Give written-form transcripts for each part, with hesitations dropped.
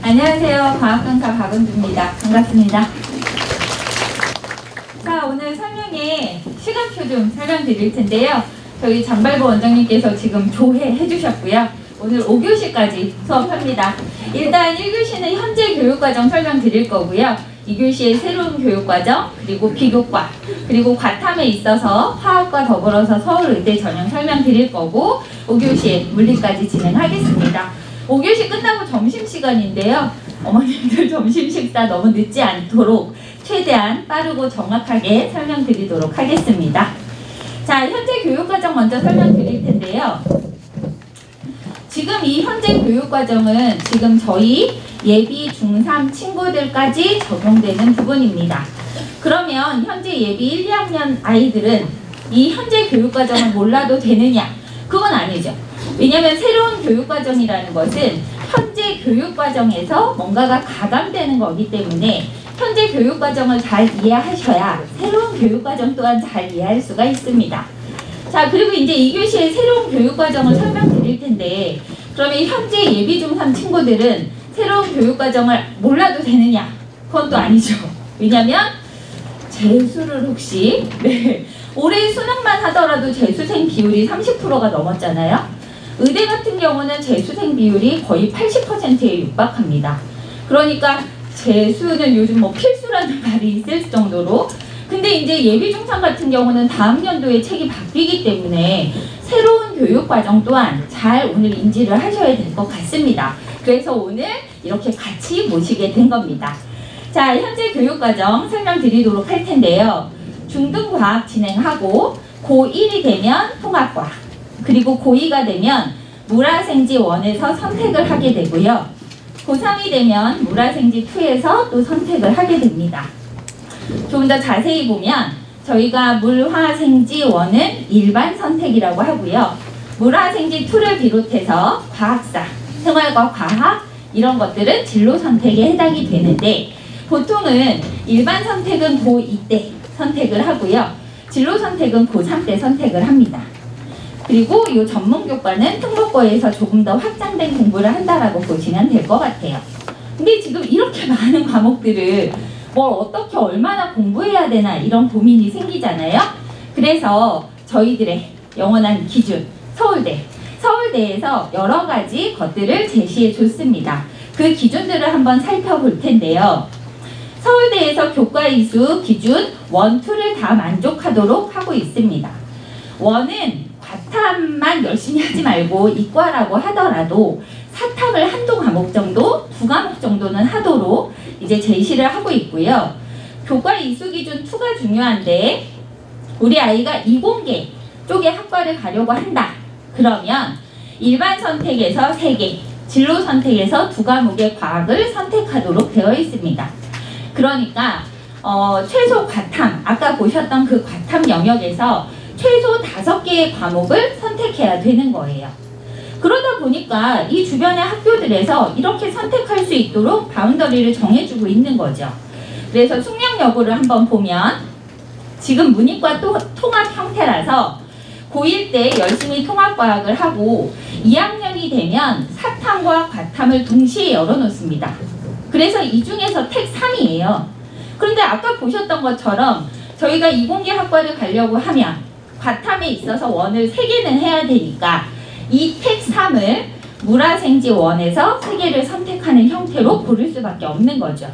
안녕하세요. 과학강사 박은주입니다. 반갑습니다. 자, 오늘 설명에 시간표 좀 설명드릴 텐데요. 저희 장발보 원장님께서 지금 조회해 주셨고요. 오늘 5교시까지 수업합니다. 일단 1교시는 현재 교육과정 설명드릴 거고요. 2교시의 새로운 교육과정, 그리고 비교과, 그리고 과탐에 있어서 화학과 더불어서 서울의대 전형 설명드릴 거고 5교시에 물리까지 진행하겠습니다. 5교시 끝나고 점심시간인데요. 어머님들 점심 식사 너무 늦지 않도록 최대한 빠르고 정확하게 설명드리도록 하겠습니다. 자, 현재 교육과정 먼저 설명드릴 텐데요. 지금 이 현재 교육과정은 지금 저희 예비 중3 친구들까지 적용되는 부분입니다. 그러면 현재 예비 1, 2학년 아이들은 이 현재 교육과정을 몰라도 되느냐? 그건 아니죠. 왜냐하면 새로운 교육과정이라는 것은 현재 교육과정에서 뭔가가 가감되는 거기 때문에 현재 교육과정을 잘 이해하셔야 새로운 교육과정 또한 잘 이해할 수가 있습니다. 자, 그리고 이제 2교시의 새로운 교육과정을 설명드릴 텐데, 그러면 현재 예비 중3 친구들은 새로운 교육과정을 몰라도 되느냐? 그건 또 아니죠. 왜냐면 재수를 혹시 올해 수능만 하더라도 재수생 비율이 30%가 넘었잖아요. 의대 같은 경우는 재수생 비율이 거의 80%에 육박합니다. 그러니까 재수는 요즘 뭐 필수라는 말이 있을 정도로, 근데 이제 예비 중3 같은 경우는 다음 연도에 책이 바뀌기 때문에 새로운 교육과정 또한 잘 오늘 인지를 하셔야 될 것 같습니다. 그래서 오늘 이렇게 같이 모시게 된 겁니다. 자, 현재 교육과정 설명드리도록 할 텐데요. 중등과학 진행하고 고1이 되면 통합과학, 그리고 고2가 되면 물화생지 1에서 선택을 하게 되고요. 고3이 되면 물화생지 2에서 또 선택을 하게 됩니다. 좀 더 자세히 보면 저희가 물화생지 1은 일반 선택이라고 하고요. 물화생지 2를 비롯해서 과학사, 생활과 과학 이런 것들은 진로 선택에 해당이 되는데, 보통은 일반 선택은 고2 때 선택을 하고요. 진로 선택은 고3 때 선택을 합니다. 그리고 이 전문교과는 특목고에서 조금 더 확장된 공부를 한다라고 보시면 될 것 같아요. 근데 지금 이렇게 많은 과목들을 뭘 어떻게 얼마나 공부해야 되나 이런 고민이 생기잖아요. 그래서 저희들의 영원한 기준 서울대에서 여러 가지 것들을 제시해 줬습니다. 그 기준들을 한번 살펴볼 텐데요. 서울대에서 교과 이수 기준 1, 2를 다 만족하도록 하고 있습니다. 1은 과탐만 열심히 하지 말고 이과라고 하더라도 사탐을 한두 과목 정도, 2과목 정도는 하도록 이제 제시를 하고 있고요. 교과 이수 기준 2가 중요한데, 우리 아이가 이공계 쪽에 학과를 가려고 한다. 그러면 일반 선택에서 3개, 진로 선택에서 2과목의 과학을 선택하도록 되어 있습니다. 그러니까 최소 과탐, 아까 보셨던 그 과탐 영역에서 최소 5개의 과목을 선택해야 되는 거예요. 그러다 보니까 이 주변의 학교들에서 이렇게 선택할 수 있도록 바운더리를 정해주고 있는 거죠. 그래서 숙력 여부를 한번 보면 지금 문이과 통합 형태라서 고1 때 열심히 통합과학을 하고 2학년이 되면 사탐과 과탐을 동시에 열어놓습니다. 그래서 이 중에서 택 3이에요. 그런데 아까 보셨던 것처럼 저희가 이공계 학과를 가려고 하면 과탐에 있어서 1을 3개는 해야 되니까 이 택 3을 물화생지 1에서 3개를 선택하는 형태로 고를 수밖에 없는 거죠.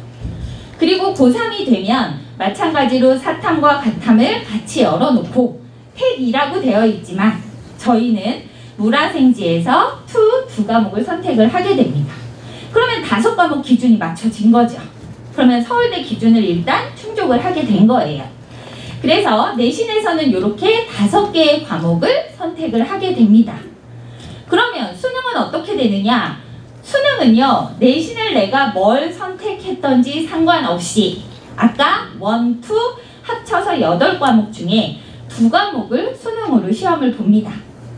그리고 고3이 되면 마찬가지로 사탐과 과탐을 같이 열어놓고 택 2라고 되어 있지만 저희는 물화생지에서 2 과목을 선택을 하게 됩니다. 그러면 5과목 기준이 맞춰진 거죠. 그러면 서울대 기준을 일단 충족을 하게 된 거예요. 그래서 내신에서는 이렇게 5개의 과목을 선택을 하게 됩니다. 그러면 수능은 어떻게 되느냐? 수능은요, 내신을 내가 뭘 선택했던지 상관없이 아까 1, 2 합쳐서 8과목 중에 2과목을 수능으로 시험을 봅니다.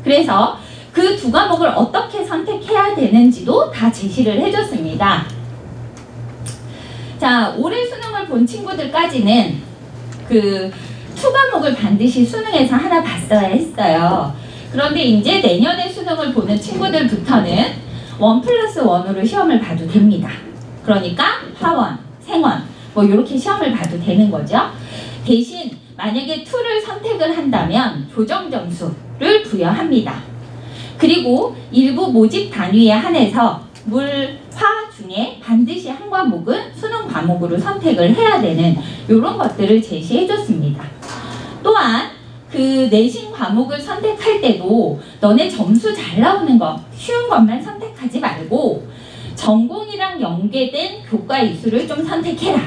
그래서 그 2과목을 어떻게 선택해야 되는지도 다 제시를 해줬습니다. 자, 올해 수능을 본 친구들까지는 그 2과목을 반드시 수능에서 하나 봤어야 했어요. 그런데 이제 내년에 수능을 보는 친구들부터는 1+1으로 시험을 봐도 됩니다. 그러니까 화원, 생원 뭐 이렇게 시험을 봐도 되는 거죠. 대신 만약에 2를 선택을 한다면 조정 점수를 부여합니다. 그리고 일부 모집 단위에 한해서 물, 화 중에 반드시 한 과목은 수능 과목으로 선택을 해야 되는 이런 것들을 제시해 줬습니다. 또한 그 내신 과목을 선택할 때도 너네 점수 잘 나오는 거 쉬운 것만 선택하지 말고 전공이랑 연계된 교과 이수를 좀 선택해라.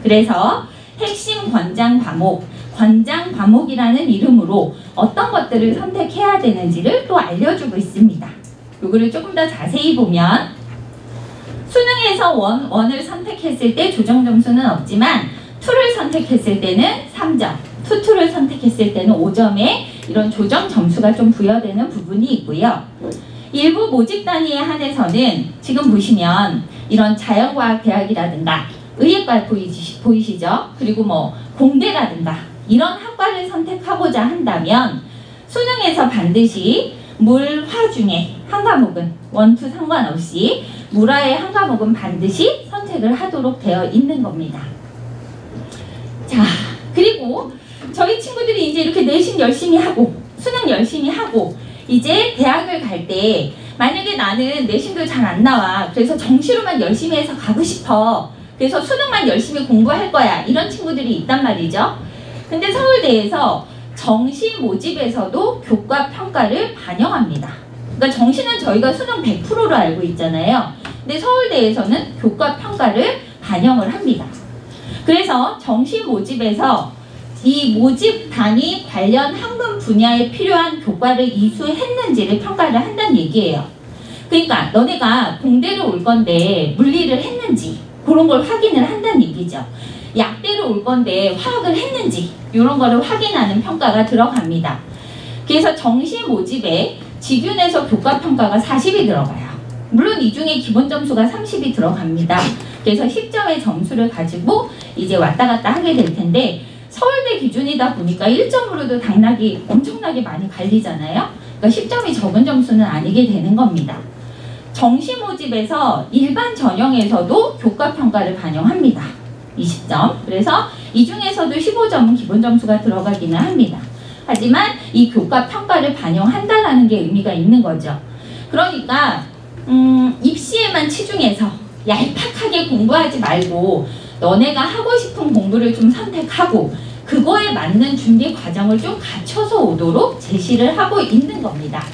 그래서 핵심 권장 과목이라는 이름으로 어떤 것들을 선택해야 되는지를 또 알려주고 있습니다. 요거를 조금 더 자세히 보면 수능에서 원을 선택했을 때 조정 점수는 없지만 2를 선택했을 때는 3점, 2를 선택했을 때는 5점의 이런 조정 점수가 좀 부여되는 부분이 있고요. 일부 모집 단위에 한해서는 지금 보시면 이런 자연과학대학이라든가 의예과 보이시죠? 그리고 뭐 공대라든가 이런 학과를 선택하고자 한다면 수능에서 반드시 물, 화 중에 한 과목은 1, 2 상관없이 물화의 한 과목은 반드시 선택을 하도록 되어 있는 겁니다. 자, 그리고 저희 친구들이 이제 이렇게 내신 열심히 하고 수능 열심히 하고 이제 대학을 갈 때 만약에 나는 내신도 잘 안 나와. 그래서 정시로만 열심히 해서 가고 싶어. 그래서 수능만 열심히 공부할 거야. 이런 친구들이 있단 말이죠. 근데 서울대에서 정시 모집에서도 교과 평가를 반영합니다. 그러니까 정시는 저희가 수능 100%로 알고 있잖아요. 근데 서울대에서는 교과 평가를 반영을 합니다. 그래서 정시 모집에서 이 모집 단위 관련 학문 분야에 필요한 교과를 이수했는지를 평가를 한다는 얘기예요. 그러니까 너네가 공대를 올 건데 물리를 했는지 그런 걸 확인을 한다는 얘기죠. 약대로 올 건데 화학을 했는지 이런 거를 확인하는 평가가 들어갑니다. 그래서 정시 모집에 직윤에서 교과 평가가 40이 들어가요. 물론 이 중에 기본 점수가 30이 들어갑니다. 그래서 10점의 점수를 가지고 이제 왔다 갔다 하게 될 텐데 서울대 기준이다 보니까 1점으로도 당락이 엄청나게 많이 갈리잖아요. 그러니까 10점이 적은 점수는 아니게 되는 겁니다. 정시 모집에서 일반 전형에서도 교과 평가를 반영합니다. 20점. 그래서 이 중에서도 15점은 기본 점수가 들어가기는 합니다. 하지만 이 교과 평가를 반영한다라는 게 의미가 있는 거죠. 그러니까 입시에만 치중해서 얄팍하게 공부하지 말고 너네가 하고 싶은 공부를 좀 선택하고 그거에 맞는 준비 과정을 좀 갖춰서 오도록 제시를 하고 있는 겁니다.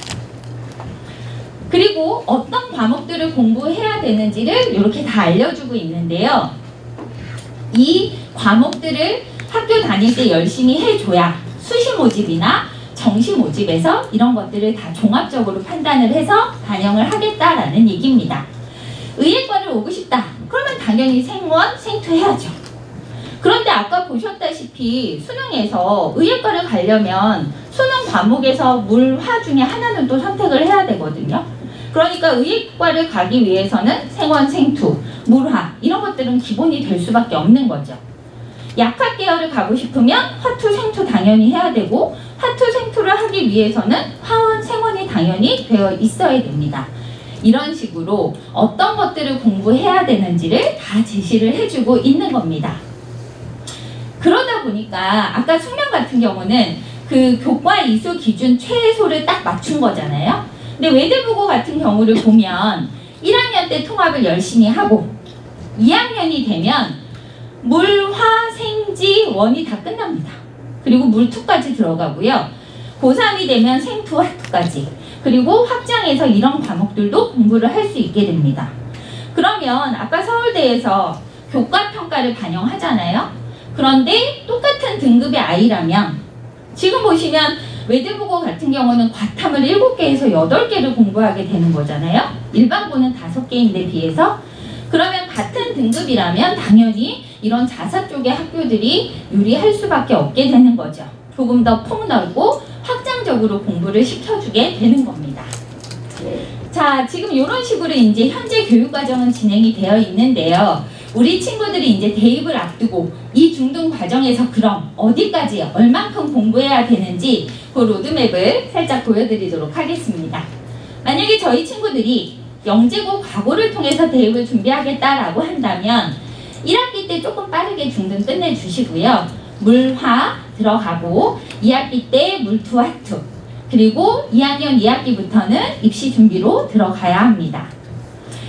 그리고 어떤 과목들을 공부해야 되는지를 이렇게 다 알려주고 있는데요. 이 과목들을 학교 다닐 때 열심히 해줘야 수시 모집이나 정시 모집에서 이런 것들을 다 종합적으로 판단을 해서 반영을 하겠다라는 얘기입니다. 의예과를 오고 싶다. 그러면 당연히 생원, 생투 해야죠. 그런데 아까 보셨다시피 수능에서 의예과를 가려면 수능 과목에서 물, 화 중에 하나는 또 선택을 해야 되거든요. 그러니까 의예과를 가기 위해서는 생원, 생투, 물화 이런 것들은 기본이 될 수밖에 없는 거죠. 약학 계열을 가고 싶으면 화투, 생투 당연히 해야 되고 화투, 생투를 하기 위해서는 화원, 생원이 당연히 되어 있어야 됩니다. 이런 식으로 어떤 것들을 공부해야 되는지를 다 제시를 해주고 있는 겁니다. 그러다 보니까 아까 숙명 같은 경우는 그 교과 이수 기준 최소를 딱 맞춘 거잖아요. 근데 외대부고 같은 경우를 보면 1학년 때 통합을 열심히 하고 2학년이 되면 물, 화, 생지, 원이 다 끝납니다. 그리고 물투까지 들어가고요. 고3이 되면 생투, 화투까지 그리고 확장해서 이런 과목들도 공부를 할 수 있게 됩니다. 그러면 아까 서울대에서 교과 평가를 반영하잖아요. 그런데 똑같은 등급의 아이라면 지금 보시면 외대부고 같은 경우는 과탐을 7개에서 8개를 공부하게 되는 거잖아요. 일반고는 5개인데 비해서 그러면 같은 등급이라면 당연히 이런 자사 쪽의 학교들이 유리할 수밖에 없게 되는 거죠. 조금 더 폭넓고 확장적으로 공부를 시켜주게 되는 겁니다. 자, 지금 이런 식으로 이제 현재 교육과정은 진행이 되어 있는데요. 우리 친구들이 이제 대입을 앞두고 이 중등 과정에서 그럼 어디까지 얼만큼 공부해야 되는지 그 로드맵을 살짝 보여드리도록 하겠습니다. 만약에 저희 친구들이 영재고 과고를 통해서 대입을 준비하겠다라고 한다면 1학기 때 조금 빠르게 중등 끝내주시고요. 물화 들어가고 2학기 때 물투화투 그리고 2학년 2학기부터는 입시 준비로 들어가야 합니다.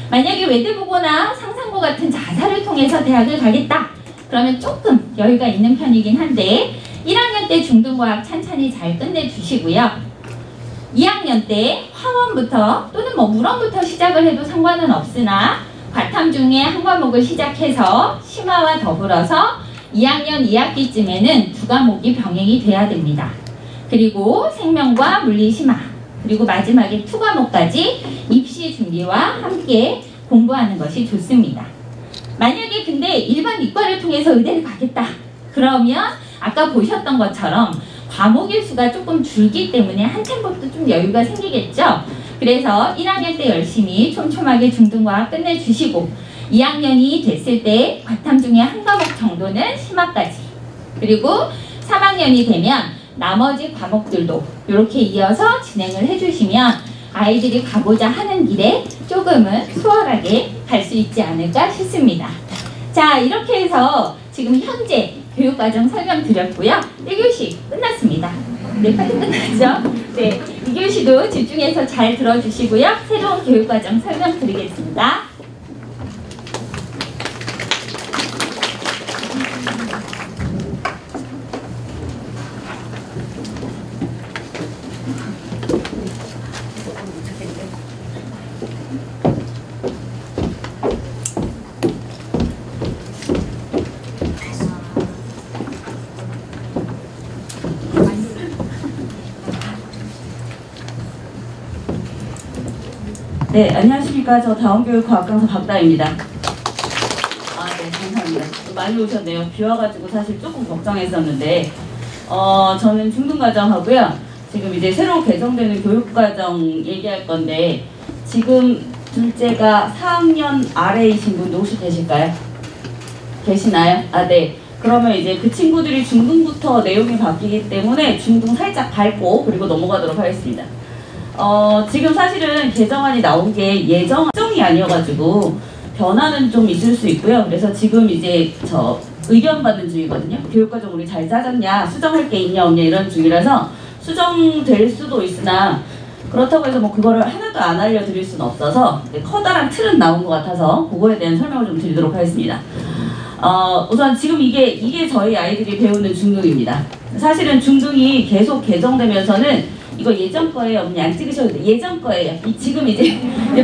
만약에 외대보고나 상상고 같은 자사를 통해서 대학을 가겠다 그러면 조금 여유가 있는 편이긴 한데 1학년 때 중등과학 찬찬히 잘 끝내주시고요. 2학년 때 화원부터 또는 물원부터 시작을 해도 상관은 없으나 과탐 중에 한 과목을 시작해서 심화와 더불어서 2학년 2학기쯤에는 두 과목이 병행이 돼야 됩니다. 그리고 생명과 물리 심화 그리고 마지막에 투 과목까지 입시 준비와 함께 공부하는 것이 좋습니다. 만약에 근데 일반 이과를 통해서 의대를 가겠다 그러면 아까 보셨던 것처럼 과목일 수가 조금 줄기 때문에 한참부터 좀 여유가 생기겠죠. 그래서 1학년 때 열심히 촘촘하게 중등과학 끝내주시고 2학년이 됐을 때 과탐 중에 한 과목 정도는 심화까지 그리고 3학년이 되면 나머지 과목들도 이렇게 이어서 진행을 해주시면 아이들이 가고자 하는 길에 조금은 수월하게 갈 수 있지 않을까 싶습니다. 자, 이렇게 해서 지금 현재 교육과정 설명드렸고요. 1교시 끝났습니다. 네, 파트 끝났죠? 네, 2교시도 집중해서 잘 들어주시고요. 새로운 교육과정 설명드리겠습니다. 네, 안녕하십니까. 저 다원교육과학 강사 박다입니다. 네, 감사합니다. 많이 오셨네요. 비 와가지고 사실 조금 걱정했었는데, 저는 중등과정하고요. 지금 이제 새로 개정되는 교육과정 얘기할 건데, 지금 둘째가 4학년 아래이신 분도 혹시 계실까요? 계시나요? 네. 그러면 이제 그 친구들이 중등부터 내용이 바뀌기 때문에 중등 살짝 밟고 그리고 넘어가도록 하겠습니다. 지금 사실은 개정안이 나온 게 예정이 아니어가지고 변화는 좀 있을 수 있고요. 그래서 지금 이제 저 의견 받는 중이거든요. 교육과정 우리 잘 짜졌냐, 수정할 게 있냐 없냐 이런 중이라서 수정될 수도 있으나 그렇다고 해서 뭐 그거를 하나도 안 알려드릴 수는 없어서 커다란 틀은 나온 것 같아서 그거에 대한 설명을 좀 드리도록 하겠습니다. 우선 지금 이게 저희 아이들이 배우는 중등입니다. 사실은 중등이 계속 개정되면서는 이거 예전 거예요. 그냥 안 찍으셔도 돼요. 예전 거예요. 지금 이제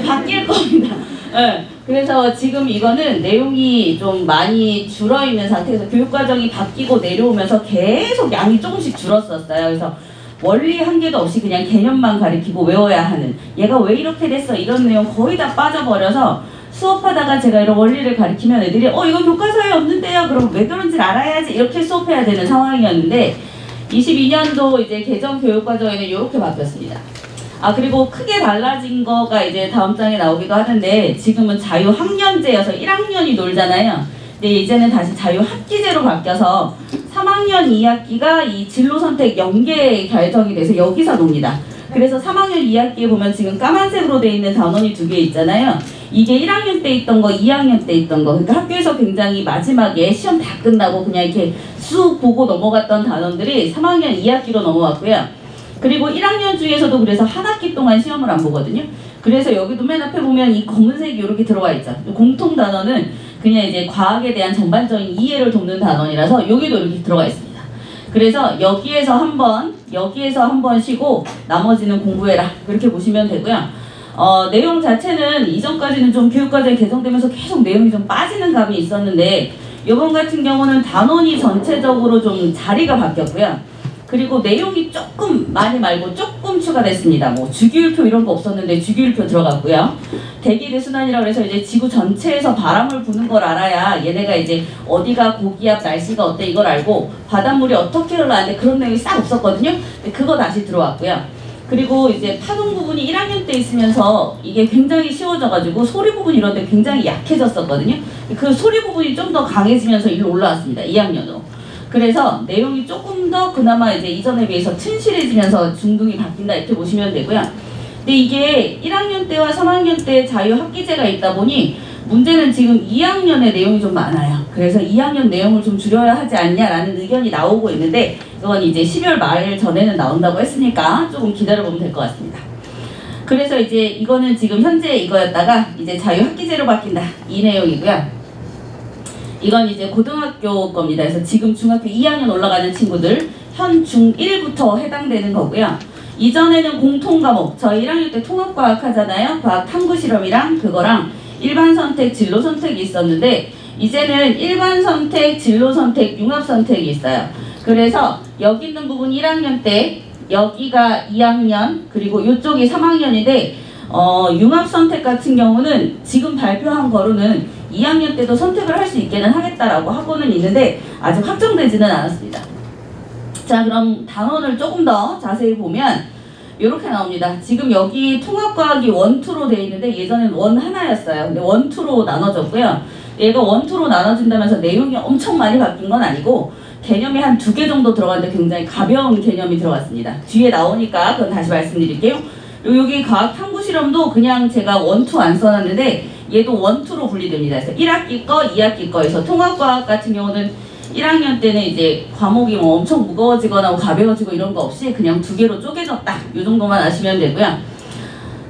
바뀔 겁니다. 네. 그래서 지금 이거는 내용이 좀 많이 줄어있는 상태에서 교육과정이 바뀌고 내려오면서 계속 양이 조금씩 줄었었어요. 그래서 원리 한 개도 없이 그냥 개념만 가리키고 외워야 하는 얘가 왜 이렇게 됐어 이런 내용 거의 다 빠져버려서 수업하다가 제가 이런 원리를 가리키면 애들이 이거 교과서에 없는데요. 그럼 왜 그런지 알아야지 이렇게 수업해야 되는 상황이었는데 22년도 이제 개정 교육과정에는 이렇게 바뀌었습니다. 그리고 크게 달라진 거가 이제 다음 장에 나오기도 하는데 지금은 자유학년제여서 1학년이 놀잖아요. 근데 이제는 다시 자유학기제로 바뀌어서 3학년 2학기가 이 진로선택 연계 결정이 돼서 여기서 놉니다. 그래서 3학년 2학기에 보면 지금 까만색으로 되어 있는 단원이 두 개 있잖아요. 이게 1학년 때 있던 거, 2학년 때 있던 거. 그러니까 학교에서 굉장히 마지막에 시험 다 끝나고 그냥 이렇게 쑥 보고 넘어갔던 단원들이 3학년 2학기로 넘어왔고요. 그리고 1학년 중에서도 그래서 한 학기 동안 시험을 안 보거든요. 그래서 여기도 맨 앞에 보면 이 검은색이 이렇게 들어와 있죠. 공통 단원은 그냥 이제 과학에 대한 전반적인 이해를 돕는 단원이라서 여기도 이렇게 들어가 있습니다. 그래서 여기에서 한 번 쉬고 나머지는 공부해라 그렇게 보시면 되고요. 내용 자체는 이전까지는 좀 교육과정이 개정되면서 계속 내용이 좀 빠지는 감이 있었는데 이번 같은 경우는 단원이 전체적으로 좀 자리가 바뀌었고요. 그리고 내용이 조금 많이 말고 조금 추가됐습니다. 뭐 주기율표 이런 거 없었는데 주기율표 들어갔고요. 대기대순환이라고 해서 이제 지구 전체에서 바람을 부는 걸 알아야 얘네가 이제 어디가 고기압 날씨가 어때 이걸 알고 바닷물이 어떻게 흘러가는데 그런 내용이 싹 없었거든요. 근데 그거 다시 들어왔고요. 그리고 이제 파동 부분이 1학년 때 있으면서 이게 굉장히 쉬워져가지고 소리 부분 이런 데 굉장히 약해졌었거든요. 그 소리 부분이 좀 더 강해지면서 일로 올라왔습니다. 2학년으로. 그래서 내용이 조금 더 그나마 이제 이전에 비해서 튼실해지면서 중등이 바뀐다 이렇게 보시면 되고요. 근데 이게 1학년 때와 3학년 때 자유학기제가 있다 보니 문제는 지금 2학년의 내용이 좀 많아요. 그래서 2학년 내용을 좀 줄여야 하지 않냐라는 의견이 나오고 있는데 그건 이제 12월 말 전에는 나온다고 했으니까 조금 기다려보면 될 것 같습니다. 그래서 이제 이거는 지금 현재 이거였다가 이제 자유학기제로 바뀐다. 이 내용이고요. 이건 이제 고등학교 겁니다. 그래서 지금 중학교 2학년 올라가는 친구들 현 중1부터 해당되는 거고요. 이전에는 공통과목, 저희 1학년 때 통합과학 하잖아요. 과학 탐구 실험이랑 그거랑 일반 선택, 진로 선택이 있었는데 이제는 일반 선택, 진로 선택, 융합 선택이 있어요. 그래서 여기 있는 부분 1학년 때 여기가 2학년 그리고 이쪽이 3학년인데 융합 선택 같은 경우는 지금 발표한 거로는 2학년 때도 선택을 할 수 있게는 하겠다라고 하고는 있는데 아직 확정되지는 않았습니다. 자, 그럼 단원을 조금 더 자세히 보면 이렇게 나옵니다. 지금 여기 통합과학이 1, 2로 되어 있는데 예전에는 1 하나였어요. 근데 1, 2로 나눠졌고요. 얘가 1, 2로 나눠진다면서 내용이 엄청 많이 바뀐 건 아니고 개념이 한 2개 정도 들어갔는데 굉장히 가벼운 개념이 들어갔습니다. 뒤에 나오니까 그건 다시 말씀드릴게요. 여기 과학 탐구 실험도 그냥 제가 1, 2 안 써놨는데 얘도 1, 2로 분리됩니다. 그래서 1학기 거, 2학기 거에서 통합과학 같은 경우는 1학년 때는 이제 과목이 뭐 엄청 무거워지거나 가벼워지고 이런 거 없이 그냥 2개로 쪼개졌다. 이 정도만 아시면 되고요.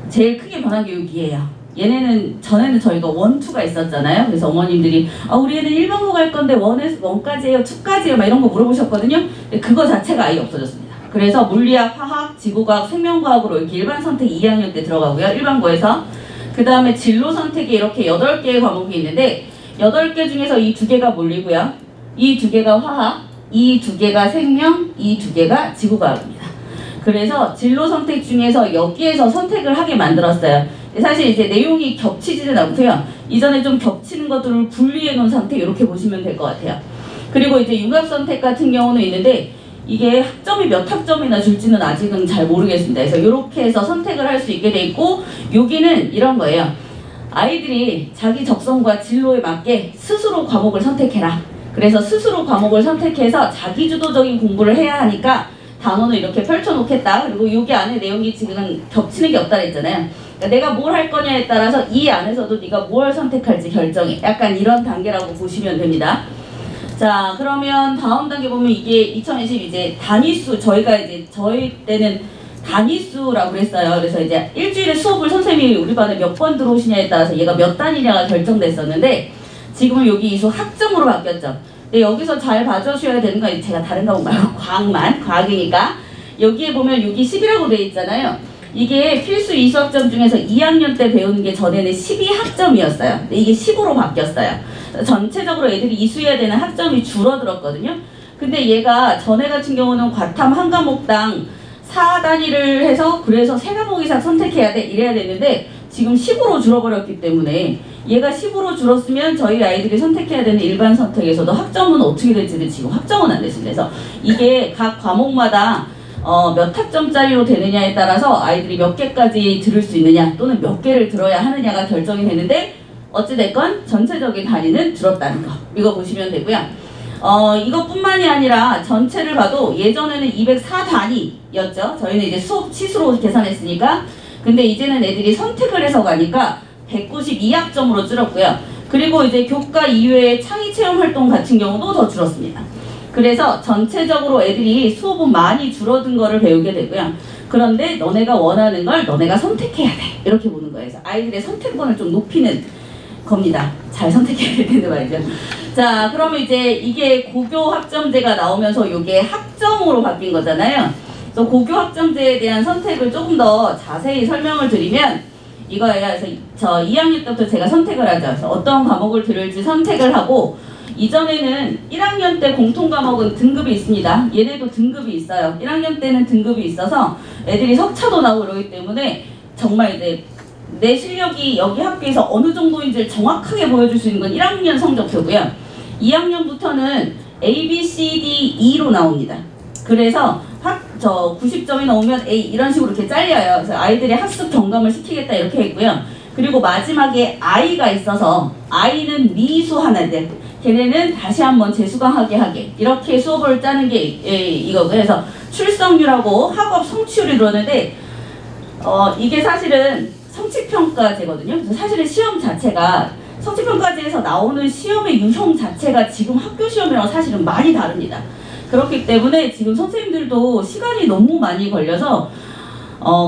제일 크게 변한 게 여기예요. 얘네는 전에는 저희가 1, 2가 있었잖아요. 그래서 어머님들이 우리 애는 1반고 갈 건데 1까지예요? 2까지예요? 막 이런 거 물어보셨거든요. 근데 그거 자체가 아예 없어졌습니다. 그래서 물리학, 화학, 지구과학, 생명과학으로 이렇게 일반 선택 2학년 때 들어가고요. 일반고에서. 그 다음에 진로 선택이 이렇게 8개의 과목이 있는데 8개 중에서 이 2개가 물리고요. 이 2개가 화학, 이 2개가 생명, 이 2개가 지구과학입니다. 그래서 진로 선택 중에서 여기에서 선택을 하게 만들었어요. 사실 이제 내용이 겹치지는 않고요. 이전에 좀 겹치는 것들을 분리해 놓은 상태 이렇게 보시면 될 것 같아요. 그리고 이제 융합 선택 같은 경우는 있는데 이게 학점이 몇 학점이나 줄지는 아직은 잘 모르겠습니다. 그래서 이렇게 해서 선택을 할 수 있게 돼 있고 여기는 이런 거예요. 아이들이 자기 적성과 진로에 맞게 스스로 과목을 선택해라. 그래서 스스로 과목을 선택해서 자기주도적인 공부를 해야 하니까 단원을 이렇게 펼쳐놓겠다. 그리고 여기 안에 내용이 지금 겹치는 게 없다 그랬잖아요. 그러니까 내가 뭘 할 거냐에 따라서 이 안에서도 네가 뭘 선택할지 결정해. 약간 이런 단계라고 보시면 됩니다. 자, 그러면 다음 단계 보면 이게 2020 이제 단위수, 저희가 이제 저희 때는 단위수라고 그랬어요. 그래서 이제 일주일에 수업을 선생님이 우리 반에 몇 번 들어오시냐에 따라서 얘가 몇 단위냐가 결정됐었는데 지금은 여기 이수 학점으로 바뀌었죠. 근데 여기서 잘 봐주셔야 되는 건 제가 다른 과목 말고 과학만, 과학이니까 여기에 보면 여기 10이라고 되어 있잖아요. 이게 필수 이수학점 중에서 2학년 때 배우는 게 전에는 12학점이었어요. 근데 이게 10으로 바뀌었어요. 전체적으로 애들이 이수해야 되는 학점이 줄어들었거든요. 근데 얘가 전에 같은 경우는 과탐 한 과목당 4단위를 해서 그래서 3과목 이상 선택해야 돼 이래야 되는데 지금 10으로 줄어버렸기 때문에 얘가 10으로 줄었으면 저희 아이들이 선택해야 되는 일반 선택에서도 학점은 어떻게 될지는 지금 확정은 안 됐습니다. 그래서 이게 각 과목마다 몇 학점짜리로 되느냐에 따라서 아이들이 몇 개까지 들을 수 있느냐 또는 몇 개를 들어야 하느냐가 결정이 되는데 어찌됐건 전체적인 단위는 줄었다는 거 이거 보시면 되고요. 이것뿐만이 아니라 전체를 봐도 예전에는 204단위였죠. 저희는 이제 수업 치수로 계산했으니까. 근데 이제는 애들이 선택을 해서 가니까 192학점으로 줄었고요. 그리고 이제 교과 이외의 창의체험활동 같은 경우도 더 줄었습니다. 그래서 전체적으로 애들이 수업은 많이 줄어든 거를 배우게 되고요. 그런데 너네가 원하는 걸 너네가 선택해야 돼. 이렇게 보는 거예요. 그래서 아이들의 선택권을 좀 높이는 겁니다. 잘 선택해야 될 텐데 말이죠. 자, 그러면 이제 이게 고교 학점제가 나오면서 이게 학점으로 바뀐 거잖아요. 그래서 고교 학점제에 대한 선택을 조금 더 자세히 설명을 드리면 이거예요. 그래서 저 2학년 때부터 제가 선택을 하죠. 그래서 어떤 과목을 들을지 선택을 하고 이전에는 1학년 때 공통 과목은 등급이 있습니다. 얘네도 등급이 있어요. 1학년 때는 등급이 있어서 애들이 석차도 나오고 이러기 때문에 정말 이제 내 실력이 여기 학교에서 어느 정도인지를 정확하게 보여줄 수 있는 건 1학년 성적표고요. 2학년부터는 A, B, C, D, E로 나옵니다. 그래서 90점이 넘으면 A 이런 식으로 이렇게 잘려요. 그래서 아이들이 학습 경감을 시키겠다 이렇게 했고요. 그리고 마지막에 I가 있어서 I는 미수 하나들 걔네는 다시 한번 재수강하게 하게 이렇게 수업을 짜는 게 이거고요. 그래서 출석률하고 학업 성취율이 그러는데 이게 사실은 성취평가제거든요. 그래서 사실은 시험 자체가 성취평가제에서 나오는 시험의 유형 자체가 지금 학교 시험이랑 사실은 많이 다릅니다. 그렇기 때문에 지금 선생님들도 시간이 너무 많이 걸려서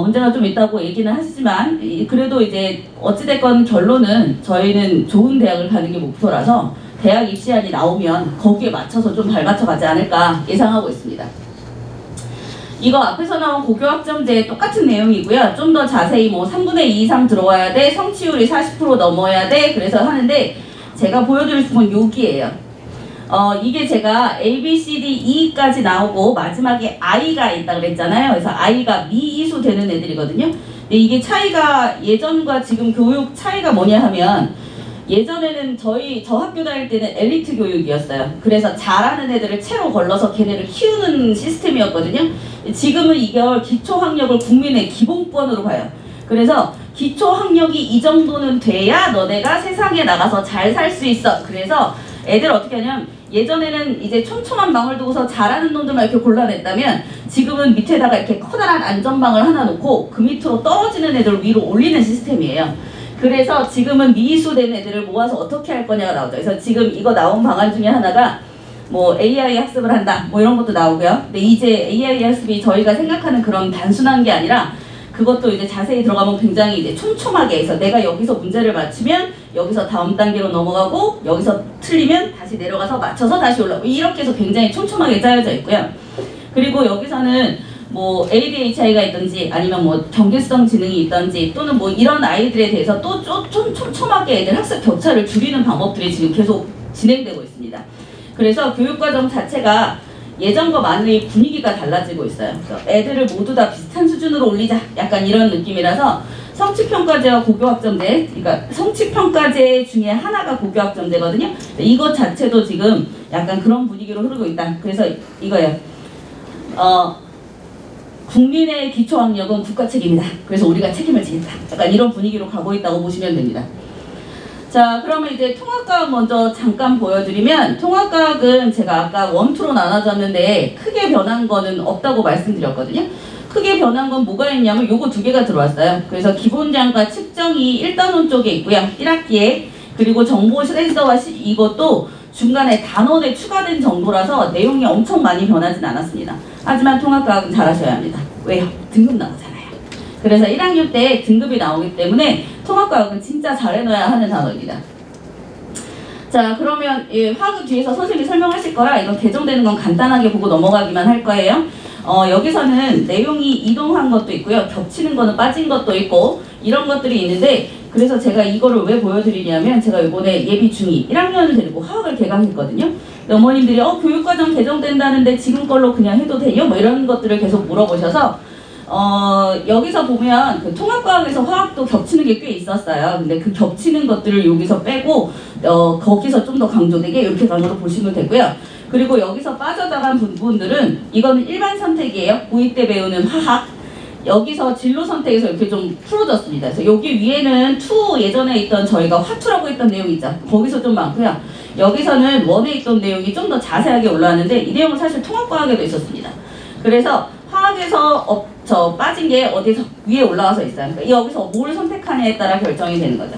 문제가 좀 있다고 얘기는 하시지만 그래도 이제 어찌됐건 결론은 저희는 좋은 대학을 가는 게 목표라서 대학 입시안이 나오면 거기에 맞춰서 좀 발맞춰 가지 않을까 예상하고 있습니다. 이거 앞에서 나온 고교학점제 똑같은 내용이고요. 좀 더 자세히 뭐 3분의 2 이상 들어와야 돼, 성취율이 40% 넘어야 돼, 그래서 하는데 제가 보여드릴 건 여기예요. 이게 제가 A, B, C, D, E까지 나오고 마지막에 I가 있다 그랬잖아요. 그래서 I가 미이수 되는 애들이거든요. 근데 이게 차이가 예전과 지금 교육 차이가 뭐냐 하면 예전에는 저 학교 다닐 때는 엘리트 교육이었어요. 그래서 잘하는 애들을 채로 걸러서 걔네를 키우는 시스템이었거든요. 지금은 이걸 기초학력을 국민의 기본권으로 봐요. 그래서 기초학력이 이 정도는 돼야 너네가 세상에 나가서 잘 살 수 있어. 그래서 애들 어떻게 하냐면 예전에는 이제 촘촘한 방을 두고서 잘하는 놈들만 이렇게 골라냈다면 지금은 밑에다가 이렇게 커다란 안전방을 하나 놓고 그 밑으로 떨어지는 애들을 위로 올리는 시스템이에요. 그래서 지금은 미이수 된 애들을 모아서 어떻게 할 거냐가 나오죠. 그래서 지금 이거 나온 방안 중에 하나가 뭐 AI 학습을 한다 뭐 이런 것도 나오고요. 근데 이제 AI 학습이 저희가 생각하는 그런 단순한 게 아니라 그것도 이제 자세히 들어가면 굉장히 이제 촘촘하게 해서 내가 여기서 문제를 맞추면 여기서 다음 단계로 넘어가고 여기서 틀리면 다시 내려가서 맞춰서 다시 올라오고 이렇게 해서 굉장히 촘촘하게 짜여져 있고요. 그리고 여기서는 뭐 ADHI가 있든지 아니면 뭐 경계성 지능이 있든지 또는 뭐 이런 아이들에 대해서 또 좀 촘촘하게 애들 학습 격차를 줄이는 방법들이 지금 계속 진행되고 있습니다. 그래서 교육과정 자체가 예전과 많이 분위기가 달라지고 있어요. 그래서 애들을 모두 다 비슷한 수준으로 올리자 약간 이런 느낌이라서 성취평가제와 고교학점제, 그러니까 성취평가제 중에 하나가 고교학점제거든요. 이것 자체도 지금 약간 그런 분위기로 흐르고 있다. 그래서 이거예요. 국민의 기초학력은 국가 책임이다. 그래서 우리가 책임을 지겠다. 약간 이런 분위기로 가고 있다고 보시면 됩니다. 자, 그러면 이제 통합과학 먼저 잠깐 보여드리면 통합과학은 제가 아까 1, 2로 나눠졌는데 크게 변한 거는 없다고 말씀드렸거든요. 크게 변한 건 뭐가 있냐면 요거 두 개가 들어왔어요. 그래서 기본장과 측정이 1단원 쪽에 있고요. 1학기에 그리고 정보 센서와 이것도 중간에 단원에 추가된 정도라서 내용이 엄청 많이 변하진 않았습니다. 하지만 통합과학은 잘 하셔야 합니다. 왜요? 등급 나오잖아요. 그래서 1학년 때 등급이 나오기 때문에 통합과학은 진짜 잘해놔야 하는 단어입니다. 자, 그러면 화학은 뒤에서 선생님이 설명하실 거라 이건 개정되는 건 간단하게 보고 넘어가기만 할 거예요. 여기서는 내용이 이동한 것도 있고요. 겹치는 거는 빠진 것도 있고 이런 것들이 있는데 그래서 제가 이거를 왜 보여드리냐면 제가 이번에 예비 중2 1학년을 데리고 화학을 개강했거든요. 어머님들이 교육과정 개정된다는데 지금 걸로 그냥 해도 돼요? 뭐 이런 것들을 계속 물어보셔서 여기서 보면 그 통합과학에서 화학도 겹치는 게 꽤 있었어요. 근데 그 겹치는 것들을 여기서 빼고 거기서 좀 더 강조되게 이렇게 강조로 보시면 되고요. 그리고 여기서 빠져나간 부분들은 이거는 일반 선택이에요. 고2 때 배우는 화학. 여기서 진로 선택에서 이렇게 좀 풀어졌습니다. 그래서 여기 위에는 2 예전에 있던 저희가 화투라고 했던 내용이 있죠. 거기서 좀 많고요. 여기서는 1에 있던 내용이 좀 더 자세하게 올라왔는데 이 내용은 사실 통합과학에도 있었습니다. 그래서 화학에서 빠진 게 어디서 위에 올라와서 있어요. 그러니까 여기서 뭘 선택하냐에 따라 결정이 되는 거죠.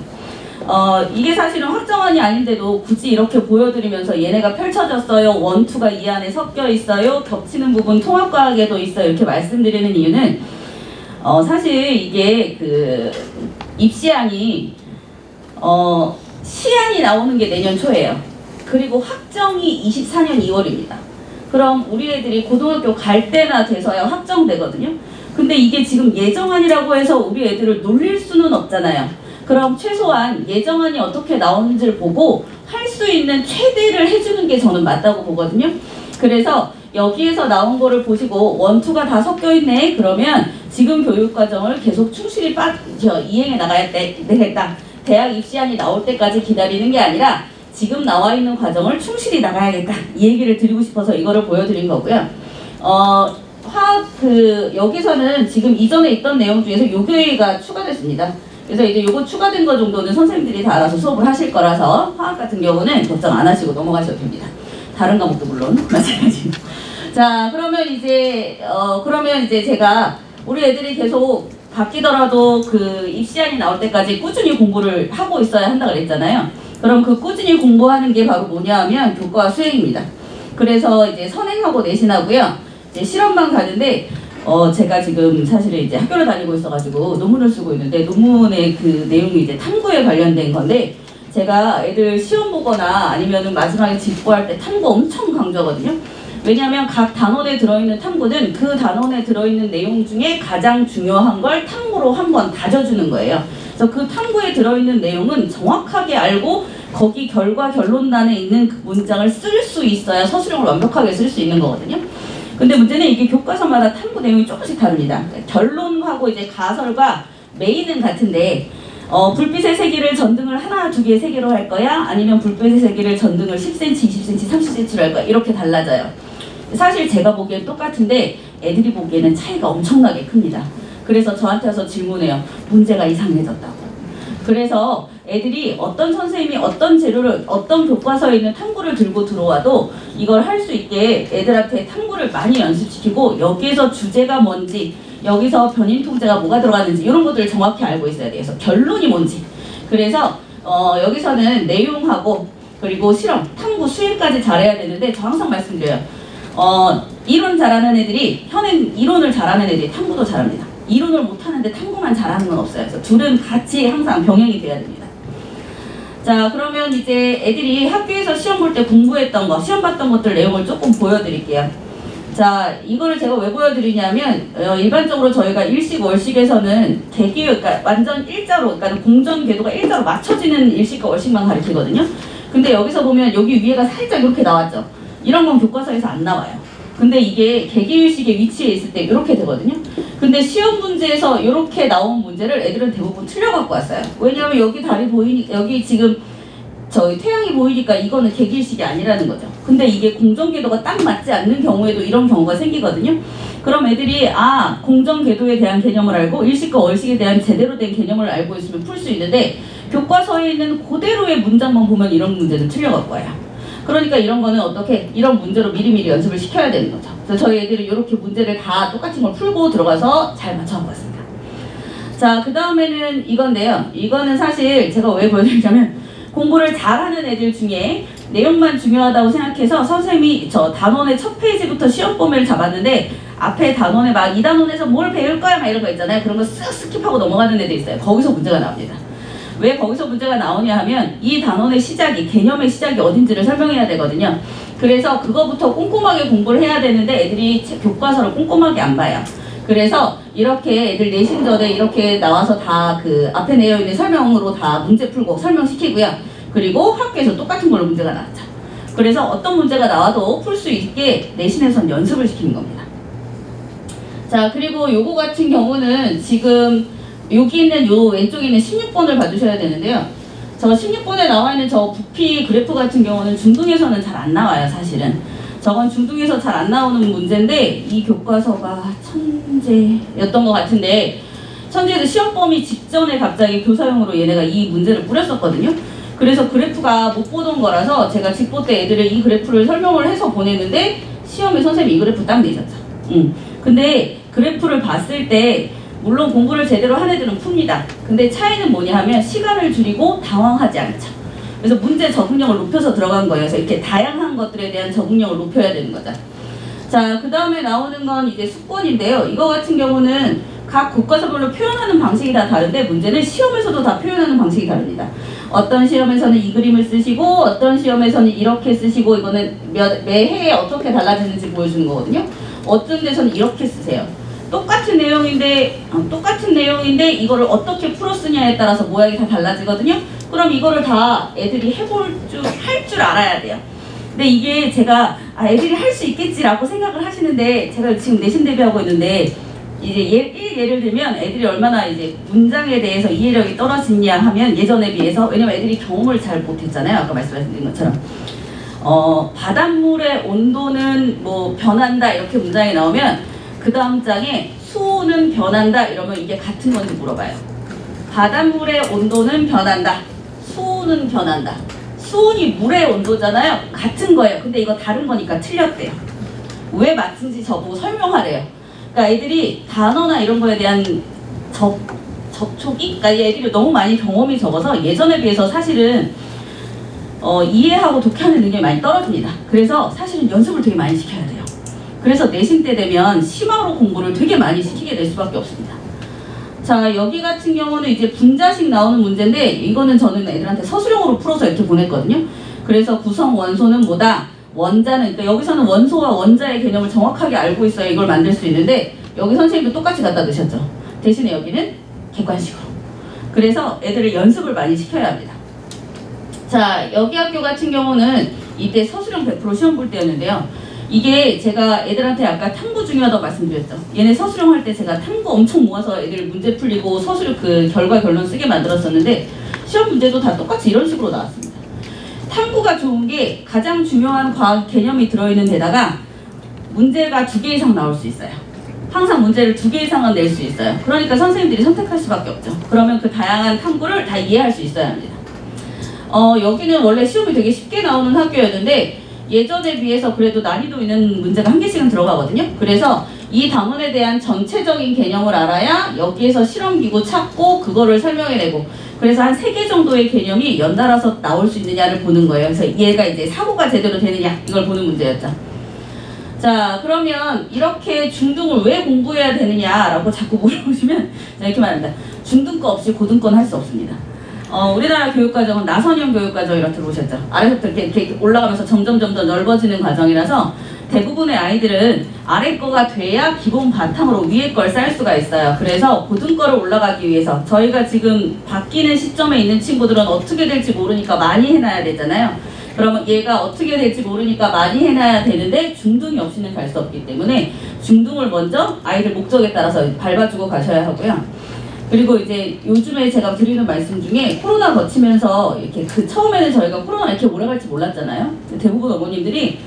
이게 사실은 확정안이 아닌데도 굳이 이렇게 보여드리면서 얘네가 펼쳐졌어요. 1, 2가 이 안에 섞여 있어요. 겹치는 부분 통합과학에도 있어요. 이렇게 말씀드리는 이유는 사실 이게 그 입시안이 시안이 나오는 게 내년 초예요. 그리고 확정이 24년 2월입니다. 그럼 우리 애들이 고등학교 갈 때나 돼서야 확정되거든요. 근데 이게 지금 예정안이라고 해서 우리 애들을 놀릴 수는 없잖아요. 그럼 최소한 예정안이 어떻게 나오는지를 보고 할 수 있는 최대를 해주는 게 저는 맞다고 보거든요. 그래서 여기에서 나온 거를 보시고 1, 2가 다 섞여 있네. 그러면 지금 교육과정을 계속 충실히 이행해 나가야 되겠다. 대학 입시안이 나올 때까지 기다리는 게 아니라 지금 나와 있는 과정을 충실히 나가야겠다. 이 얘기를 드리고 싶어서 이거를 보여드린 거고요. 여기서는 지금 이전에 있던 내용 중에서 요교회가 추가됐습니다. 그래서 이제 요거 추가된 거 정도는 선생님들이 다 알아서 수업을 하실 거라서 화학 같은 경우는 걱정 안 하시고 넘어가셔도 됩니다. 다른 과목도 물론 마찬가지로. 자, 그러면 이제 제가 우리 애들이 계속 바뀌더라도 그 입시안이 나올 때까지 꾸준히 공부를 하고 있어야 한다 그랬잖아요. 그럼 그 꾸준히 공부하는 게 바로 뭐냐 하면 교과 수행입니다. 그래서 이제 선행하고 내신하고요. 이제 실험만 가는데 제가 지금 사실은 이제 학교를 다니고 있어가지고 논문을 쓰고 있는데 논문의 그 내용이 이제 탐구에 관련된 건데 제가 애들 시험 보거나 아니면은 마지막에 집보할 때 탐구 엄청 강조하거든요. 왜냐하면 각 단원에 들어있는 탐구는 그 단원에 들어있는 내용 중에 가장 중요한 걸 탐구로 한번 다져주는 거예요. 그래서 그 탐구에 들어있는 내용은 정확하게 알고 거기 결론란에 있는 그 문장을 쓸 수 있어야 서술형을 완벽하게 쓸 수 있는 거거든요. 근데 문제는 이게 교과서마다 탐구 내용이 조금씩 다릅니다. 결론하고 이제 가설과 메인은 같은데 불빛의 세기를 전등을 하나, 두 개, 세 개로 할 거야? 아니면 불빛의 세기를 전등을 10cm, 20cm, 30cm로 할 거야? 이렇게 달라져요. 사실 제가 보기엔 똑같은데 애들이 보기에는 차이가 엄청나게 큽니다. 그래서 저한테 와서 질문해요. 문제가 이상해졌다고. 그래서 애들이 어떤 선생님이 어떤 재료를 어떤 교과서에 있는 탐구를 들고 들어와도 이걸 할 수 있게 애들한테 탐구를 많이 연습시키고 여기에서 주제가 뭔지 여기서 변인 통제가 뭐가 들어가는지 이런 것들을 정확히 알고 있어야 돼요. 그래서 결론이 뭔지. 그래서 여기서는 내용하고 그리고 실험, 탐구, 수행까지 잘해야 되는데 저 항상 말씀드려요. 이론 잘하는 애들이 현행 이론을 잘하는 애들이 탐구도 잘합니다. 이론을 못하는데 탐구만 잘하는 건 없어요. 그래서 둘은 같이 항상 병행이 돼야 됩니다. 자, 그러면 이제 애들이 학교에서 시험 볼 때 공부했던 거, 시험 봤던 것들 내용을 조금 보여드릴게요. 자, 이거를 제가 왜 보여드리냐면 일반적으로 저희가 일식, 월식에서는 그러니까 완전 일자로, 그러니까 공전 궤도가 일자로 맞춰지는 일식과 월식만 가르치거든요. 근데 여기서 보면 여기 위에가 살짝 이렇게 나왔죠. 이런 건 교과서에서 안 나와요. 근데 이게 개기일식의 위치에 있을 때 이렇게 되거든요. 근데 시험 문제에서 이렇게 나온 문제를 애들은 대부분 틀려갖고 왔어요. 왜냐하면 여기 달이 보이니까 여기 지금 저희 태양이 보이니까 이거는 개기일식이 아니라는 거죠. 근데 이게 공전궤도가 딱 맞지 않는 경우에도 이런 경우가 생기거든요. 그럼 애들이 공전궤도에 대한 개념을 알고 일식과 월식에 대한 제대로 된 개념을 알고 있으면 풀 수 있는데 교과서에 있는 그대로의 문장만 보면 이런 문제는 틀려갖고 와요. 그러니까 이런 거는 어떻게 이런 문제로 미리미리 연습을 시켜야 되는 거죠. 그래서 저희 애들은 이렇게 문제를 다 똑같은 걸 풀고 들어가서 잘 맞춰갖고 왔습니다. 자, 그 다음에는 이건데요. 이거는 사실 제가 왜 보여드리냐면 공부를 잘하는 애들 중에 내용만 중요하다고 생각해서 선생님이 저 단원의 첫 페이지부터 시험 범위를 잡았는데 앞에 단원에 막 이 단원에서 뭘 배울 거야 막 이런 거 있잖아요. 그런 거 쓱 스킵하고 넘어가는 애들 있어요. 거기서 문제가 나옵니다. 왜 거기서 문제가 나오냐 하면 이 단원의 시작이, 개념의 시작이 어딘지를 설명해야 되거든요. 그래서 그거부터 꼼꼼하게 공부를 해야 되는데 애들이 교과서를 꼼꼼하게 안 봐요. 그래서 이렇게 애들 내신 전에 이렇게 나와서 다 그 앞에 내어 있는 설명으로 다 문제 풀고 설명시키고요. 그리고 학교에서 똑같은 걸로 문제가 나왔죠. 그래서 어떤 문제가 나와도 풀 수 있게 내신에선 연습을 시키는 겁니다. 자, 그리고 요거 같은 경우는 지금 여기 있는 요 왼쪽에 있는 16번을 봐주셔야 되는데요. 저 16번에 나와 있는 저 부피 그래프 같은 경우는 중등에서는 잘 안 나와요, 사실은. 저건 중등에서 잘 안 나오는 문제인데 이 교과서가 천재였던 것 같은데 천재에서 시험 범위 직전에 갑자기 교사용으로 얘네가 이 문제를 뿌렸었거든요. 그래서 그래프가 못 보던 거라서 제가 직보 때 애들을 이 그래프를 설명을 해서 보냈는데 시험에 선생님이 이 그래프 딱 내셨죠. 근데 그래프를 봤을 때 물론 공부를 제대로 한 애들은 풉니다. 근데 차이는 뭐냐 하면 시간을 줄이고 당황하지 않죠. 그래서 문제 적응력을 높여서 들어간 거예요. 그래서 이렇게 다양한 것들에 대한 적응력을 높여야 되는 거죠. 자, 그 다음에 나오는 건 이제 숙권인데요. 이거 같은 경우는 각 교과서별로 표현하는 방식이 다 다른데 문제는 시험에서도 다 표현하는 방식이 다릅니다. 어떤 시험에서는 이 그림을 쓰시고 어떤 시험에서는 이렇게 쓰시고 이거는 매해에 어떻게 달라지는지 보여주는 거거든요. 어떤 데서는 이렇게 쓰세요. 똑같은 내용인데 이거를 어떻게 풀었으냐에 따라서 모양이 다 달라지거든요. 그럼 이거를 다 애들이 할 줄 알아야 돼요. 근데 이게 제가 애들이 할 수 있겠지라고 생각을 하시는데 제가 지금 내신 대비하고 있는데 이제 예를 들면 애들이 얼마나 이제 문장에 대해서 이해력이 떨어지냐 하면 예전에 비해서 왜냐면 애들이 경험을 잘 못했잖아요. 아까 말씀드린 것처럼 바닷물의 온도는 뭐 변한다 이렇게 문장이 나오면 그 다음 장에 수온은 변한다 이러면 이게 같은 건지 물어봐요. 바닷물의 온도는 변한다. 수온은 변한다. 수온이 물의 온도잖아요. 같은 거예요. 근데 이거 다른 거니까 틀렸대요. 왜 맞은지 저보고 설명하래요. 그러니까 애들이 단어나 이런 거에 대한 접촉이? 그러니까 애들이 너무 많이 경험이 적어서 예전에 비해서 사실은 이해하고 독해하는 능력이 많이 떨어집니다. 그래서 사실은 연습을 되게 많이 시켜야 돼요. 그래서 내신 때 되면 심화로 공부를 되게 많이 시키게 될 수밖에 없습니다. 자, 여기 같은 경우는 이제 분자식 나오는 문제인데 이거는 저는 애들한테 서술형으로 풀어서 이렇게 보냈거든요. 그래서 구성 원소는 뭐다? 원자는, 그러니까 여기서는 원소와 원자의 개념을 정확하게 알고 있어야 이걸 만들 수 있는데 여기 선생님도 똑같이 갖다 넣으셨죠. 대신에 여기는 객관식으로. 그래서 애들을 연습을 많이 시켜야 합니다. 자, 여기 학교 같은 경우는 이때 서술형 100% 시험 볼 때였는데요. 이게 제가 애들한테 아까 탐구 중요하다고 말씀드렸죠. 얘네 서술형 할 때 제가 탐구 엄청 모아서 애들 문제 풀리고 서술형 그 결과 결론 쓰게 만들었었는데 시험 문제도 다 똑같이 이런 식으로 나왔습니다. 탐구가 좋은 게 가장 중요한 과학 개념이 들어있는 데다가 문제가 2개 이상 나올 수 있어요. 항상 문제를 2개 이상은 낼 수 있어요. 그러니까 선생님들이 선택할 수밖에 없죠. 그러면 그 다양한 탐구를 다 이해할 수 있어야 합니다. 여기는 원래 시험이 되게 쉽게 나오는 학교였는데 예전에 비해서 그래도 난이도 있는 문제가 1개씩은 들어가거든요. 그래서 이 단원에 대한 전체적인 개념을 알아야 여기에서 실험기구 찾고 그거를 설명해내고 그래서 한 3개 정도의 개념이 연달아서 나올 수 있느냐를 보는 거예요. 그래서 얘가 이제 사고가 제대로 되느냐 이걸 보는 문제였죠. 자, 그러면 이렇게 중등을 왜 공부해야 되느냐라고 자꾸 물어보시면 이렇게 말합니다. 중등거 없이 고등거는 할 수 없습니다. 우리나라 교육과정은 나선형 교육과정이라고 들어오셨죠. 아래부터 이렇게 올라가면서 점점 넓어지는 과정이라서 대부분의 아이들은 아래 거가 돼야 기본 바탕으로 위에 걸 쌓을 수가 있어요. 그래서 고등거를 올라가기 위해서 저희가 지금 바뀌는 시점에 있는 친구들은 어떻게 될지 모르니까 많이 해놔야 되잖아요. 그러면 얘가 어떻게 될지 모르니까 많이 해놔야 되는데 중등이 없이는 갈 수 없기 때문에 중등을 먼저 아이들 목적에 따라서 밟아주고 가셔야 하고요. 그리고 이제 요즘에 제가 드리는 말씀 중에 코로나 거치면서 이렇게 처음에는 저희가 코로나 이렇게 오래 갈지 몰랐잖아요. 대부분 어머님들이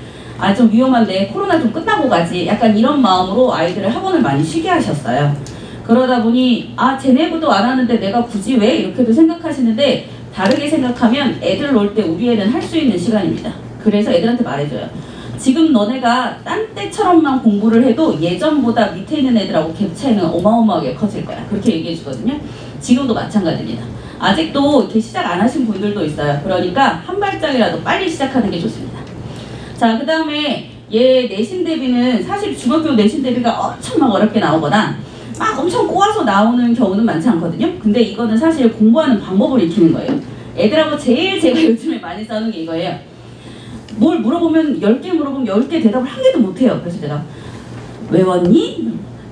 좀 위험한데 코로나 좀 끝나고 가지 약간 이런 마음으로 아이들을 학원을 많이 쉬게 하셨어요. 그러다 보니 쟤네부도 안 하는데 내가 굳이 왜? 이렇게도 생각하시는데 다르게 생각하면 애들 놀 때 우리 애는 할 수 있는 시간입니다. 그래서 애들한테 말해줘요. 지금 너네가 딴 때처럼만 공부를 해도 예전보다 밑에 있는 애들하고 갭 차이는 어마어마하게 커질 거야. 그렇게 얘기해 주거든요. 지금도 마찬가지입니다. 아직도 이렇게 시작 안 하신 분들도 있어요. 그러니까 한 발짝이라도 빨리 시작하는 게 좋습니다. 자, 그 다음에 얘 내신 대비는 사실 중학교 내신 대비가 엄청 막 어렵게 나오거나 막 엄청 꼬아서 나오는 경우는 많지 않거든요. 근데 이거는 사실 공부하는 방법을 익히는 거예요. 애들하고 제일 제가 요즘에 많이 싸우는 게 이거예요. 뭘 물어보면 10개 물어보면 10개 대답을 한 개도 못해요. 그래서 제가 외웠니?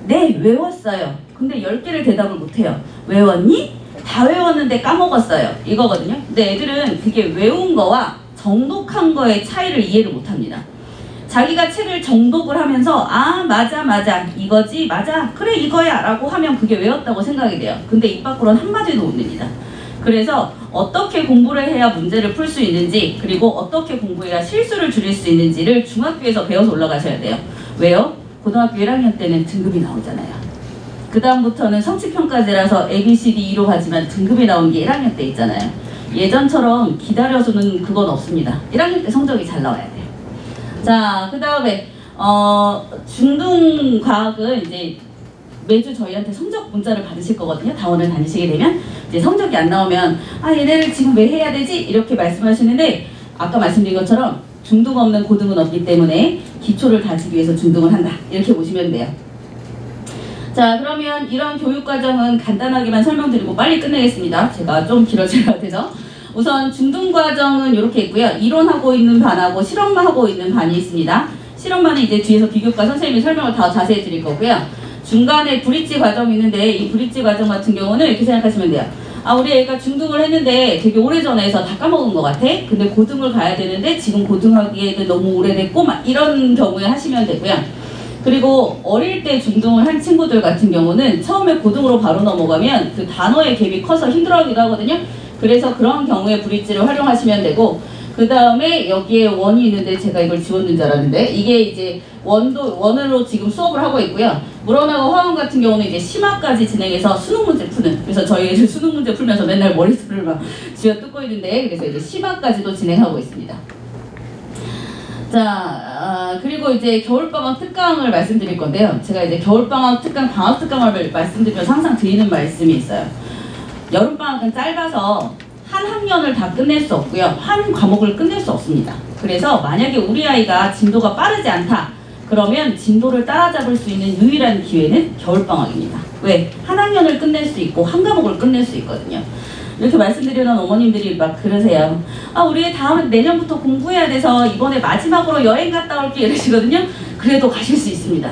네, 외웠어요. 근데 10개를 대답을 못해요. 외웠니? 다 외웠는데 까먹었어요. 이거거든요. 근데 애들은 그게 외운 거와 정독한 거의 차이를 이해를 못합니다. 자기가 책을 정독을 하면서 맞아 이거지 맞아 그래 이거야 라고 하면 그게 외웠다고 생각이 돼요. 근데 입 밖으로는 한마디도 못 냅니다. 그래서 어떻게 공부를 해야 문제를 풀 수 있는지 그리고 어떻게 공부해야 실수를 줄일 수 있는지를 중학교에서 배워서 올라가셔야 돼요. 왜요? 고등학교 1학년 때는 등급이 나오잖아요. 그 다음부터는 성취평가제라서 ABCD 2로 가지만 등급이 나온 게 1학년 때 있잖아요. 예전처럼 기다려서는 그건 없습니다. 1학년 때 성적이 잘 나와야 돼요. 자, 그 다음에 중등 과학은 이제 매주 저희한테 성적 문자를 받으실 거거든요. 다원을 다니시게 되면 이제 성적이 안 나오면 얘네를 지금 왜 해야 되지? 이렇게 말씀하시는데 아까 말씀드린 것처럼 중등 없는 고등은 없기 때문에 기초를 다지기 위해서 중등을 한다. 이렇게 보시면 돼요. 자, 그러면 이런 교육과정은 간단하게만 설명드리고 빨리 끝내겠습니다. 제가 좀 길어질 것 같아서. 우선 중등과정은 이렇게 있고요. 이론하고 있는 반하고 실험만 하고 있는 반이 있습니다. 실험만은 이제 뒤에서 비교과 선생님이 설명을 다 자세히 드릴 거고요. 중간에 브릿지 과정이 있는데 이 브릿지 과정 같은 경우는 이렇게 생각하시면 돼요. 우리 애가 중등을 했는데 되게 오래전에 해서 다 까먹은 것 같아. 근데 고등을 가야 되는데 지금 고등하기에는 너무 오래됐고 막 이런 경우에 하시면 되고요. 그리고 어릴 때 중등을 한 친구들 같은 경우는 처음에 고등으로 바로 넘어가면 그 단어의 갭이 커서 힘들어하기도 하거든요. 그래서 그런 경우에 브릿지를 활용하시면 되고 그 다음에 여기에 원이 있는데 제가 이걸 지웠는 줄 알았는데 이게 이제 원으로 지금 수업을 하고 있고요. 물원하고 화원 같은 경우는 이제 심화까지 진행해서 수능 문제 푸는 그래서 저희 애들 수능 문제 풀면서 맨날 머릿속을 막 쥐어뜯고 있는데 그래서 이제 심화까지도 진행하고 있습니다. 자, 그리고 이제 겨울방학 특강을 말씀드릴 건데요. 제가 이제 겨울방학 특강, 방학 특강을 말씀드리면서 항상 드리는 말씀이 있어요. 여름방학은 짧아서 한 학년을 다 끝낼 수 없고요. 한 과목을 끝낼 수 없습니다. 그래서 만약에 우리 아이가 진도가 빠르지 않다. 그러면 진도를 따라잡을 수 있는 유일한 기회는 겨울방학입니다. 왜? 한 학년을 끝낼 수 있고 한 과목을 끝낼 수 있거든요. 이렇게 말씀드리는 어머님들이 막 그러세요. 아, 우리 다음 내년부터 공부해야 돼서 이번에 마지막으로 여행 갔다 올게 이러시거든요. 그래도 가실 수 있습니다.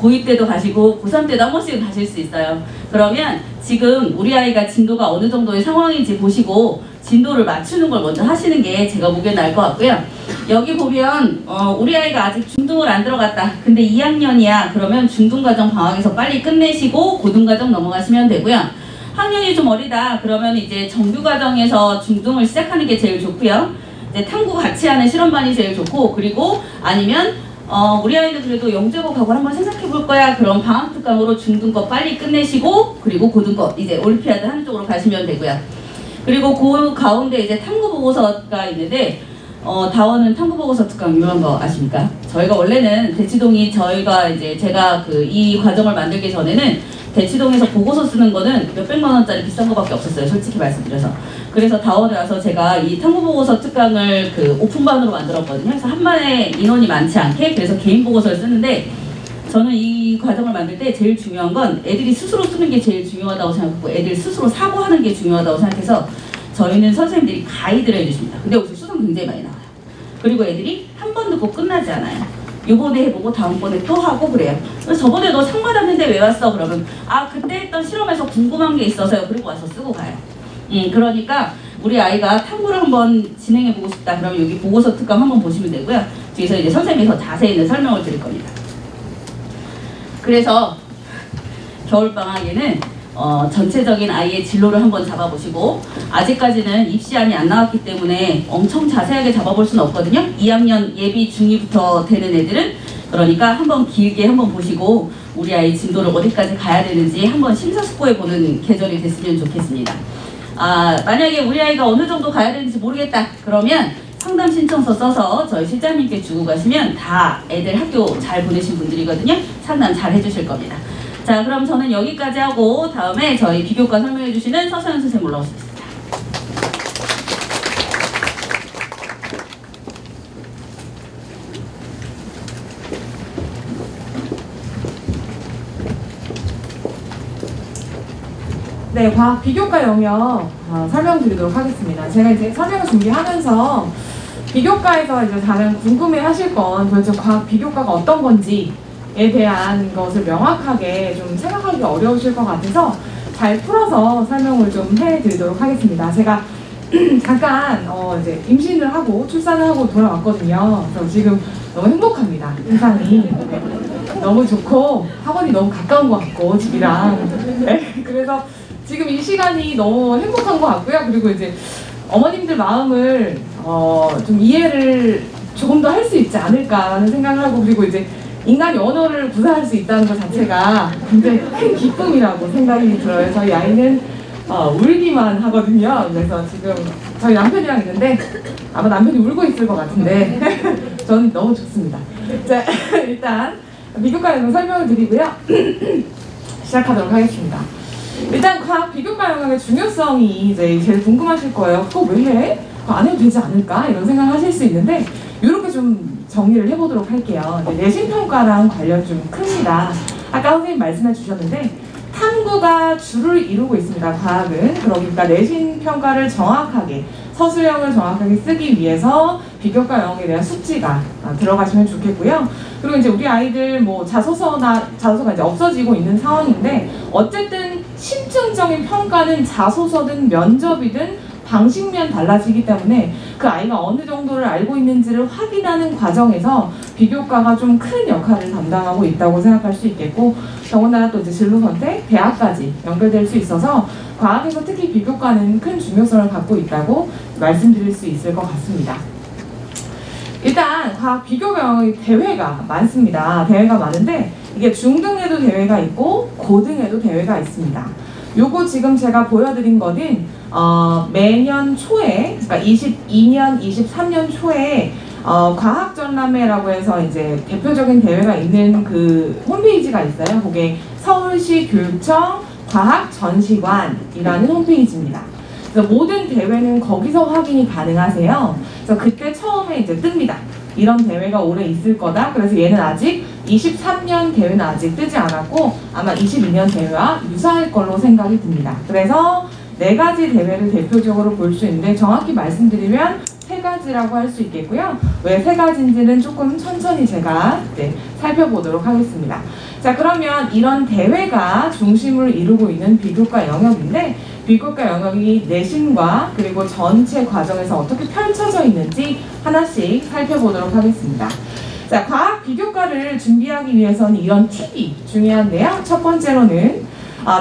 고2 때도 가시고 고3 때도 한 번씩은 가실 수 있어요. 그러면 지금 우리 아이가 진도가 어느 정도의 상황인지 보시고 진도를 맞추는 걸 먼저 하시는 게 제가 보기엔 나을 것 같고요. 여기 보면 우리 아이가 아직 중등을 안 들어갔다. 근데 2학년이야. 그러면 중등과정 방학에서 빨리 끝내시고 고등과정 넘어가시면 되고요. 학년이 좀 어리다. 그러면 이제 정규과정에서 중등을 시작하는 게 제일 좋고요. 이제 탐구 같이 하는 실험반이 제일 좋고, 그리고 아니면 우리 아이는 그래도 영재고학을 한번 생각해 볼 거야. 그럼 방학 특강으로 중등 거 빨리 끝내시고, 그리고 고등 거 이제 올림피아드 하는 쪽으로 가시면 되고요. 그리고 그 가운데 이제 탐구 보고서가 있는데, 다원은 탐구 보고서 특강 유명한 거 아십니까? 저희가 원래는 대치동이 제가 이 과정을 만들기 전에는 대치동에서 보고서 쓰는 거는 몇백만 원짜리 비싼 거밖에 없었어요. 솔직히 말씀드려서. 그래서 다원에 와서 제가 이 탐구보고서 특강을 오픈반으로 만들었거든요. 그래서 한 반에 인원이 많지 않게, 그래서 개인 보고서를 쓰는데, 저는 이 과정을 만들 때 제일 중요한 건 애들이 스스로 쓰는 게 제일 중요하다고 생각하고, 애들 스스로 사고하는 게 중요하다고 생각해서 저희는 선생님들이 가이드를 해주십니다. 근데 여기서 수상 굉장히 많이 나와요. 그리고 애들이 한 번 듣고 끝나지 않아요. 요번에 해보고 다음번에 또 하고 그래요. 그래서 저번에 너 상 받았는데 왜 왔어? 그러면 아, 그때 했던 실험에서 궁금한 게 있어서요. 그리고 와서 쓰고 가요. 그러니까 우리 아이가 탐구를 한번 진행해보고 싶다. 그러면 여기 보고서 특강 한번 보시면 되고요. 뒤에서 이제 선생님이 더 자세히 설명을 드릴 겁니다. 그래서 겨울방학에는 전체적인 아이의 진로를 한번 잡아보시고, 아직까지는 입시안이 안 나왔기 때문에 엄청 자세하게 잡아볼 수는 없거든요. 2학년 예비 중2부터 되는 애들은. 그러니까 한번 길게 한번 보시고 우리 아이 진도를 어디까지 가야 되는지 한번 심사숙고해보는 계절이 됐으면 좋겠습니다. 만약에 우리 아이가 어느 정도 가야 되는지 모르겠다. 그러면 상담 신청서 써서 저희 실장님께 주고 가시면 다 애들 학교 잘 보내신 분들이거든요. 상담 잘 해주실 겁니다. 자, 그럼 저는 여기까지 하고 다음에 저희 비교과 설명해 주시는 서서연 선생님 올라오시겠습니다. 네, 과학 비교과 영역 설명드리도록 하겠습니다. 제가 이제 설명을 준비하면서 비교과에서 이제 다른 궁금해하실 건 도대체 과학 비교과가 어떤 건지에 대한 것을 명확하게 좀 생각하기 어려우실 것 같아서 잘 풀어서 설명을 좀 해드리도록 하겠습니다. 제가 잠깐 이제 임신을 하고 출산을 하고 돌아왔거든요. 그래서 지금 너무 행복합니다. 인상이 네, 너무 좋고 학원이 너무 가까운 것 같고 집이랑 네, 그래서 지금 이 시간이 너무 행복한 것 같고요. 그리고 이제 어머님들 마음을 좀 이해를 조금 더 할 수 있지 않을까라는 생각을 하고, 그리고 이제 인간이 언어를 구사할 수 있다는 것 자체가 굉장히 큰 기쁨이라고 생각이 들어요. 저희 아이는 울기만 하거든요. 그래서 지금 저희 남편이랑 있는데 아마 남편이 울고 있을 것 같은데 저는 너무 좋습니다. 자, 일단 비교과에서 설명을 드리고요. 시작하도록 하겠습니다. 일단 과학 비교과 영역의 중요성이 이제 제일 궁금하실 거예요. 그거 왜 해? 그거 안 해도 되지 않을까? 이런 생각을 하실 수 있는데, 이렇게 좀 정리를 해보도록 할게요. 내신평가랑 관련 좀 큽니다. 아까 선생님 말씀해 주셨는데 탐구가 주를 이루고 있습니다. 과학은. 그러니까 내신평가를 정확하게, 서술형을 정확하게 쓰기 위해서 비교과 영역에 대한 숙지가 들어가시면 좋겠고요. 그리고 이제 우리 아이들 뭐 자소서가 이제 없어지고 있는 상황인데, 어쨌든 심층적인 평가는 자소서든 면접이든 방식면 달라지기 때문에 그 아이가 어느 정도를 알고 있는지를 확인하는 과정에서 비교과가 좀 큰 역할을 담당하고 있다고 생각할 수 있겠고, 더군다나 또 이제 진로 선택, 대학까지 연결될 수 있어서 과학에서 특히 비교과는 큰 중요성을 갖고 있다고 말씀드릴 수 있을 것 같습니다. 일단 과학 비교과 영역의 대회가 많습니다. 대회가 많은데 이게 중등에도 대회가 있고 고등에도 대회가 있습니다. 요거 지금 제가 보여드린 거는 매년 초에, 그러니까 22년, 23년 초에 과학전람회라고 해서 이제 대표적인 대회가 있는 그 홈페이지가 있어요. 그게 서울시 교육청 과학전시관이라는 홈페이지입니다. 그래서 모든 대회는 거기서 확인이 가능하세요. 그래서 그때 처음에 이제 뜹니다. 이런 대회가 올해 있을 거다. 그래서 얘는 아직 23년 대회는 아직 뜨지 않았고 아마 22년 대회와 유사할 걸로 생각이 듭니다. 그래서 4가지 대회를 대표적으로 볼 수 있는데 정확히 말씀드리면 3가지라고 할 수 있겠고요. 왜 3가지인지는 조금 천천히 제가 살펴보도록 하겠습니다. 자, 그러면 이런 대회가 중심을 이루고 있는 비교과 영역인데 비교과 영역이 내신과 그리고 전체 과정에서 어떻게 펼쳐져 있는지 하나씩 살펴보도록 하겠습니다. 자, 과학 비교과를 준비하기 위해서는 이런 팁이 중요한데요. 첫 번째로는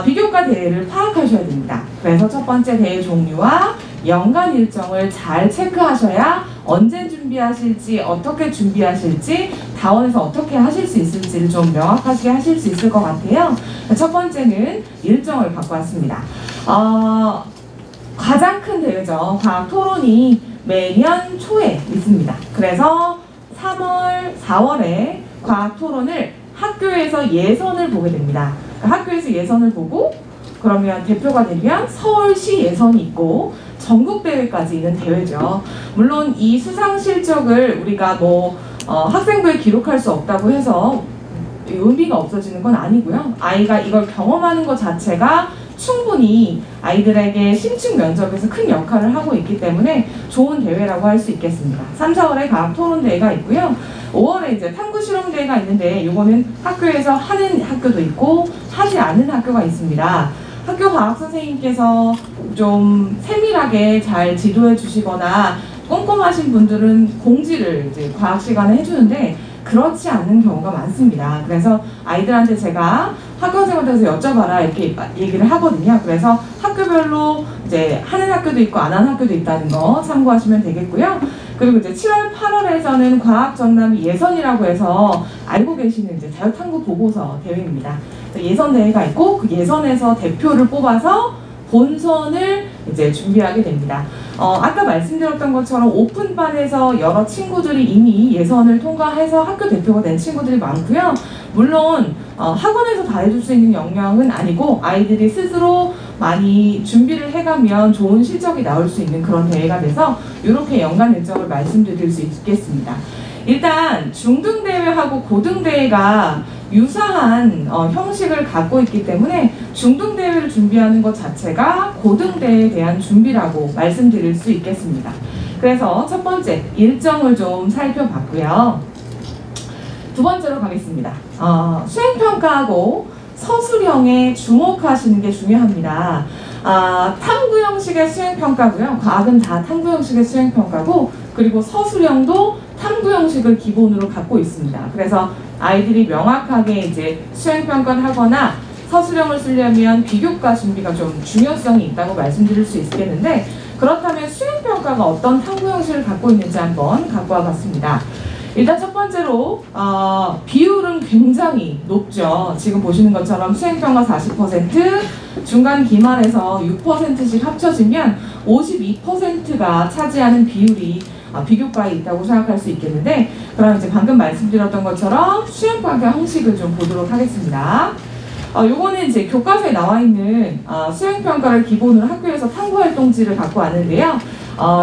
비교과 대회를 파악하셔야 됩니다. 그래서 첫 번째 대회 종류와 연간 일정을 잘 체크하셔야 언제 준비하실지 어떻게 준비하실지 다원에서 어떻게 하실 수 있을지를 좀 명확하게 하실 수 있을 것 같아요. 첫 번째는 일정을 갖고 왔습니다. 가장 큰 대회죠. 과학 토론이 매년 초에 있습니다. 그래서 3월, 4월에 과학 토론을 학교에서 예선을 보게 됩니다. 그러니까 학교에서 예선을 보고 그러면 대표가 되면 서울시 예선이 있고 전국대회까지 있는 대회죠. 물론 이 수상 실적을 우리가 학생부에 기록할 수 없다고 해서 의미가 없어지는 건 아니고요. 아이가 이걸 경험하는 것 자체가 충분히 아이들에게 심층 면접에서 큰 역할을 하고 있기 때문에 좋은 대회라고 할 수 있겠습니다. 3, 4월에 과학 토론 대회가 있고요. 5월에 이제 탐구 실험 대회가 있는데 이거는 학교에서 하는 학교도 있고 하지 않는 학교가 있습니다. 학교 과학 선생님께서 좀 세밀하게 잘 지도해 주시거나 꼼꼼하신 분들은 공지를 이제 과학 시간에 해주는데 그렇지 않은 경우가 많습니다. 그래서 아이들한테 제가 학교생한테서 여쭤봐라 이렇게 얘기를 하거든요. 그래서 학교별로 이제 하는 학교도 있고 안 하는 학교도 있다는 거 참고하시면 되겠고요. 그리고 이제 7월, 8월에서는 과학전람회 예선이라고 해서 알고 계시는 이제 자유탐구 보고서 대회입니다. 예선 대회가 있고 그 예선에서 대표를 뽑아서 본선을 이제 준비하게 됩니다. 아까 말씀드렸던 것처럼 오픈반에서 여러 친구들이 이미 예선을 통과해서 학교 대표가 된 친구들이 많고요. 물론 학원에서 다 해줄 수 있는 역량은 아니고 아이들이 스스로 많이 준비를 해가면 좋은 실적이 나올 수 있는 그런 대회가 돼서 이렇게 연간 일정을 말씀드릴 수 있겠습니다. 일단 중등대회하고 고등대회가 유사한 형식을 갖고 있기 때문에 중등대회를 준비하는 것 자체가 고등대회에 대한 준비라고 말씀드릴 수 있겠습니다. 그래서 첫 번째 일정을 좀 살펴봤고요. 두 번째로 가겠습니다. 수행평가하고 서술형에 주목하시는 게 중요합니다. 탐구 형식의 수행평가고요. 과학은 다 탐구 형식의 수행평가고 그리고 서술형도 탐구 형식을 기본으로 갖고 있습니다. 그래서 아이들이 명확하게 이제 수행평가를 하거나 서술형을 쓰려면 비교과 준비가 좀 중요성이 있다고 말씀드릴 수 있겠는데 그렇다면 수행평가가 어떤 탐구 형식을 갖고 있는지 한번 갖고 와봤습니다. 일단 첫 번째로 비율은 굉장히 높죠. 지금 보시는 것처럼 수행평가 40%, 중간 기말에서 6%씩 합쳐지면 52%가 차지하는 비율이 비교과에 있다고 생각할 수 있겠는데 그럼 이제 방금 말씀드렸던 것처럼 수행평가 형식을 좀 보도록 하겠습니다. 요거는 이제 교과서에 나와 있는 수행평가를 기본으로 학교에서 탐구활동지를 갖고 왔는데요.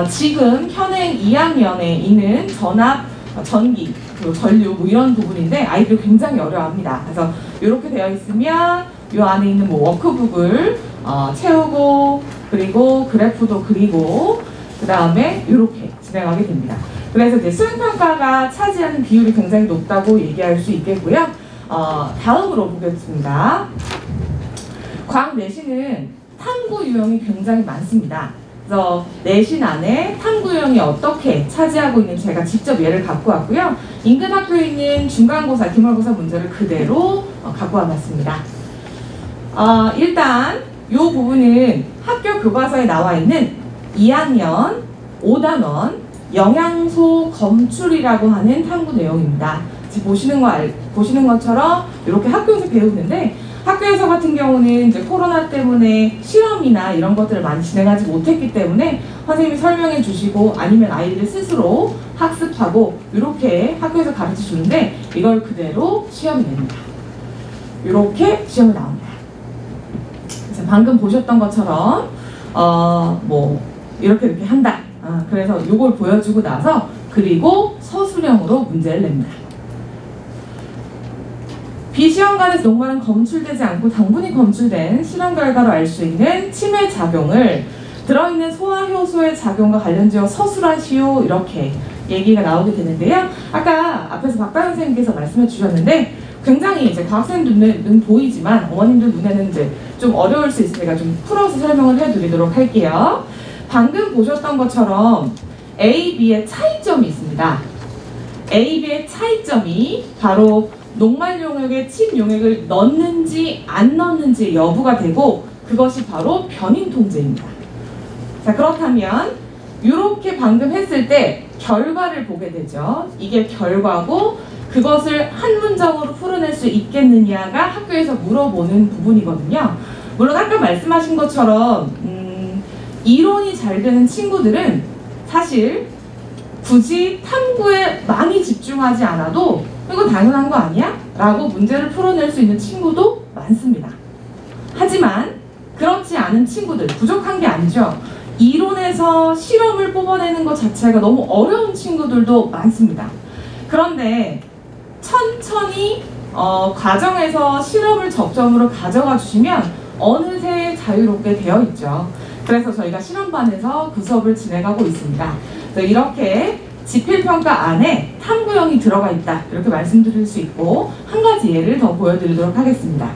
지금 현행 2학년에 있는 전압, 전기, 그리고 전류 이런 부분인데 아이들이 굉장히 어려워합니다. 그래서 이렇게 되어 있으면 이 안에 있는 워크북을 채우고 그리고 그래프도 그리고 그 다음에 이렇게 진행하게 됩니다. 그래서 이제 수행평가가 차지하는 비율이 굉장히 높다고 얘기할 수 있겠고요. 다음으로 보겠습니다. 과학 내신은 탐구 유형이 굉장히 많습니다. 그래서 내신 안에 탐구 유형이 어떻게 차지하고 있는지 제가 직접 예를 갖고 왔고요. 인근 학교에 있는 중간고사, 기말고사 문제를 그대로 갖고 와봤습니다. 일단 이 부분은 학교 교과서에 나와 있는 2학년 5단원 영양소 검출이라고 하는 탐구 내용입니다. 지금 보시는 것처럼 이렇게 학교에서 배우는데 학교에서 같은 경우는 이제 코로나 때문에 실험이나 이런 것들을 많이 진행하지 못했기 때문에 선생님이 설명해 주시고 아니면 아이들이 스스로 학습하고 이렇게 학교에서 가르쳐 주는데 이걸 그대로 시험이 냅니다. 이렇게 시험이 나옵니다. 그래서 방금 보셨던 것처럼 뭐 이렇게 한다. 그래서 이걸 보여주고 나서 그리고 서술형으로 문제를 냅니다. 비시험관에서 녹말은 검출되지 않고 당분이 검출된 실험 결과로 알 수 있는 치매 작용을 들어있는 소화효소의 작용과 관련지어 서술하시오 이렇게 얘기가 나오게 되는데요. 아까 앞에서 박다현 선생님께서 말씀해 주셨는데 굉장히 이제 과학생들 눈에는 보이지만 어머님들 눈에는 이제 좀 어려울 수 있으니까 좀 풀어서 설명을 해드리도록 할게요. 방금 보셨던 것처럼 A, B의 차이점이 있습니다. A, B의 차이점이 바로 녹말 용액에 침 용액을 넣는지 안 넣는지 여부가 되고 그것이 바로 변인 통제입니다. 자, 그렇다면 이렇게 방금 했을 때 결과를 보게 되죠. 이게 결과고 그것을 한 문장으로 풀어낼 수 있겠느냐가 학교에서 물어보는 부분이거든요. 물론 아까 말씀하신 것처럼 이론이 잘 되는 친구들은 사실 굳이 탐구에 많이 집중하지 않아도 이거 당연한 거 아니야? 라고 문제를 풀어낼 수 있는 친구도 많습니다. 하지만 그렇지 않은 친구들, 부족한 게 아니죠. 이론에서 실험을 뽑아내는 것 자체가 너무 어려운 친구들도 많습니다. 그런데 천천히 과정에서 실험을 접점으로 가져가 주시면 어느새 자유롭게 되어 있죠. 그래서 저희가 실험반에서 그 수업을 진행하고 있습니다. 이렇게 지필평가 안에 탐구형이 들어가 있다 이렇게 말씀드릴 수 있고 한 가지 예를 더 보여드리도록 하겠습니다.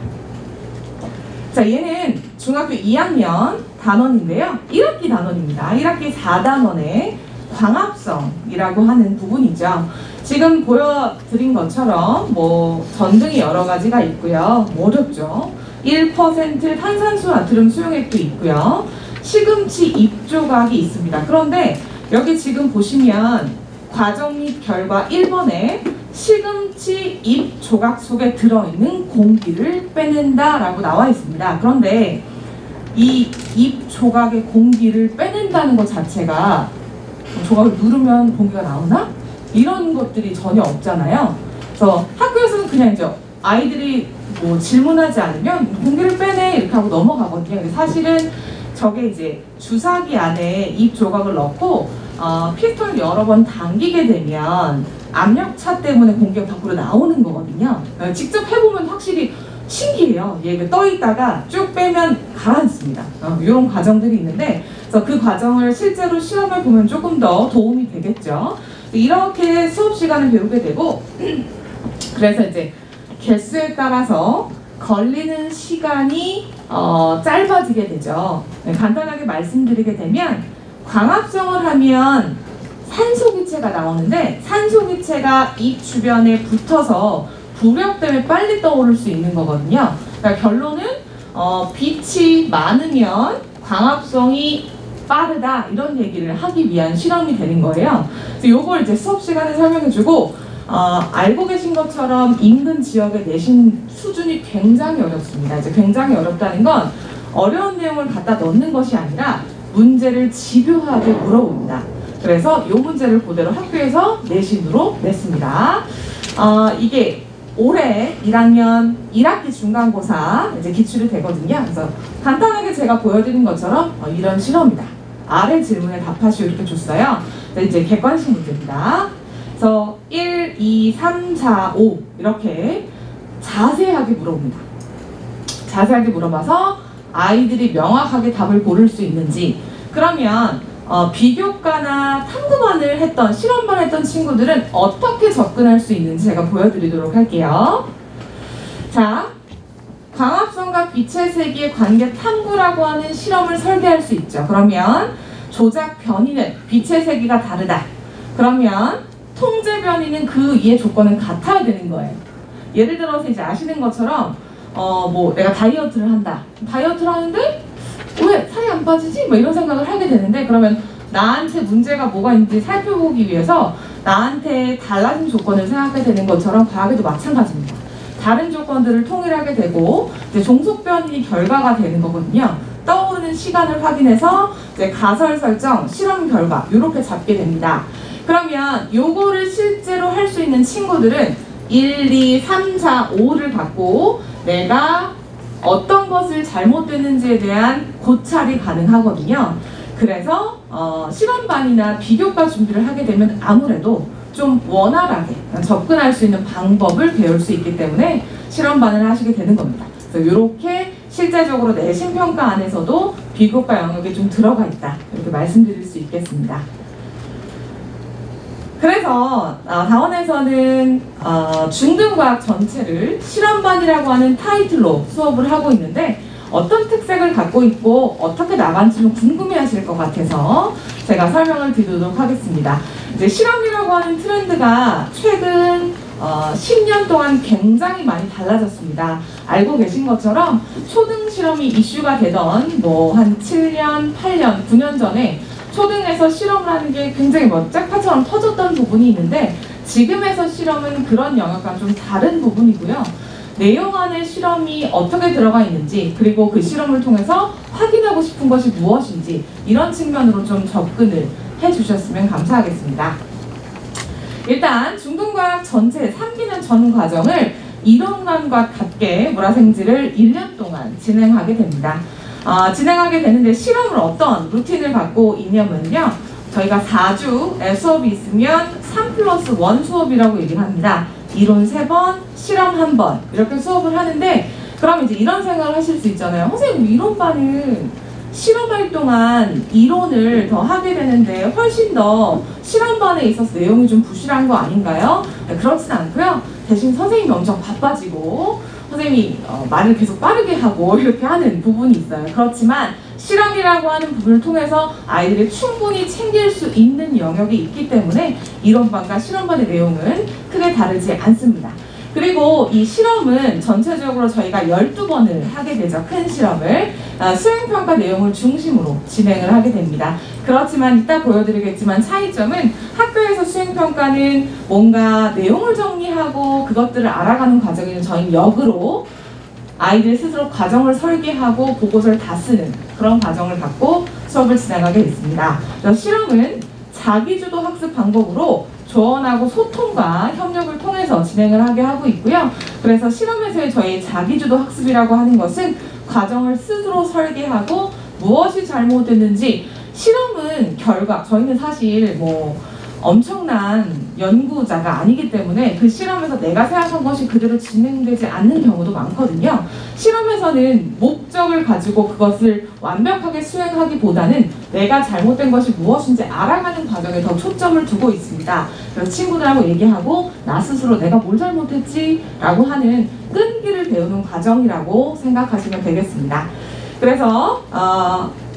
자, 얘는 중학교 2학년 단원인데요. 1학기 단원입니다. 1학기 4단원의 광합성이라고 하는 부분이죠. 지금 보여드린 것처럼 뭐 전등이 여러 가지가 있고요. 어렵죠. 1% 탄산수 나트륨 수용액도 있고요. 시금치 잎 조각이 있습니다. 그런데 여기 지금 보시면 과정 및 결과 1번에 시금치 잎 조각 속에 들어있는 공기를 빼낸다 라고 나와 있습니다. 그런데 이 잎 조각의 공기를 빼낸다는 것 자체가 조각을 누르면 공기가 나오나? 이런 것들이 전혀 없잖아요. 그래서 학교에서는 그냥 이제 아이들이 뭐 질문하지 않으면 공기를 빼내 이렇게 하고 넘어가거든요. 근데 사실은 저게 이제 주사기 안에 잎 조각을 넣고 피스톤을 여러 번 당기게 되면 압력차 때문에 공기가 밖으로 나오는 거거든요. 직접 해보면 확실히 신기해요. 얘가 떠 있다가 쭉 빼면 가라앉습니다. 이런 과정들이 있는데 그래서 그 과정을 실제로 시험해 보면 조금 더 도움이 되겠죠. 이렇게 수업 시간을 배우게 되고 그래서 이제 개수에 따라서 걸리는 시간이 짧아지게 되죠. 간단하게 말씀드리게 되면 광합성을 하면 산소기체가 나오는데 산소기체가 잎 주변에 붙어서 부력 때문에 빨리 떠오를 수 있는 거거든요. 그러니까 결론은 빛이 많으면 광합성이 빠르다 이런 얘기를 하기 위한 실험이 되는 거예요. 그래서 이걸 이제 수업 시간에 설명해주고 알고 계신 것처럼 인근 지역의 내신 수준이 굉장히 어렵습니다. 이제 굉장히 어렵다는 건 어려운 내용을 갖다 넣는 것이 아니라 문제를 집요하게 물어봅니다. 그래서 이 문제를 그대로 학교에서 내신으로 냈습니다. 이게 올해 1학년 1학기 중간고사 이제 기출이 되거든요. 그래서 간단하게 제가 보여드린 것처럼 이런 실험이다. 아래 질문에 답하시오 이렇게 줬어요. 이제 객관식 문제입니다. 그래서 1, 2, 3, 4, 5 이렇게 자세하게 물어봅니다. 자세하게 물어봐서 아이들이 명확하게 답을 고를 수 있는지 그러면 비교과나 탐구반을 했던 실험반 했던 친구들은 어떻게 접근할 수 있는지 제가 보여드리도록 할게요. 자, 광합성과 빛의 세기의 관계 탐구라고 하는 실험을 설계할 수 있죠. 그러면 조작 변이는 빛의 세기가 다르다. 그러면 통제 변이는 그 이해 조건은 같아야 되는 거예요. 예를 들어서 이제 아시는 것처럼 뭐 내가 다이어트를 한다. 다이어트를 하는데 왜 살이 안 빠지지? 뭐 이런 생각을 하게 되는데 그러면 나한테 문제가 뭐가 있는지 살펴보기 위해서 나한테 달라진 조건을 생각하게 되는 것처럼 과학에도 마찬가지입니다. 다른 조건들을 통일하게 되고 이제 종속변이 결과가 되는 거거든요. 떠오르는 시간을 확인해서 이제 가설 설정, 실험 결과 이렇게 잡게 됩니다. 그러면 요거를 실제로 할 수 있는 친구들은 1, 2, 3, 4, 5를 갖고 내가 어떤 것을 잘못됐는지에 대한 고찰이 가능하거든요. 그래서 실험반이나 비교과 준비를 하게 되면 아무래도 좀 원활하게 접근할 수 있는 방법을 배울 수 있기 때문에 실험반을 하시게 되는 겁니다. 그래서 이렇게 실제적으로 내신평가 안에서도 비교과 영역이 좀 들어가 있다, 이렇게 말씀드릴 수 있겠습니다. 그래서 다원에서는 중등과학 전체를 실험반이라고 하는 타이틀로 수업을 하고 있는데 어떤 특색을 갖고 있고 어떻게 나간지 좀 궁금해하실 것 같아서 제가 설명을 드리도록 하겠습니다. 이제 실험이라고 하는 트렌드가 최근 10년 동안 굉장히 많이 달라졌습니다. 알고 계신 것처럼 초등 실험이 이슈가 되던 뭐 한 7년, 8년, 9년 전에 초등에서 실험을 하는 게 굉장히 짝파처럼 터졌던 부분이 있는데 지금에서 실험은 그런 영역과 좀 다른 부분이고요. 내용 안에 실험이 어떻게 들어가 있는지 그리고 그 실험을 통해서 확인하고 싶은 것이 무엇인지 이런 측면으로 좀 접근을 해주셨으면 감사하겠습니다. 일단 중등과학 전체 3기년 전문 과정을 이론관과 같게 물화생지를 1년 동안 진행하게 됩니다. 진행하게 되는데 실험을 어떤 루틴을 갖고 있냐면요. 저희가 4주의 수업이 있으면 3+1 수업이라고 얘기를 합니다. 이론 3번, 실험 1번 이렇게 수업을 하는데 그럼 이제 이런 생각을 하실 수 있잖아요. 선생님 이론반은 실험할 동안 이론을 더 하게 되는데 훨씬 더 실험반에 있어서 내용이 좀 부실한 거 아닌가요? 네, 그렇진 않고요. 대신 선생님이 엄청 바빠지고 선생님이 말을 계속 빠르게 하고 이렇게 하는 부분이 있어요. 그렇지만 실험이라고 하는 부분을 통해서 아이들이 충분히 챙길 수 있는 영역이 있기 때문에 이론반과 실험반의 내용은 크게 다르지 않습니다. 그리고 이 실험은 전체적으로 저희가 12번을 하게 되죠. 큰 실험을 수행평가 내용을 중심으로 진행을 하게 됩니다. 그렇지만 이따 보여드리겠지만 차이점은 학교에서 수행평가는 뭔가 내용을 정리하고 그것들을 알아가는 과정에는 저희는 역으로 아이들 스스로 과정을 설계하고 보고서를 다 쓰는 그런 과정을 갖고 수업을 진행하게 됐습니다. 그래서 실험은 자기주도 학습 방법으로 조언하고 소통과 협력을 통해서 진행을 하게 하고 있고요. 그래서 실험에서의 저희 자기주도 학습이라고 하는 것은 과정을 스스로 설계하고 무엇이 잘못됐는지 실험은 결과, 저희는 사실 뭐 엄청난 연구자가 아니기 때문에 그 실험에서 내가 생각한 것이 그대로 진행되지 않는 경우도 많거든요. 실험에서는 목적을 가지고 그것을 완벽하게 수행하기보다는 내가 잘못된 것이 무엇인지 알아가는 과정에 더 초점을 두고 있습니다. 그래서 친구들하고 얘기하고 나 스스로 내가 뭘 잘못했지? 라고 하는 끈기를 배우는 과정이라고 생각하시면 되겠습니다. 그래서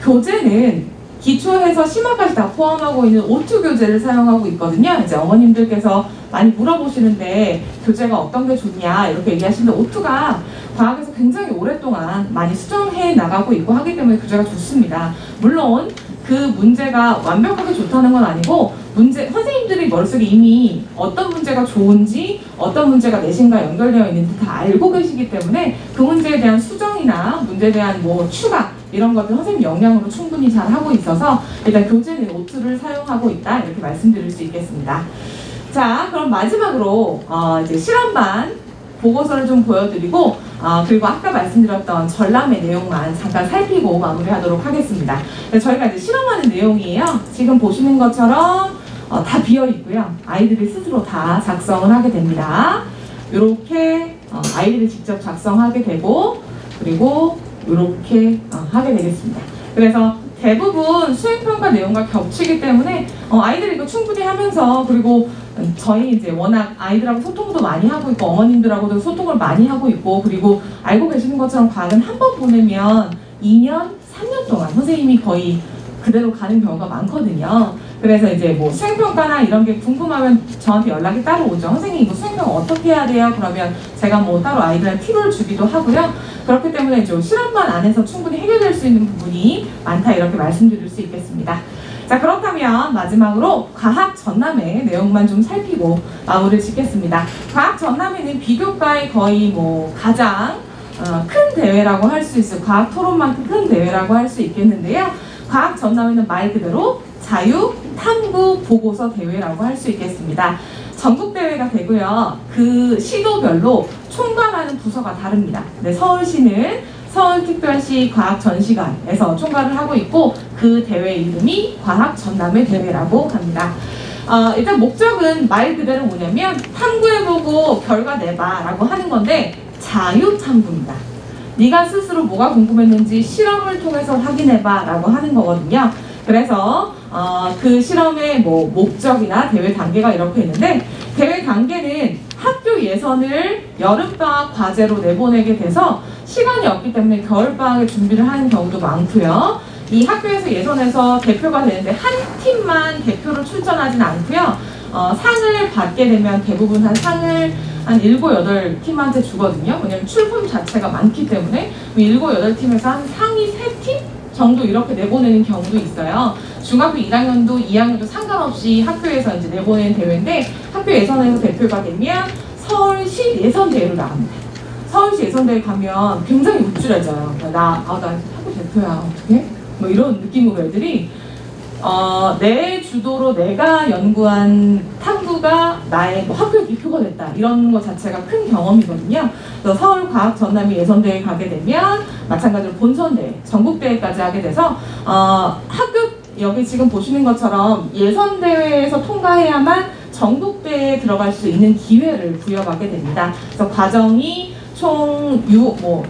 교재는 기초에서 심화까지 다 포함하고 있는 O2 교재를 사용하고 있거든요. 이제 어머님들께서 많이 물어보시는데 교재가 어떤 게 좋냐 이렇게 얘기하시는데 O2가 과학에서 굉장히 오랫동안 많이 수정해 나가고 있고 하기 때문에 교재가 좋습니다. 물론 그 문제가 완벽하게 좋다는 건 아니고 선생님들이 머릿속에 이미 어떤 문제가 좋은지 어떤 문제가 내신과 연결되어 있는지 다 알고 계시기 때문에 그 문제에 대한 수정이나 문제에 대한 뭐 추가 이런 것들 선생님 역량으로 충분히 잘 하고 있어서 일단 교재는 O2를 사용하고 있다 이렇게 말씀드릴 수 있겠습니다. 자, 그럼 마지막으로 이제 실험반 보고서를 좀 보여드리고 그리고 아까 말씀드렸던 전람의 내용만 잠깐 살피고 마무리하도록 하겠습니다. 저희가 이제 실험하는 내용이에요. 지금 보시는 것처럼 다 비어 있고요. 아이들이 스스로 다 작성을 하게 됩니다. 이렇게 아이들이 직접 작성하게 되고 그리고 이렇게 하게 되겠습니다. 그래서 대부분 수행평가 내용과 겹치기 때문에 아이들이 이거 충분히 하면서 그리고 저희 이제 워낙 아이들하고 소통도 많이 하고 있고 어머님들하고도 소통을 많이 하고 있고 그리고 알고 계시는 것처럼 과학은 한 번 보내면 2년, 3년 동안 선생님이 거의 그대로 가는 경우가 많거든요. 그래서 이제 뭐 수행평가나 이런 게 궁금하면 저한테 연락이 따로 오죠. 선생님 이거 수행평가 어떻게 해야 돼요? 그러면 제가 뭐 따로 아이들한테 팁을 주기도 하고요. 그렇기 때문에 이제 실험반 안에서 충분히 해결될 수 있는 부분이 많다 이렇게 말씀드릴 수 있겠습니다. 자, 그렇다면 마지막으로 과학 전남의 내용만 좀 살피고 마무리를 짓겠습니다. 과학 전남회는 비교과의 거의 가장 큰 대회라고 할 수 있어요. 과학 토론만큼 큰 대회라고 할 수 있겠는데요. 과학 전남회는 말 그대로 자유 탐구 보고서 대회라고 할 수 있겠습니다. 전국 대회가 되고요. 그 시도별로 총괄하는 부서가 다릅니다. 네, 서울시는 서울특별시 과학전시관에서 총괄을 하고 있고 그 대회 이름이 과학전남회 대회라고 합니다. 일단 목적은 말 그대로 뭐냐면 탐구해보고 결과 내봐 라고 하는 건데 자유탐구입니다. 네가 스스로 뭐가 궁금했는지 실험을 통해서 확인해봐 라고 하는 거거든요. 그래서 그 실험의 목적이나 대회 단계가 이렇게 있는데 대회 단계는 학교 예선을 여름방학 과제로 내보내게 돼서 시간이 없기 때문에 겨울방학에 준비를 하는 경우도 많고요. 이 학교에서 예선에서 대표가 되는데 한 팀만 대표로 출전하진 않고요. 상을 받게 되면 대부분 상을 한 7, 8팀한테 주거든요. 왜냐면 출품 자체가 많기 때문에 7, 8팀에서 한 상위 3팀 정도 이렇게 내보내는 경우도 있어요. 중학교 1학년도 2학년도 상관없이 학교에서 이제 내보내는 대회인데 학교 예선에서 대표가 되면 서울시 예선대회로 나갑니다. 서울시 예선대회 가면 굉장히 우쭐해져요. 나 학교 대표야 어떻게? 이런 느낌으로 애들이 내 주도로 내가 연구한 탐구가 나의 학교 대표가 됐다 이런 것 자체가 큰 경험이거든요. 그래서 서울과학전남회 예선대회 가게 되면 마찬가지로 본선대회, 전국대회까지 하게 돼서 학교 여기 지금 보시는 것처럼 예선대회에서 통과해야만 전국대회에 들어갈 수 있는 기회를 부여받게 됩니다. 그래서 과정이 총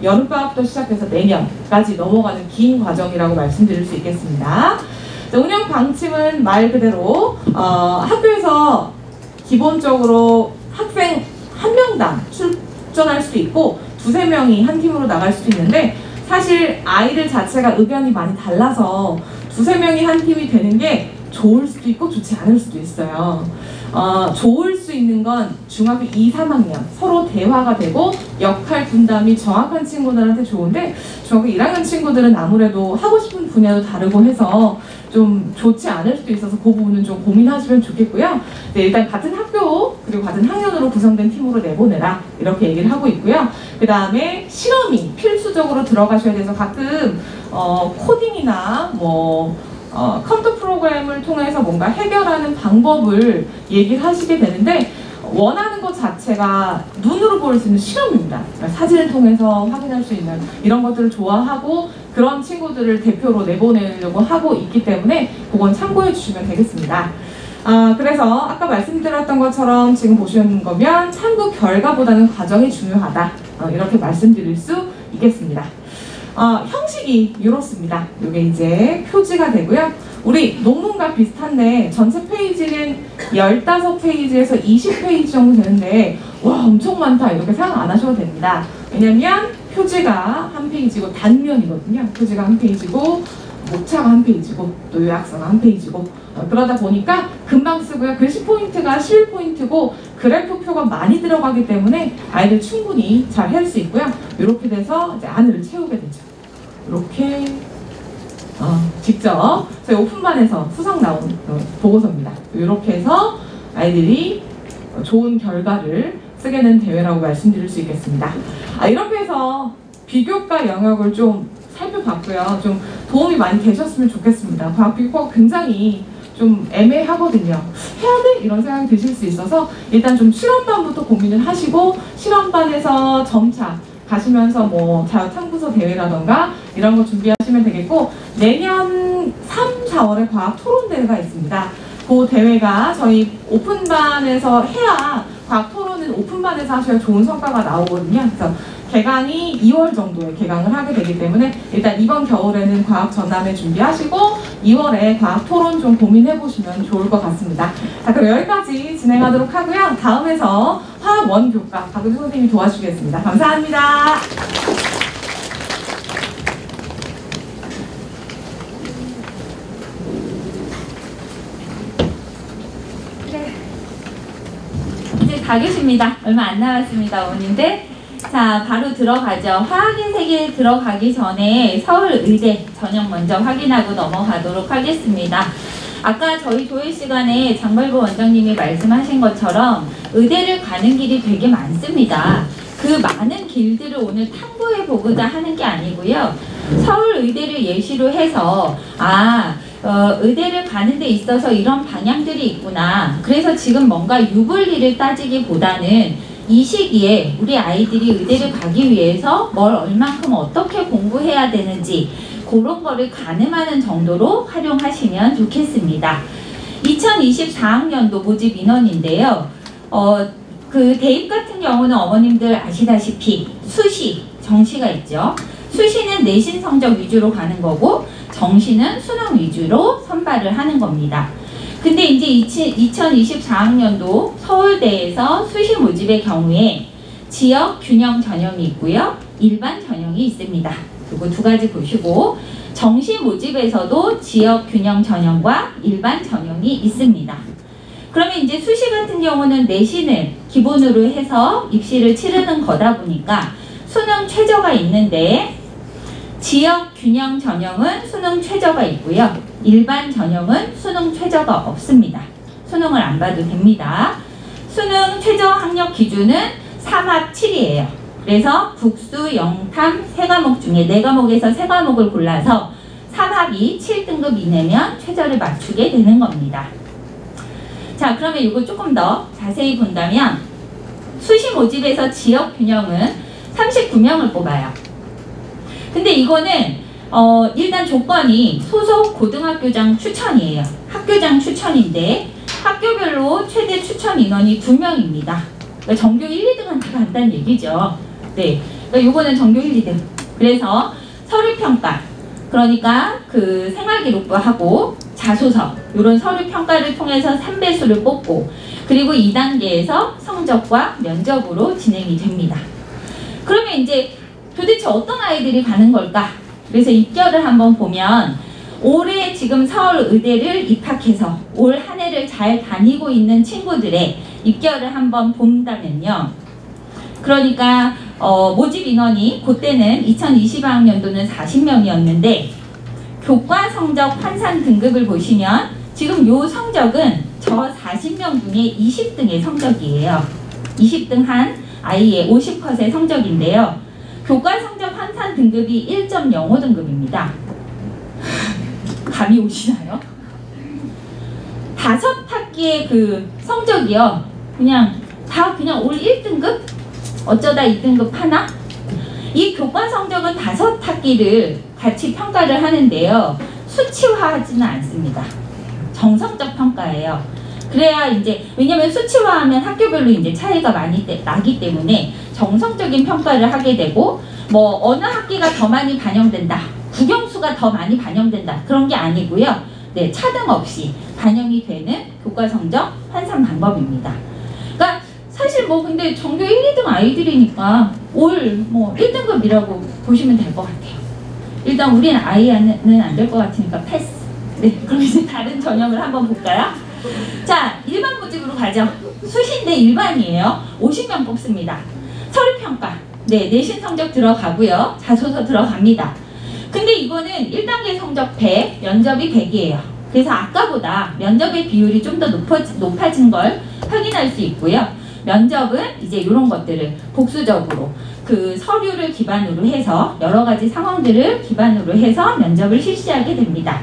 여름방학부터 시작해서 내년까지 넘어가는 긴 과정이라고 말씀드릴 수 있겠습니다. 운영 방침은 말 그대로 학교에서 기본적으로 학생 한 명당 출전할 수도 있고 2, 3명이 한 팀으로 나갈 수도 있는데 사실 아이들 자체가 의견이 많이 달라서 2, 3명이 한 팀이 되는 게 좋을 수도 있고 좋지 않을 수도 있어요. 좋을 수 있는 건 중학교 2, 3학년 서로 대화가 되고 역할 분담이 정확한 친구들한테 좋은데 중학교 1학년 친구들은 아무래도 하고 싶은 분야도 다르고 해서 좀 좋지 않을 수도 있어서 그 부분은 좀 고민하시면 좋겠고요. 네, 일단 같은 학교 그리고 같은 학년으로 구성된 팀으로 내보내라 이렇게 얘기를 하고 있고요. 그 다음에 실험이 필수적으로 들어가셔야 돼서 가끔 코딩이나 컴퓨터 프로그램을 통해서 뭔가 해결하는 방법을 얘기를 하시게 되는데 원하는 것 자체가 눈으로 볼 수 있는 실험입니다. 그러니까 사진을 통해서 확인할 수 있는 이런 것들을 좋아하고 그런 친구들을 대표로 내보내려고 하고 있기 때문에 그건 참고해 주시면 되겠습니다. 그래서 아까 말씀드렸던 것처럼 지금 보시는 거면 탐구 결과보다는 과정이 중요하다 이렇게 말씀드릴 수 있겠습니다. 형식이 이렇습니다. 이게 이제 표지가 되고요. 우리 논문과 비슷한데 전체 페이지는 15페이지에서 20페이지 정도 되는데 와 엄청 많다 이렇게 생각 안 하셔도 됩니다. 왜냐면 표지가 한 페이지고 단면이거든요. 표지가 한 페이지고 목차가 한 페이지고 또 요약서가 한 페이지고 그러다 보니까 금방 쓰고요. 글씨 포인트가 11포인트고 그래프표가 많이 들어가기 때문에 아이들 충분히 잘 할 수 있고요. 이렇게 돼서 이제 안을 채우게 되죠. 이렇게 직접 저희 오픈반에서 수상 나온 보고서입니다. 이렇게 해서 아이들이 좋은 결과를 쓰게 된 대회라고 말씀드릴 수 있겠습니다. 이렇게 해서 비교과 영역을 좀 살펴봤고요. 좀 도움이 많이 되셨으면 좋겠습니다. 과학 비교과가 굉장히 좀 애매하거든요. 해야 돼? 이런 생각이 드실 수 있어서 일단 좀 실험반부터 고민을 하시고 실험반에서 점차 가시면서 자유탐구서 대회라던가 이런 거 준비하시면 되겠고 내년 3, 4월에 과학 토론대회가 있습니다. 그 대회가 저희 오픈반에서 해야 과학 토론은 오픈반에서 하셔야 좋은 성과가 나오거든요. 그래서 개강이 2월 정도에 개강을 하게 되기 때문에 일단 이번 겨울에는 과학 전남회 준비하시고 2월에 과학 토론 좀 고민해 보시면 좋을 것 같습니다. 자, 그럼 여기까지 진행하도록 하고요. 다음에서 화학 원교과 박은주 선생님이 도와주시겠습니다. 감사합니다. 이제 다 계십니다. 얼마 안 남았습니다, 어머님들. 자, 바로 들어가죠. 화학의 세계에 들어가기 전에 서울의대 전형 먼저 확인하고 넘어가도록 하겠습니다. 아까 저희 조회 시간에 장발부 원장님이 말씀하신 것처럼 의대를 가는 길이 되게 많습니다. 그 많은 길들을 오늘 탐구해 보고자 하는 게 아니고요. 서울 의대를 예시로 해서 의대를 가는 데 있어서 이런 방향들이 있구나. 그래서 지금 뭔가 유불리를 따지기보다는 이 시기에 우리 아이들이 의대를 가기 위해서 뭘 얼만큼 어떻게 공부해야 되는지 그런 거를 가늠하는 정도로 활용하시면 좋겠습니다. 2024학년도 모집 인원인데요. 그 대입 같은 경우는 어머님들 아시다시피 수시, 정시가 있죠. 수시는 내신 성적 위주로 가는 거고 정시는 수능 위주로 선발을 하는 겁니다. 근데 이제 2024학년도 서울대에서 수시 모집의 경우에 지역 균형 전형이 있고요. 일반 전형이 있습니다. 그리고 두 가지 보시고 정시 모집에서도 지역 균형 전형과 일반 전형이 있습니다. 그러면 이제 수시 같은 경우는 내신을 기본으로 해서 입시를 치르는 거다 보니까 수능 최저가 있는데 지역 균형 전형은 수능 최저가 있고요. 일반 전형은 수능 최저가 없습니다. 수능을 안 봐도 됩니다. 수능 최저 학력 기준은 3합 7이에요. 그래서 국수, 영탐 3과목 중에 4과목에서 3과목을 골라서 3합이 7등급 이내면 최저를 맞추게 되는 겁니다. 자, 그러면 이거 조금 더 자세히 본다면 수시 모집에서 지역 균형은 39명을 뽑아요. 근데 이거는 일단 조건이 소속 고등학교장 추천이에요. 학교장 추천인데 학교별로 최대 추천 인원이 2명입니다. 그러니까 전교 1, 2등한테 간다는 얘기죠. 네, 그러니까 요거는 전교 1, 2등. 그래서 서류평가, 그러니까 그 생활기록부하고 자소서 이런 서류평가를 통해서 3배수를 뽑고 그리고 2단계에서 성적과 면접으로 진행이 됩니다. 그러면 이제 도대체 어떤 아이들이 가는 걸까? 그래서 입결을 한번 보면 올해 지금 서울의대를 입학해서 올 한 해를 잘 다니고 있는 친구들의 입결을 한번 본다면요. 그러니까 모집 인원이 그때는 2020학년도는 40명이었는데 교과 성적 환산 등급을 보시면 지금 요 성적은 저 40명 중에 20등의 성적이에요. 20등 한 아이의 50%의 성적인데요. 교과 성적 환산 등급이 1.05등급입니다. 감이 오시나요? 5학기의 그 성적이요. 그냥 올 1등급? 어쩌다 2등급 하나? 이 교과 성적은 5학기를 같이 평가를 하는데요. 수치화하지는 않습니다. 정성적 평가예요. 그래야 이제 왜냐면 수치화하면 학교별로 이제 차이가 많이 나기 때문에 정성적인 평가를 하게 되고 뭐 어느 학기가 더 많이 반영된다, 국영수가 더 많이 반영된다 그런 게 아니고요. 네, 차등 없이 반영이 되는 교과 성적 환산 방법입니다. 그러니까 사실 뭐 근데 전교 1, 2등 아이들이니까 올 뭐 1등급이라고 보시면 될 것 같아요. 일단 우리는 아이는 안 될 것 같으니까 패스. 네, 그럼 이제 다른 전형을 한번 볼까요? 자, 일반 모집으로 가죠. 수시인데 일반이에요. 50명 뽑습니다. 서류평가, 네, 내신 성적 들어가고요. 자소서 들어갑니다. 근데 이거는 1단계 성적 100, 면접이 100이에요. 그래서 아까보다 면접의 비율이 좀 더 높아진 걸 확인할 수 있고요. 면접은 이제 이런 것들을 복수적으로 그 서류를 기반으로 해서 여러 가지 상황들을 기반으로 해서 면접을 실시하게 됩니다.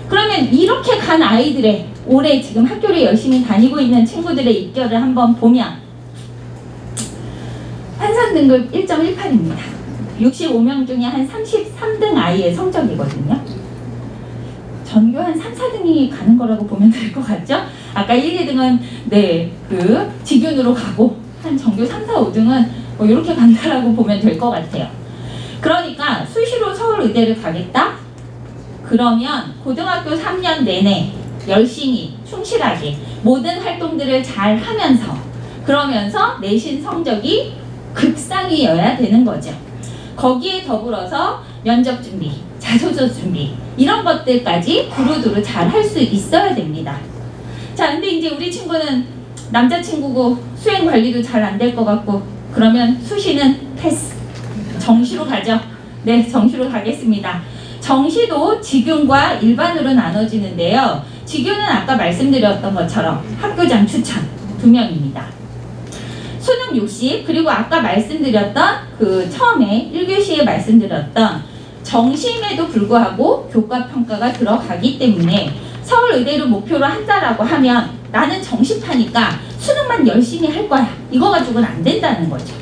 그러면 이렇게 간 아이들의 올해 지금 학교를 열심히 다니고 있는 친구들의 입결을 한번 보면 환산 등급 1.18입니다. 65명 중에 한 33등 아이의 성적이거든요. 전교 한 3, 4등이 가는 거라고 보면 될 것 같죠? 아까 1, 2등은 네, 그 직윤으로 가고 한 전교 3, 4, 5등은 뭐 이렇게 간다라고 보면 될 것 같아요. 그러니까 수시로 서울의대를 가겠다? 그러면 고등학교 3년 내내 열심히 충실하게 모든 활동들을 잘 하면서 그러면서 내신 성적이 극상위여야 되는 거죠. 거기에 더불어서 면접 준비, 자소서 준비 이런 것들까지 두루두루 잘 할 수 있어야 됩니다. 자, 근데 이제 우리 친구는 남자친구고 수행 관리도 잘 안 될 것 같고 그러면 수시는 패스. 정시로 가죠. 네, 정시로 가겠습니다. 정시도 직윤과 일반으로 나눠지는데요. 지규는 아까 말씀드렸던 것처럼 학교장 추천 2명입니다. 수능 60, 그리고 아까 말씀드렸던 그 처음에 1교시에 말씀드렸던 정시임에도 불구하고 교과평가가 들어가기 때문에 서울의대를 목표로 한다라고 하면 나는 정시파니까 수능만 열심히 할 거야. 이거 가지고는 안 된다는 거죠.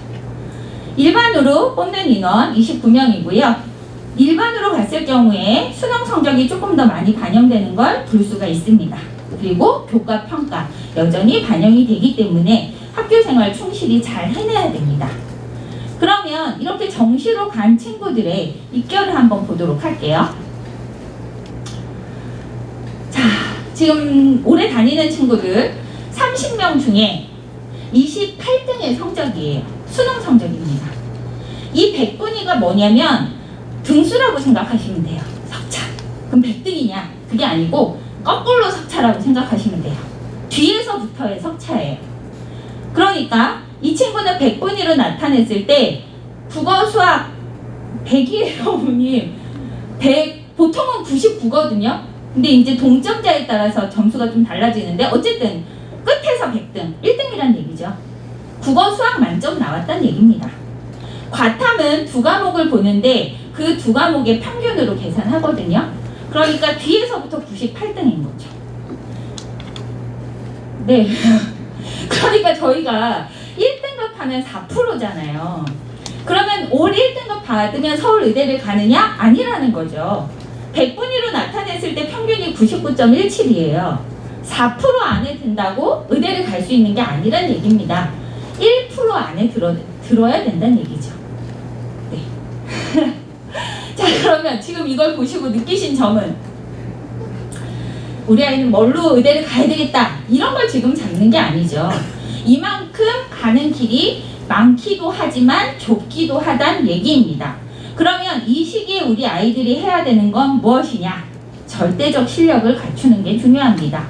일반으로 뽑는 인원 29명이고요. 일반으로 봤을 경우에 수능 성적이 조금 더 많이 반영되는 걸 볼 수가 있습니다. 그리고 교과평가 여전히 반영이 되기 때문에 학교생활 충실히 잘 해내야 됩니다. 그러면 이렇게 정시로 간 친구들의 입결을 한번 보도록 할게요. 자, 지금 올해 다니는 친구들 30명 중에 28등의 성적이에요. 수능 성적입니다. 이 100분위가 뭐냐면 등수라고 생각하시면 돼요. 석차. 그럼 100등이냐? 그게 아니고 거꾸로 석차라고 생각하시면 돼요. 뒤에서부터의 석차예요. 그러니까 이 친구는 100분위로 나타냈을 때 국어, 수학 100이에요, 어머님. 100, 보통은 99거든요. 근데 이제 동점자에 따라서 점수가 좀 달라지는데 어쨌든 끝에서 100등, 1등이란 얘기죠. 국어, 수학 만점 나왔다는 얘기입니다. 과탐은 2과목을 보는데 그 2과목의 평균으로 계산하거든요. 그러니까 뒤에서부터 98등인 거죠. 네. 그러니까 저희가 1등급 하면 4%잖아요. 그러면 올 1등급 받으면 서울의대를 가느냐? 아니라는 거죠. 100분위로 나타냈을 때 평균이 99.17이에요. 4% 안에 든다고 의대를 갈 수 있는 게 아니란 얘기입니다. 1% 안에 들어야 된다는 얘기죠. 네. 자, 그러면 지금 이걸 보시고 느끼신 점은 우리 아이는 뭘로 의대를 가야 되겠다 이런 걸 지금 잡는 게 아니죠. 이만큼 가는 길이 많기도 하지만 좁기도 하단 얘기입니다. 그러면 이 시기에 우리 아이들이 해야 되는 건 무엇이냐? 절대적 실력을 갖추는 게 중요합니다.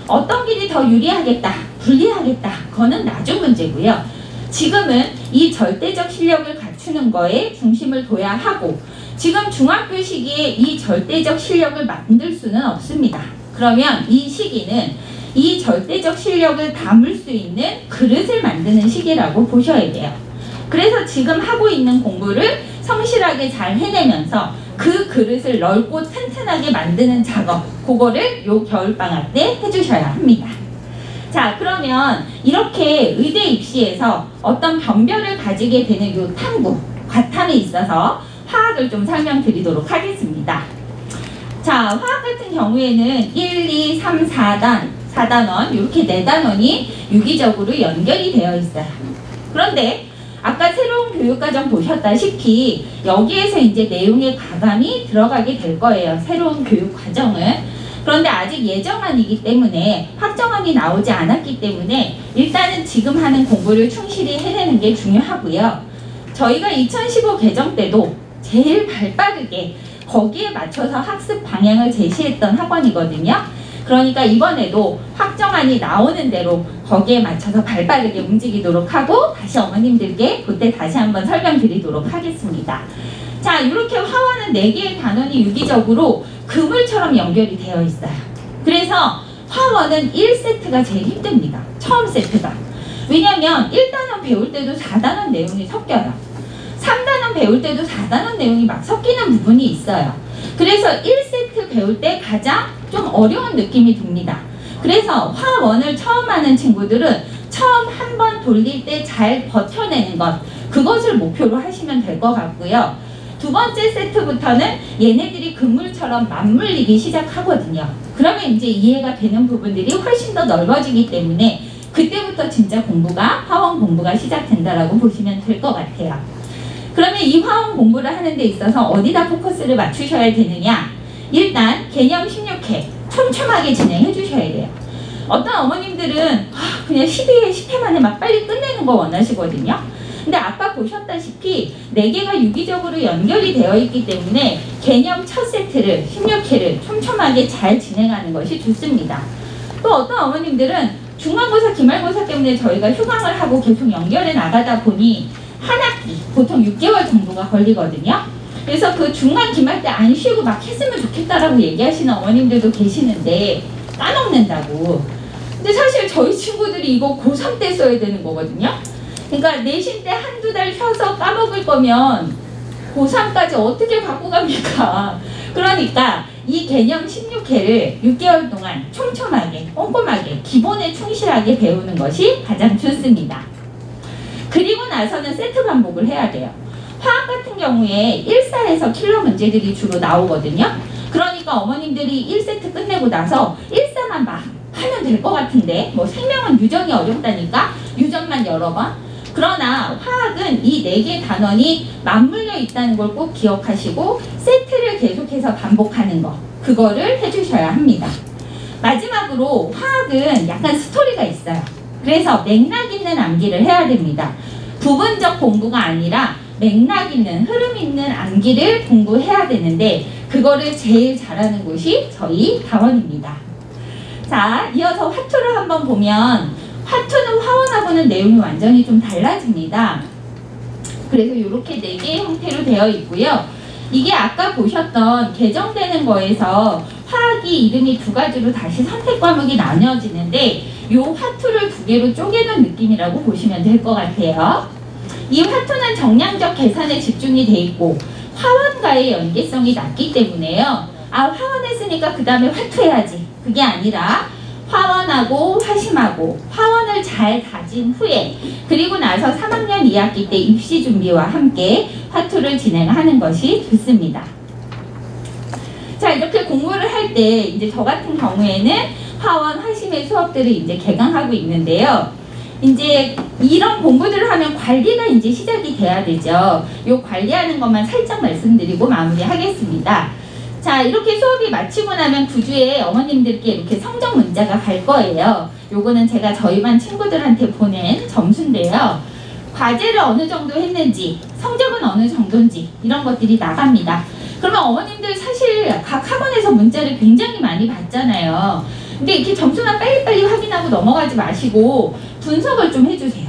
어떤 길이 더 유리하겠다, 불리하겠다, 그거는 나중 문제고요. 지금은 이 절대적 실력을 갖추는 거에 중심을 둬야 하고 지금 중학교 시기에 이 절대적 실력을 만들 수는 없습니다. 그러면 이 시기는 이 절대적 실력을 담을 수 있는 그릇을 만드는 시기라고 보셔야 돼요. 그래서 지금 하고 있는 공부를 성실하게 잘 해내면서 그 그릇을 넓고 튼튼하게 만드는 작업, 그거를 요 겨울방학 때 해주셔야 합니다. 자, 그러면 이렇게 의대 입시에서 어떤 변별을 가지게 되는 요 탐구, 과탐에 있어서 화학을 좀 설명드리도록 하겠습니다. 자, 화학 같은 경우에는 1, 2, 3, 4단원 이렇게 4단원이 유기적으로 연결이 되어 있어요. 그런데 아까 새로운 교육과정 보셨다시피 여기에서 이제 내용의 가감이 들어가게 될 거예요. 새로운 교육과정은. 그런데 아직 예정안이기 때문에 확정안이 나오지 않았기 때문에 일단은 지금 하는 공부를 충실히 해내는 게 중요하고요. 저희가 2015 개정 때도 제일 발빠르게 거기에 맞춰서 학습 방향을 제시했던 학원이거든요. 그러니까 이번에도 확정안이 나오는 대로 거기에 맞춰서 발빠르게 움직이도록 하고 다시 어머님들께 그때 다시 한번 설명드리도록 하겠습니다. 자, 이렇게 화원은 4개의 단원이 유기적으로 그물처럼 연결이 되어 있어요. 그래서 화원은 1세트가 제일 힘듭니다. 처음 세트가. 왜냐면 1단원 배울 때도 4단원 내용이 섞여요. 3단원 배울 때도 4단원 내용이 막 섞이는 부분이 있어요. 그래서 1세트 배울 때 가장 좀 어려운 느낌이 듭니다. 그래서 화원을 처음 하는 친구들은 처음 한 번 돌릴 때 잘 버텨내는 것, 그것을 목표로 하시면 될 것 같고요. 두 번째 세트부터는 얘네들이 그물처럼 맞물리기 시작하거든요. 그러면 이제 이해가 되는 부분들이 훨씬 더 넓어지기 때문에 그때부터 진짜 공부가, 화원 공부가 시작된다라고 보시면 될 것 같아요. 그러면 이 화원 공부를 하는 데 있어서 어디다 포커스를 맞추셔야 되느냐? 일단 개념 16회 촘촘하게 진행해 주셔야 돼요. 어떤 어머님들은 그냥 12회, 10회 만에 막 빨리 끝내는 거 원하시거든요. 근데 아까 보셨다시피 4개가 유기적으로 연결이 되어 있기 때문에 개념 첫 세트를 16회를 촘촘하게 잘 진행하는 것이 좋습니다. 또 어떤 어머님들은 중간고사, 기말고사 때문에 저희가 휴강을 하고 계속 연결해 나가다 보니 한 학기, 보통 6개월 정도가 걸리거든요. 그래서 그 중간 기말 때 안 쉬고 막 했으면 좋겠다라고 얘기하시는 어머님들도 계시는데 까먹는다고. 근데 사실 저희 친구들이 이거 고3 때 써야 되는 거거든요. 그러니까 내신 때 한두 달 쉬어서 까먹을 거면 고3까지 어떻게 갖고 갑니까? 그러니까 이 개념 16회를 6개월 동안 촘촘하게, 꼼꼼하게, 기본에 충실하게 배우는 것이 가장 좋습니다. 그리고 나서는 세트 반복을 해야 돼요. 화학 같은 경우에 1사에서 킬러 문제들이 주로 나오거든요. 그러니까 어머님들이 1세트 끝내고 나서 1사만 막 하면 될 것 같은데 뭐 생명은 유전이 어렵다니까 유전만 여러 번. 그러나 화학은 이 4개 단원이 맞물려 있다는 걸 꼭 기억하시고 세트를 계속해서 반복하는 거, 그거를 해주셔야 합니다. 마지막으로 화학은 약간 스토리가 있어요. 그래서 맥락 있는 암기를 해야 됩니다. 부분적 공부가 아니라 맥락 있는, 흐름 있는 암기를 공부해야 되는데 그거를 제일 잘하는 곳이 저희 다원입니다. 자, 이어서 화투를 한번 보면 화투는 화원하고는 내용이 완전히 좀 달라집니다. 그래서 이렇게 4개의 형태로 되어 있고요. 이게 아까 보셨던 개정되는 거에서 화학이 이름이 2가지로 다시 선택 과목이 나뉘어지는데 이 화투를 2개로 쪼개는 느낌이라고 보시면 될 것 같아요. 이 화투는 정량적 계산에 집중이 돼 있고 화원과의 연계성이 낮기 때문에요. 아, 화원했으니까 그 다음에 화투해야지. 그게 아니라 화원하고 화심하고 화원을 잘 다진 후에 그리고 나서 3학년 2학기 때 입시 준비와 함께 화투를 진행하는 것이 좋습니다. 자, 이렇게 공부를 할 때 이제 저 같은 경우에는 화원, 화심의 수업들을 이제 개강하고 있는데요. 이제 이런 공부들을 하면 관리가 이제 시작이 돼야 되죠. 요 관리하는 것만 살짝 말씀드리고 마무리하겠습니다. 자, 이렇게 수업이 마치고 나면 9주에 어머님들께 이렇게 성적 문자가 갈 거예요. 요거는 제가 저희 반 친구들한테 보낸 점수인데요. 과제를 어느 정도 했는지, 성적은 어느 정도인지 이런 것들이 나갑니다. 그러면 어머님들 사실 각 학원에서 문자를 굉장히 많이 받잖아요. 근데 이렇게 점수만 빨리빨리 확인하고 넘어가지 마시고 분석을 좀 해주세요.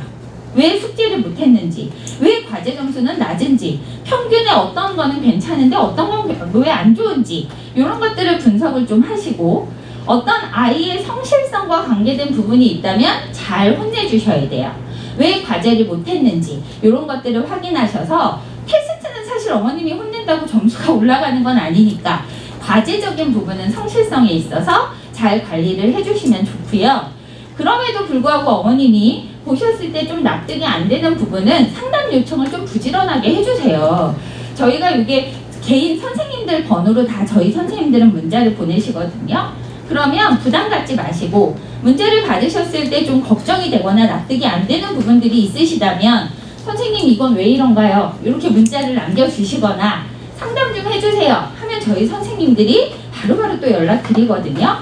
왜 숙제를 못했는지, 왜 과제 점수는 낮은지, 평균에 어떤 거는 괜찮은데 어떤 건 왜 안 좋은지 이런 것들을 분석을 좀 하시고 어떤 아이의 성실성과 관계된 부분이 있다면 잘 혼내주셔야 돼요. 왜 과제를 못했는지 이런 것들을 확인하셔서 테스트는 사실 어머님이 혼낸다고 점수가 올라가는 건 아니니까 과제적인 부분은 성실성에 있어서 잘 관리를 해주시면 좋고요. 그럼에도 불구하고 어머님이 보셨을 때 좀 납득이 안 되는 부분은 상담 요청을 좀 부지런하게 해주세요. 저희가 이게 개인 선생님들 번호로 다 저희 선생님들은 문자를 보내시거든요. 그러면 부담 갖지 마시고 문제를 받으셨을 때 좀 걱정이 되거나 납득이 안 되는 부분들이 있으시다면 선생님 이건 왜 이런가요? 이렇게 문자를 남겨주시거나 상담 좀 해주세요 하면 저희 선생님들이 바로바로 또 연락드리거든요.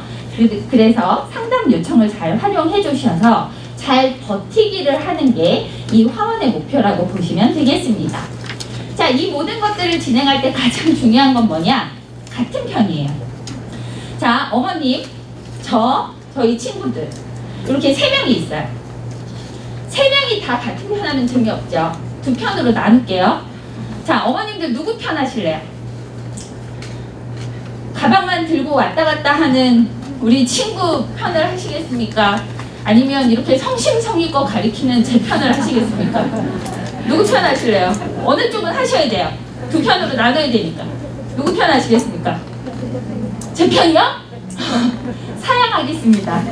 그래서 상담 요청을 잘 활용해 주셔서 잘 버티기를 하는 게 이 화원의 목표라고 보시면 되겠습니다. 자, 이 모든 것들을 진행할 때 가장 중요한 건 뭐냐? 같은 편이에요. 자, 어머님, 저희 친구들 이렇게 3명이 있어요. 3명이 다 같은 편 하면 재미없죠? 2편으로 나눌게요. 자, 어머님들 누구 편 하실래요? 가방만 들고 왔다 갔다 하는 우리 친구 편을 하시겠습니까? 아니면 이렇게 성심성의껏 가리키는 제 편을 하시겠습니까? 누구 편 하실래요? 어느 쪽은 하셔야 돼요. 2편으로 나눠야 되니까. 누구 편 하시겠습니까? 제 편이요? 사양하겠습니다.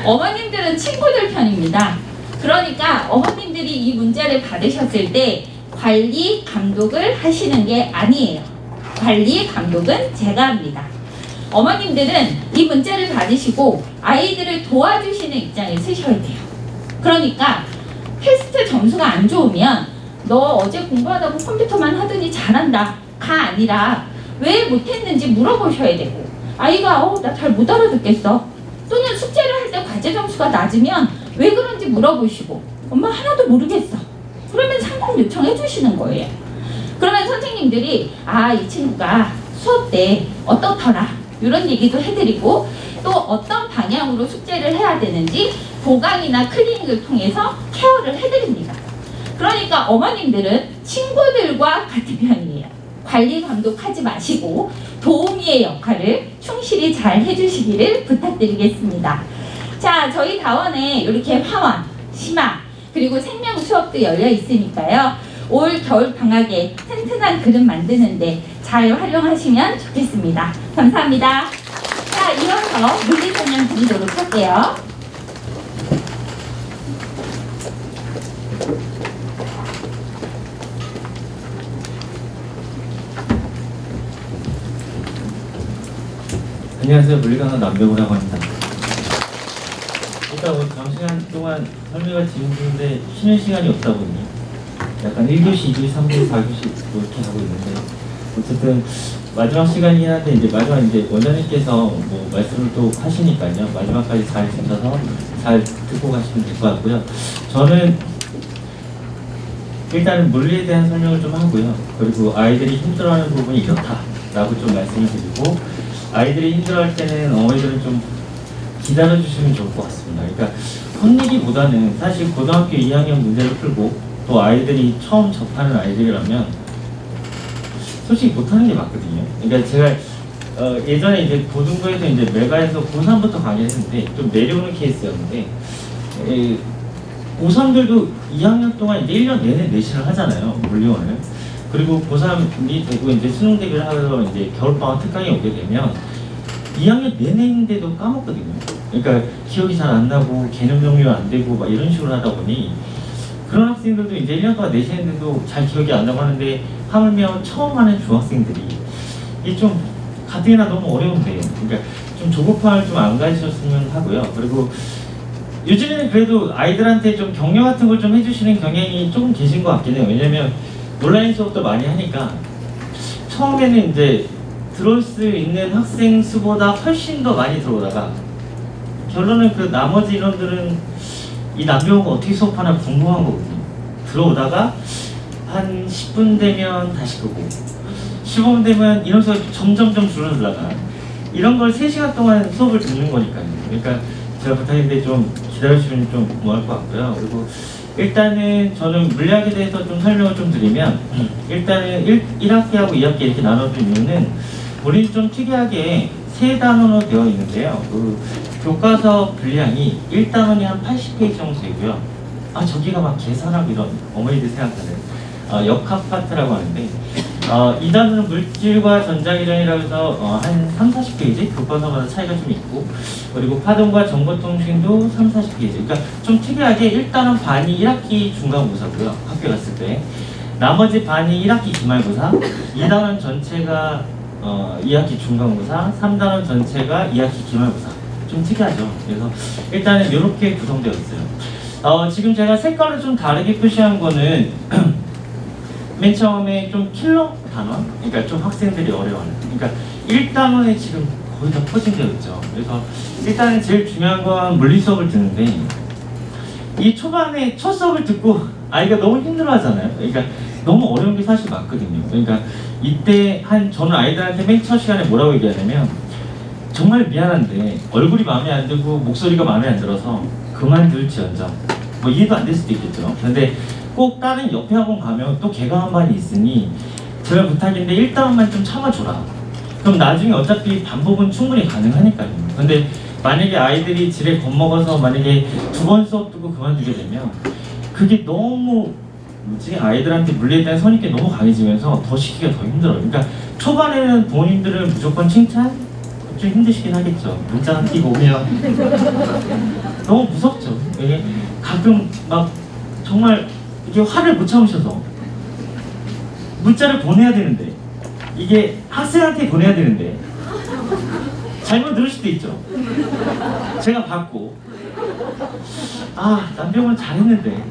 어머님들은 친구들 편입니다. 그러니까 어머님들이 이 문자를 받으셨을 때 관리, 감독을 하시는 게 아니에요. 관리, 감독은 제가 합니다. 어머님들은 이 문자를 받으시고 아이들을 도와주시는 입장에 쓰셔야 돼요. 그러니까 테스트 점수가 안 좋으면 너 어제 공부하다고 컴퓨터만 하더니 잘한다 가 아니라 왜 못했는지 물어보셔야 되고 아이가 나 잘 못 알아듣겠어 또는 숙제를 할 때 과제 점수가 낮으면 왜 그런지 물어보시고 엄마 하나도 모르겠어 그러면 상담 요청해 주시는 거예요. 그러면 선생님들이 이 친구가 수업 때 어떻더라 이런 얘기도 해드리고 또 어떤 방향으로 숙제를 해야 되는지 보강이나 클리닉을 통해서 케어를 해드립니다. 그러니까 어머님들은 친구들과 같은 편이에요. 관리 감독하지 마시고 도우미의 역할을 충실히 잘 해주시기를 부탁드리겠습니다. 자, 저희 다원에 이렇게 화원, 심화, 그리고 생명 수업도 열려 있으니까요. 올 겨울 방학에 튼튼한 그릇 만드는데 잘 활용하시면 좋겠습니다. 감사합니다. 자, 이어서 물리 설명 드리도록 할게요. 안녕하세요. 물리강사 남병우라고 합니다. 일단 오늘 장시간 동안 설명을 진행했는데 쉬는 시간이 없다 보니 약간 1교시, 2교시, 3교시, 4교시 이렇게 하고 있는데 어쨌든 마지막 시간이긴 한데 이제 마지막 이제 원장님께서 뭐 말씀을 또 하시니까요. 마지막까지 잘 들어서 잘 듣고 가시면 될 것 같고요. 저는 일단은 물리에 대한 설명을 좀 하고요. 그리고 아이들이 힘들어하는 부분이 이렇다라고 좀 말씀을 드리고 아이들이 힘들어할 때는 어머니들은 좀 기다려주시면 좋을 것 같습니다. 그러니까 혼내기보다는 사실 고등학교 2학년 문제를 풀고 또 아이들이 처음 접하는 아이들이라면 솔직히 못하는 게 맞거든요. 그러니까 제가 예전에 이제 고등부에서 이제 메가에서 고3부터 강의를 했는데 좀 내려오는 케이스였는데 고3들도 2학년 동안 이제 1년 내내 내신을 하잖아요. 물리원을. 그리고 고3이 되고 이제 수능 대비를 하면서 이제 겨울방학 특강에 오게 되면 2학년 내내인데도 까먹거든요. 그러니까 기억이 잘 안 나고 개념 정리가 안 되고 막 이런 식으로 하다 보니 그런 학생들도 이제 1년 동안 내시는데도 잘 기억이 안 나고 하는데 하물며 처음 하는 중학생들이 이게 좀 가뜩이나 너무 어려운데 그러니까 좀 조급함을 좀 안 가지셨으면 하고요. 그리고 요즘에는 그래도 아이들한테 좀 격려 같은 걸 좀 해주시는 경향이 조금 계신 것 같긴 해요. 왜냐면 온라인 수업도 많이 하니까 처음에는 이제 들어올 수 있는 학생 수보다 훨씬 더 많이 들어오다가 결론은 그 나머지 인원들은 이 남병호가 어떻게 수업하나 궁금한 거거든요. 들어오다가 한 10분 되면 다시 끄고 15분 되면 인원 수가 점점점 줄어들다가 이런 걸 3시간 동안 수업을 듣는 거니까요. 그러니까 제가 부탁인데 좀 기다려주시면 좀 고마울 것 같고요. 그리고 일단은 저는 물리학에 대해서 좀 설명을 좀 드리면 일단은 1학기하고 2학기 이렇게 나눠진 이유는 우리는 좀 특이하게 3단원으로 되어 있는데요. 그 교과서 분량이 1단원이 한 80페이지 정도 되고요. 아 저기가 막 계산하고 이런 어머니들 생각하는 역학 파트라고 하는데 2단원은 물질과 전자기전이라고 해서 한 30-40페이지 교과서마다 차이가 좀 있고 그리고 파동과 정보통신도 30-40페이지 그러니까 좀 특이하게 1단원 반이 1학기 중간고사고요. 학교 갔을 때 나머지 반이 1학기 기말고사 2단원 전체가 2학기 중간고사 3단원 전체가 2학기 기말고사 좀 특이하죠. 그래서 일단은 이렇게 구성되어 있어요. 지금 제가 색깔을 좀 다르게 표시한 거는 맨 처음에 좀 킬러 단원, 그러니까 좀 학생들이 어려워하는. 그러니까 1단원에 지금 거의 다 포진되어 있죠. 그래서 일단은 제일 중요한 건 물리 수업을 듣는데 이 초반에 첫 수업을 듣고 아이가 너무 힘들어하잖아요. 그러니까 너무 어려운 게 사실 맞거든요. 그러니까 이때 저는 아이들한테 맨 첫 시간에 뭐라고 얘기하냐면 정말 미안한데 얼굴이 마음에 안 들고 목소리가 마음에 안 들어서 그만둘지언정 뭐 이해도 안 될 수도 있겠죠. 근데 꼭 다른 옆에 학원 가면 또 개강한 반이 있으니 제가 부탁인데 1단원만 좀 참아줘라. 그럼 나중에 어차피 반복은 충분히 가능하니까요. 근데 만약에 아이들이 지레 겁먹어서 만약에 2번 수업 듣고 그만두게 되면 그게 너무 아이들한테 물리에 대한 선입견이 너무 강해지면서 더 시키기가 더 힘들어요. 그러니까 초반에는 부모님들은 무조건 칭찬? 좀 힘드시긴 하겠죠. 문자 한 띄고 오면 너무 무섭죠. 이게 가끔 막 정말 이게 화를 못 참으셔서 문자를 보내야 되는데 이게 학생한테 보내야 되는데 잘못 들을 수도 있죠. 제가 받고 남병은 잘했는데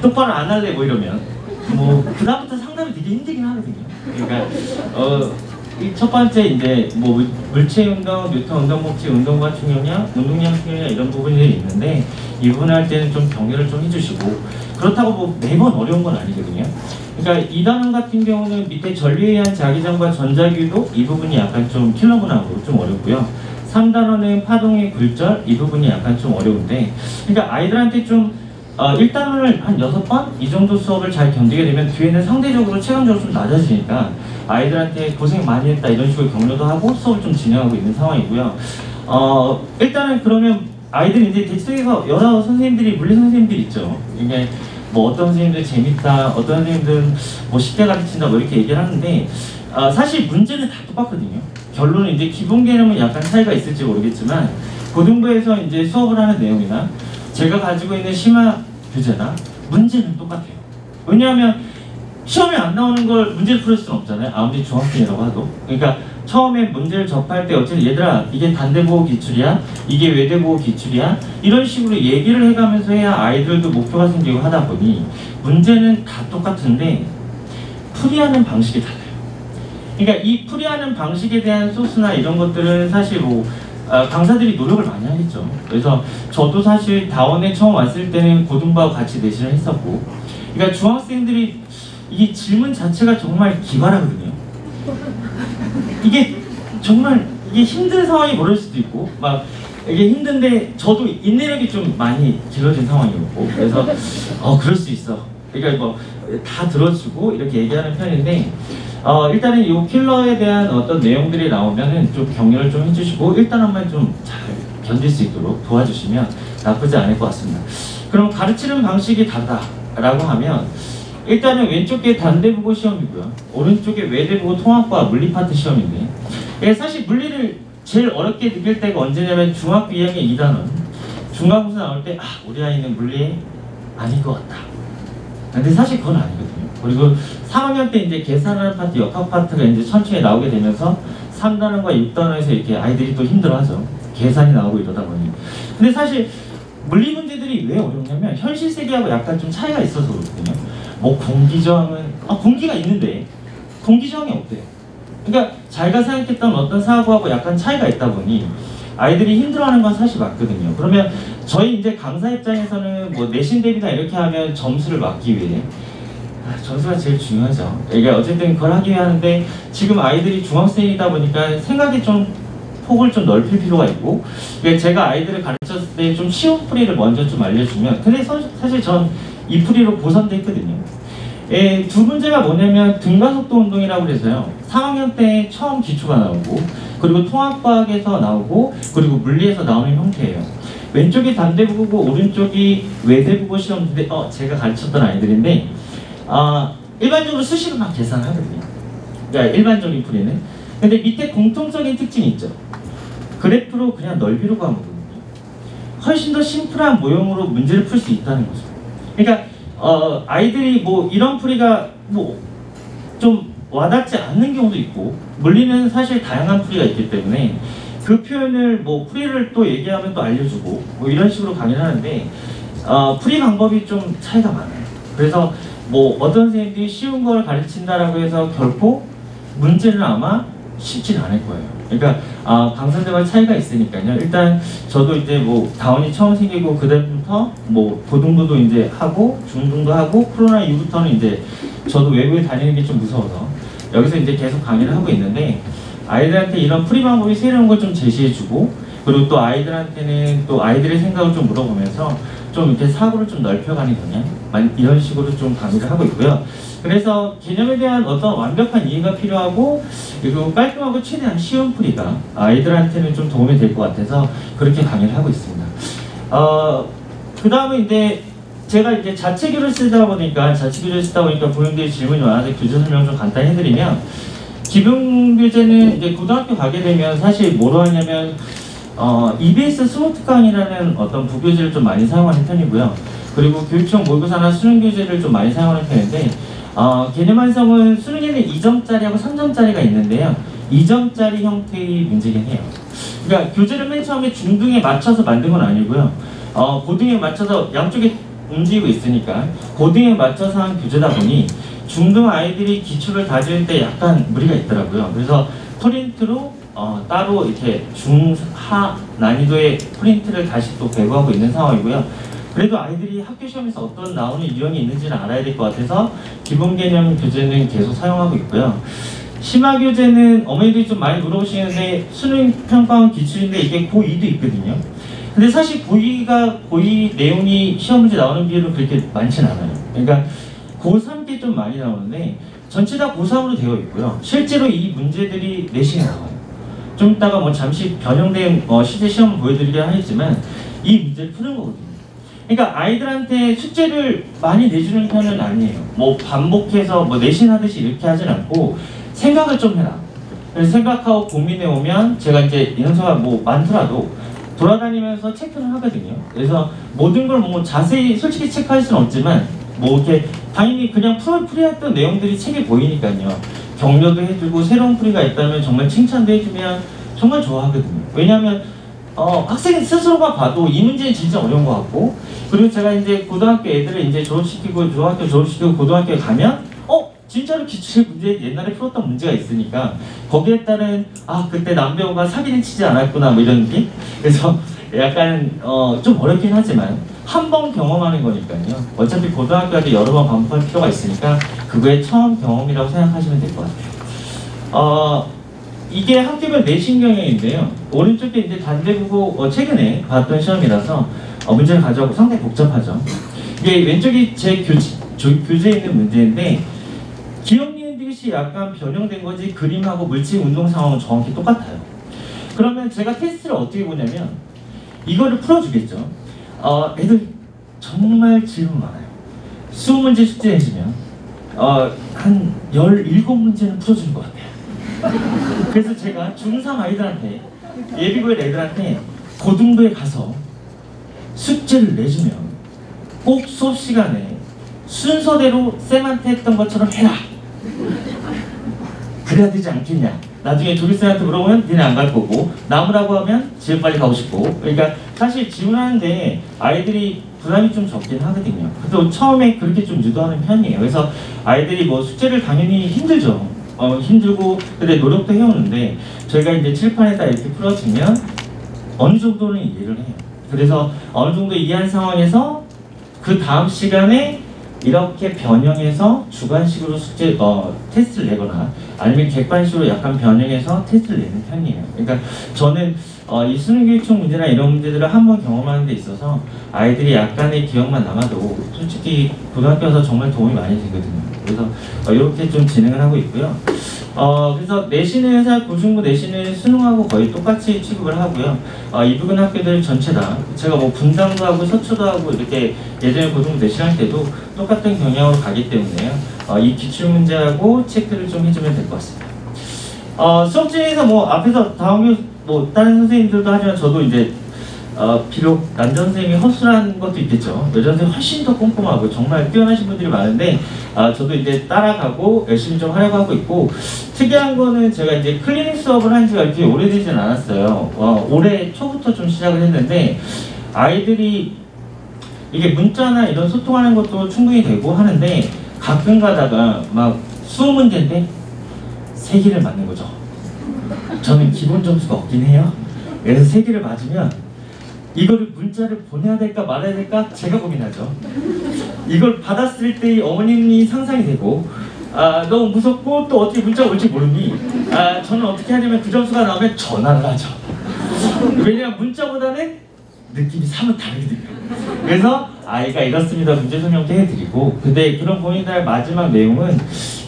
똑바로 안 할래 뭐 이러면 뭐 그다음부터 상담이 되게 힘들긴 하거든요. 그러니까 이 첫 번째 이제 뭐 물체 운동, 뉴턴 운동 법칙, 운동과 충격량, 운동량 충격량 이런 부분이 있는데 이 부분을 할 때는 좀 격려를 좀 해주시고 그렇다고 뭐 매번 어려운 건 아니거든요. 그러니까 2단원 같은 경우는 밑에 전류에 의한 자기장과 전자기도 이 부분이 약간 좀 킬러 문항으로 좀 어렵고요. 3단원은 파동의 굴절 이 부분이 약간 좀 어려운데 그러니까 아이들한테 좀 일단은 한 6번 이 정도 수업을 잘 견디게 되면 뒤에는 상대적으로 체감적으로 좀 낮아지니까 아이들한테 고생 많이 했다 이런 식으로 격려도 하고 수업을 좀 진행하고 있는 상황이고요. 일단은 그러면 아이들이 이제 대체적으로 여러 선생님들이 물리 선생님들이 있죠. 이게 뭐 어떤 선생님들 재밌다, 어떤 선생님들은 뭐 쉽게 가르친다 뭐 이렇게 얘기를 하는데 사실 문제는 다 똑같거든요. 결론은 이제 기본 개념은 약간 차이가 있을지 모르겠지만 고등부에서 이제 수업을 하는 내용이나 제가 가지고 있는 심화 교재나 문제는 똑같아요. 왜냐하면 시험에 안 나오는 걸 문제를 풀을 수는 없잖아요. 아무리 중학생이라고 하도. 그러니까 처음에 문제를 접할 때 어쨌든 얘들아 이게 단대보호 기출이야, 이게 외대보호 기출이야 이런 식으로 얘기를 해가면서 해야 아이들도 목표가 생기고 하다 보니 문제는 다 똑같은데 풀이하는 방식이 달라요. 그러니까 이 풀이하는 방식에 대한 소스나 이런 것들은 사실 뭐 강사들이 노력을 많이 하겠죠. 그래서 저도 사실 다원에 처음 왔을 때는 고등부하고 같이 내신을 했었고, 그러니까 중학생들이 이게 질문 자체가 정말 기발하거든요. 이게 정말 이게 힘든 상황이 모를 수도 있고 막 이게 힘든데 저도 인내력이 좀 많이 길어진 상황이었고 그래서 그럴 수 있어. 그러니까 뭐 다 들어주고 이렇게 얘기하는 편인데 일단은 이 킬러에 대한 어떤 내용들이 나오면은 좀 격려를 좀 해주시고 일단 한번 좀 잘 견딜 수 있도록 도와주시면 나쁘지 않을 것 같습니다. 그럼 가르치는 방식이 다르다라고 하면 일단은 왼쪽에 단대국어 시험이고요. 오른쪽에 외대국어 통합과 물리 파트 시험인데 사실 물리를 제일 어렵게 느낄 때가 언제냐면 중학교 2학년 2단원 중간고사 나올 때 우리 아이는 물리에 아닐 것 같다. 근데 사실 그건 아니거든요. 그리고 3학년 때 이제 계산하는 파트, 역학 파트가 이제 천천히 나오게 되면서 3단원과 6단원에서 이렇게 아이들이 또 힘들어하죠. 계산이 나오고 이러다 보니. 근데 사실 물리 문제들이 왜 어렵냐면 현실 세계하고 약간 좀 차이가 있어서 그렇거든요. 뭐 공기저항은 공기가 있는데 공기저항이 없대요. 그러니까 자기가 생각했던 어떤 사고하고 약간 차이가 있다 보니 아이들이 힘들어하는 건 사실 맞거든요. 그러면 저희 이제 강사 입장에서는 뭐 내신 대비나 이렇게 하면 점수를 막기 위해 점수가 제일 중요하죠. 그러니까 어쨌든 그걸 하기 위해 하는데 지금 아이들이 중학생이다 보니까 생각이 좀 폭을 좀 넓힐 필요가 있고 제가 아이들을 가르쳤을 때 좀 쉬운 풀이를 먼저 좀 알려주면 근데 사실 전 이 풀이로 보선도 했거든요. 두 문제가 뭐냐면 등가속도 운동이라고 그래서요. 3학년 때 처음 기초가 나오고 그리고 통합과학에서 나오고 그리고 물리에서 나오는 형태예요. 왼쪽이 단대국어고 오른쪽이 외대국어 시험인데 제가 가르쳤던 아이들인데 일반적으로 수식을 막 계산하거든요. 그러니까 일반적인 풀이는. 근데 밑에 공통적인 특징이 있죠. 그래프로 그냥 넓이로 가면 훨씬 더 심플한 모형으로 문제를 풀 수 있다는 거죠. 그러니까 아이들이 뭐 이런 풀이가 뭐 좀 와닿지 않는 경우도 있고 물리는 사실 다양한 풀이가 있기 때문에 그 표현을 뭐 풀이를 또 얘기하면 또 알려주고 뭐 이런 식으로 강의를 하는데 풀이 방법이 좀 차이가 많아요. 그래서 뭐 어떤 선생님들이 쉬운 걸 가르친다라고 해서 결코 문제는 아마 쉽진 않을 거예요. 그러니까 강사들과 차이가 있으니까요. 일단 저도 이제 뭐 다원이 처음 생기고 그다음부터 뭐 고등부도 이제 하고 중등도 하고 코로나 이후부터는 이제 저도 외부에 다니는 게 좀 무서워서 여기서 이제 계속 강의를 하고 있는데 아이들한테 이런 풀이 방법이 새로운 걸 좀 제시해주고 그리고 또 아이들한테는 또 아이들의 생각을 좀 물어보면서 좀 이렇게 사고를 좀 넓혀가는 경향 이런 식으로 좀 강의를 하고 있고요. 그래서 개념에 대한 어떤 완벽한 이해가 필요하고 그리고 깔끔하고 최대한 쉬운 풀이가 아이들한테는 좀 도움이 될 것 같아서 그렇게 강의를 하고 있습니다. 그 다음에 이제 제가 이제 자체교를 쓰다 보니까 부모님들이 질문이 많아서 교재 설명 좀 간단히 해드리면 기본 교재는 이제 고등학교 가게 되면 사실 뭐로 하냐면 EBS 스모특강이라는 어떤 부교재를 좀 많이 사용하는 편이고요. 그리고 교육청 모의고사나 수능 교재를 좀 많이 사용하는 편인데 개념 완성은 수능에는 2점짜리하고 3점짜리가 있는데요. 2점짜리 형태의 문제긴 해요. 그러니까 교재를 맨 처음에 중등에 맞춰서 만든 건 아니고요. 고등에 맞춰서 양쪽에 움직이고 있으니까 고등에 맞춰서 한 교재다 보니 중등 아이들이 기초를 다질 때 약간 무리가 있더라고요. 그래서 프린트로 따로 이렇게 중하 난이도의 프린트를 다시 또 배부하고 있는 상황이고요. 그래도 아이들이 학교 시험에서 어떤 나오는 유형이 있는지는 알아야 될 것 같아서 기본 개념 교재는 계속 사용하고 있고요. 심화 교재는 어머니들이 좀 많이 물어보시는데 수능 평가원 기출인데 이게 고2도 있거든요. 근데 사실 고의 내용이 시험 문제 나오는 비율은 그렇게 많진 않아요. 그러니까 고3 게 좀 많이 나오는데 전체 다 고3으로 되어 있고요. 실제로 이 문제들이 내신에 나와요. 좀 이따가 뭐 잠시 변형된 실제 시험을 보여드리긴 하겠지만 이 문제를 푸는 거거든요. 그러니까 아이들한테 숙제를 많이 내주는 편은 아니에요. 뭐 반복해서 뭐 내신하듯이 이렇게 하진 않고 생각을 좀 해라. 그래서 생각하고 고민해 오면 제가 이제 연서가 뭐 많더라도 돌아다니면서 체크를 하거든요. 그래서 모든 걸 뭐 자세히 솔직히 체크할 수는 없지만 뭐 이렇게 당연히 그냥 풀이했던 내용들이 책에 보이니까요. 격려도 해주고 새로운 풀이가 있다면 정말 칭찬도 해주면 정말 좋아하거든요. 왜냐하면 학생 스스로가 봐도 이 문제는 진짜 어려운 것 같고, 그리고 제가 이제 고등학교 애들을 이제 졸업시키고 중학교 졸업시키고 고등학교에 가면 진짜로 기출 문제 옛날에 풀었던 문제가 있으니까 거기에 따른 그때 남배우가 사기는 치지 않았구나 뭐 이런 느낌? 그래서 약간 좀 어렵긴 하지만 한 번 경험하는 거니까요. 어차피 고등학교에도 여러 번 반복할 필요가 있으니까 그거의 처음 경험이라고 생각하시면 될 것 같아요. 이게 학교별 내신 경영인데요. 오른쪽에 이제 단대국어 최근에 봤던 시험이라서 문제를 가져오고 상당히 복잡하죠. 이게 왼쪽이 제 교재에 있는 문제인데 기억 니은 디귿이 약간 변형된 거지 그림하고 물질 운동 상황은 정확히 똑같아요. 그러면 제가 테스트를 어떻게 보냐면 이거를 풀어주겠죠. 애들 정말 질문 많아요. 20문제 숙제 해주면 한 17문제는 풀어주는 것 같아요. 그래서 제가 중3 아이들한테 예비고일 애들한테 고등부에 가서 숙제를 내주면 꼭 수업 시간에 순서대로 쌤한테 했던 것처럼 해라. 그래야 되지 않겠냐. 나중에 조교쌤한테 물어보면 니네 안 갈 거고 남으라고 하면 집에 빨리 가고 싶고. 그러니까 사실 지원하는데 아이들이 부담이 좀 적긴 하거든요. 그래서 처음에 그렇게 좀 유도하는 편이에요. 그래서 아이들이 뭐 숙제를 당연히 힘들죠. 힘들고 근데 노력도 해오는데 저희가 이제 칠판에다 이렇게 풀어주면 어느 정도는 이해를 해요. 그래서 어느 정도 이해한 상황에서 그 다음 시간에 이렇게 변형해서 주관식으로 숙제 테스트를 내거나 아니면 객관식으로 약간 변형해서 테스트를 내는 편이에요. 그러니까 저는 이 수능교육청 문제나 이런 문제들을 한번 경험하는 데 있어서 아이들이 약간의 기억만 남아도 솔직히 고등학교 와서 정말 도움이 많이 되거든요. 그래서 이렇게 좀 진행을 하고 있고요. 그래서 내신은 사실 고중부 내신은 수능하고 거의 똑같이 취급을 하고요. 이 부분 학교들 전체 다 제가 뭐 분당도 하고 서초도 하고 이렇게 예전에 고중부 내신할 때도 똑같은 경향으로 가기 때문에요. 이 기출 문제하고 체크를 좀 해주면 될 것 같습니다. 수업 중에서 뭐 앞에서 다음 뭐 다른 선생님들도 하지만 저도 이제 비록 남자 선생님이 허술한 것도 있겠죠. 여자 선생님 훨씬 더 꼼꼼하고 정말 뛰어나신 분들이 많은데 저도 이제 따라가고 열심히 좀 하려고 하고 있고, 특이한 거는 제가 이제 클리닉 수업을 한 지가 이렇게 오래되진 않았어요. 올해 초부터 좀 시작을 했는데 아이들이 이게 문자나 이런 소통하는 것도 충분히 되고 하는데 가끔 가다가 막 20문제인데 3개를 맞는 거죠. 저는 기본 점수가 없긴 해요. 그래서 3개를 맞으면 이거를 문자를 보내야 될까 말아야 될까 제가 고민하죠. 이걸 받았을 때 어머님이 상상이 되고 너무 무섭고 또 어떻게 문자가 올지 모르니 저는 어떻게 하냐면 그 점수가 나오면 전화를 하죠. 왜냐면 문자보다는 느낌이 사뭇 다르거든요. 그래서 아이가 이렇습니다 문제 설명도 해드리고, 근데 그런 고민들 마지막 내용은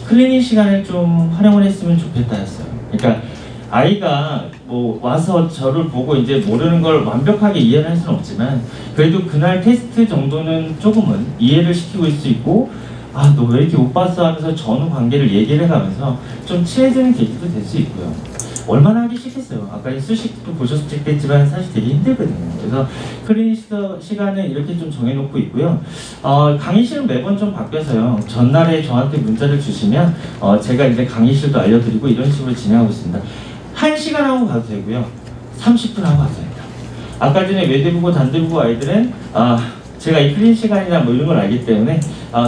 클리닉 시간을 좀 활용을 했으면 좋겠다 했어요. 그러니까 아이가 뭐 와서 저를 보고 이제 모르는 걸 완벽하게 이해를 할 수는 없지만 그래도 그날 테스트 정도는 조금은 이해를 시키고 있을 수 있고, 너 왜 이렇게 못 봤어 하면서 전후 관계를 얘기를 해가면서 좀 친해지는 계기도 될 수 있고요. 얼마나 하기 싫겠어요. 아까 수식도 보셨겠지만 사실 되게 힘들거든요. 그래서 클리닉 시간을 이렇게 좀 정해놓고 있고요. 강의실은 매번 좀 바뀌어서요. 전날에 저한테 문자를 주시면 제가 이제 강의실도 알려드리고 이런 식으로 진행하고 있습니다. 1시간 하고 가도 되고요. 30분 하고 가도 됩니다. 아까 전에 외대부고 단대부고 아이들은 제가 이 클리닉 시간이나 뭐 이런 걸 알기 때문에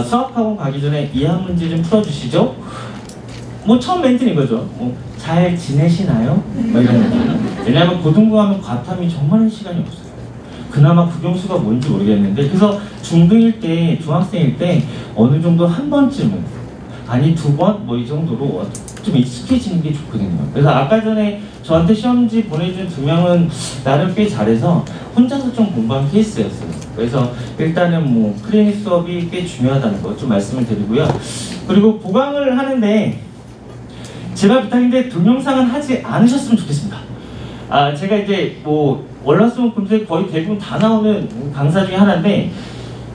수학학원 가기 전에 이한 문제 좀 풀어주시죠. 뭐 처음 멘트는 이거죠. 잘 지내시나요? 뭐 이런 느낌. 왜냐하면 고등부 하면 과탐이 정말 할 시간이 없어요. 그나마 국영수가 뭔지 모르겠는데, 그래서 중등일 때, 중학생일 때 어느 정도 한 번쯤은 아니 2번 뭐 이 정도로 좀 익숙해지는 게 좋거든요. 그래서 아까 전에 저한테 시험지 보내준 2명은 나름 꽤 잘해서 혼자서 좀 공부한 케이스였어요. 그래서 일단은 뭐 클리닉 수업이 꽤 중요하다는 거 좀 말씀을 드리고요. 그리고 보강을 하는데 제발 부탁인데 동영상은 하지 않으셨으면 좋겠습니다. 제가 이제 뭐 월화수목금토에 거의 대부분 다 나오는 강사 중에 하나인데,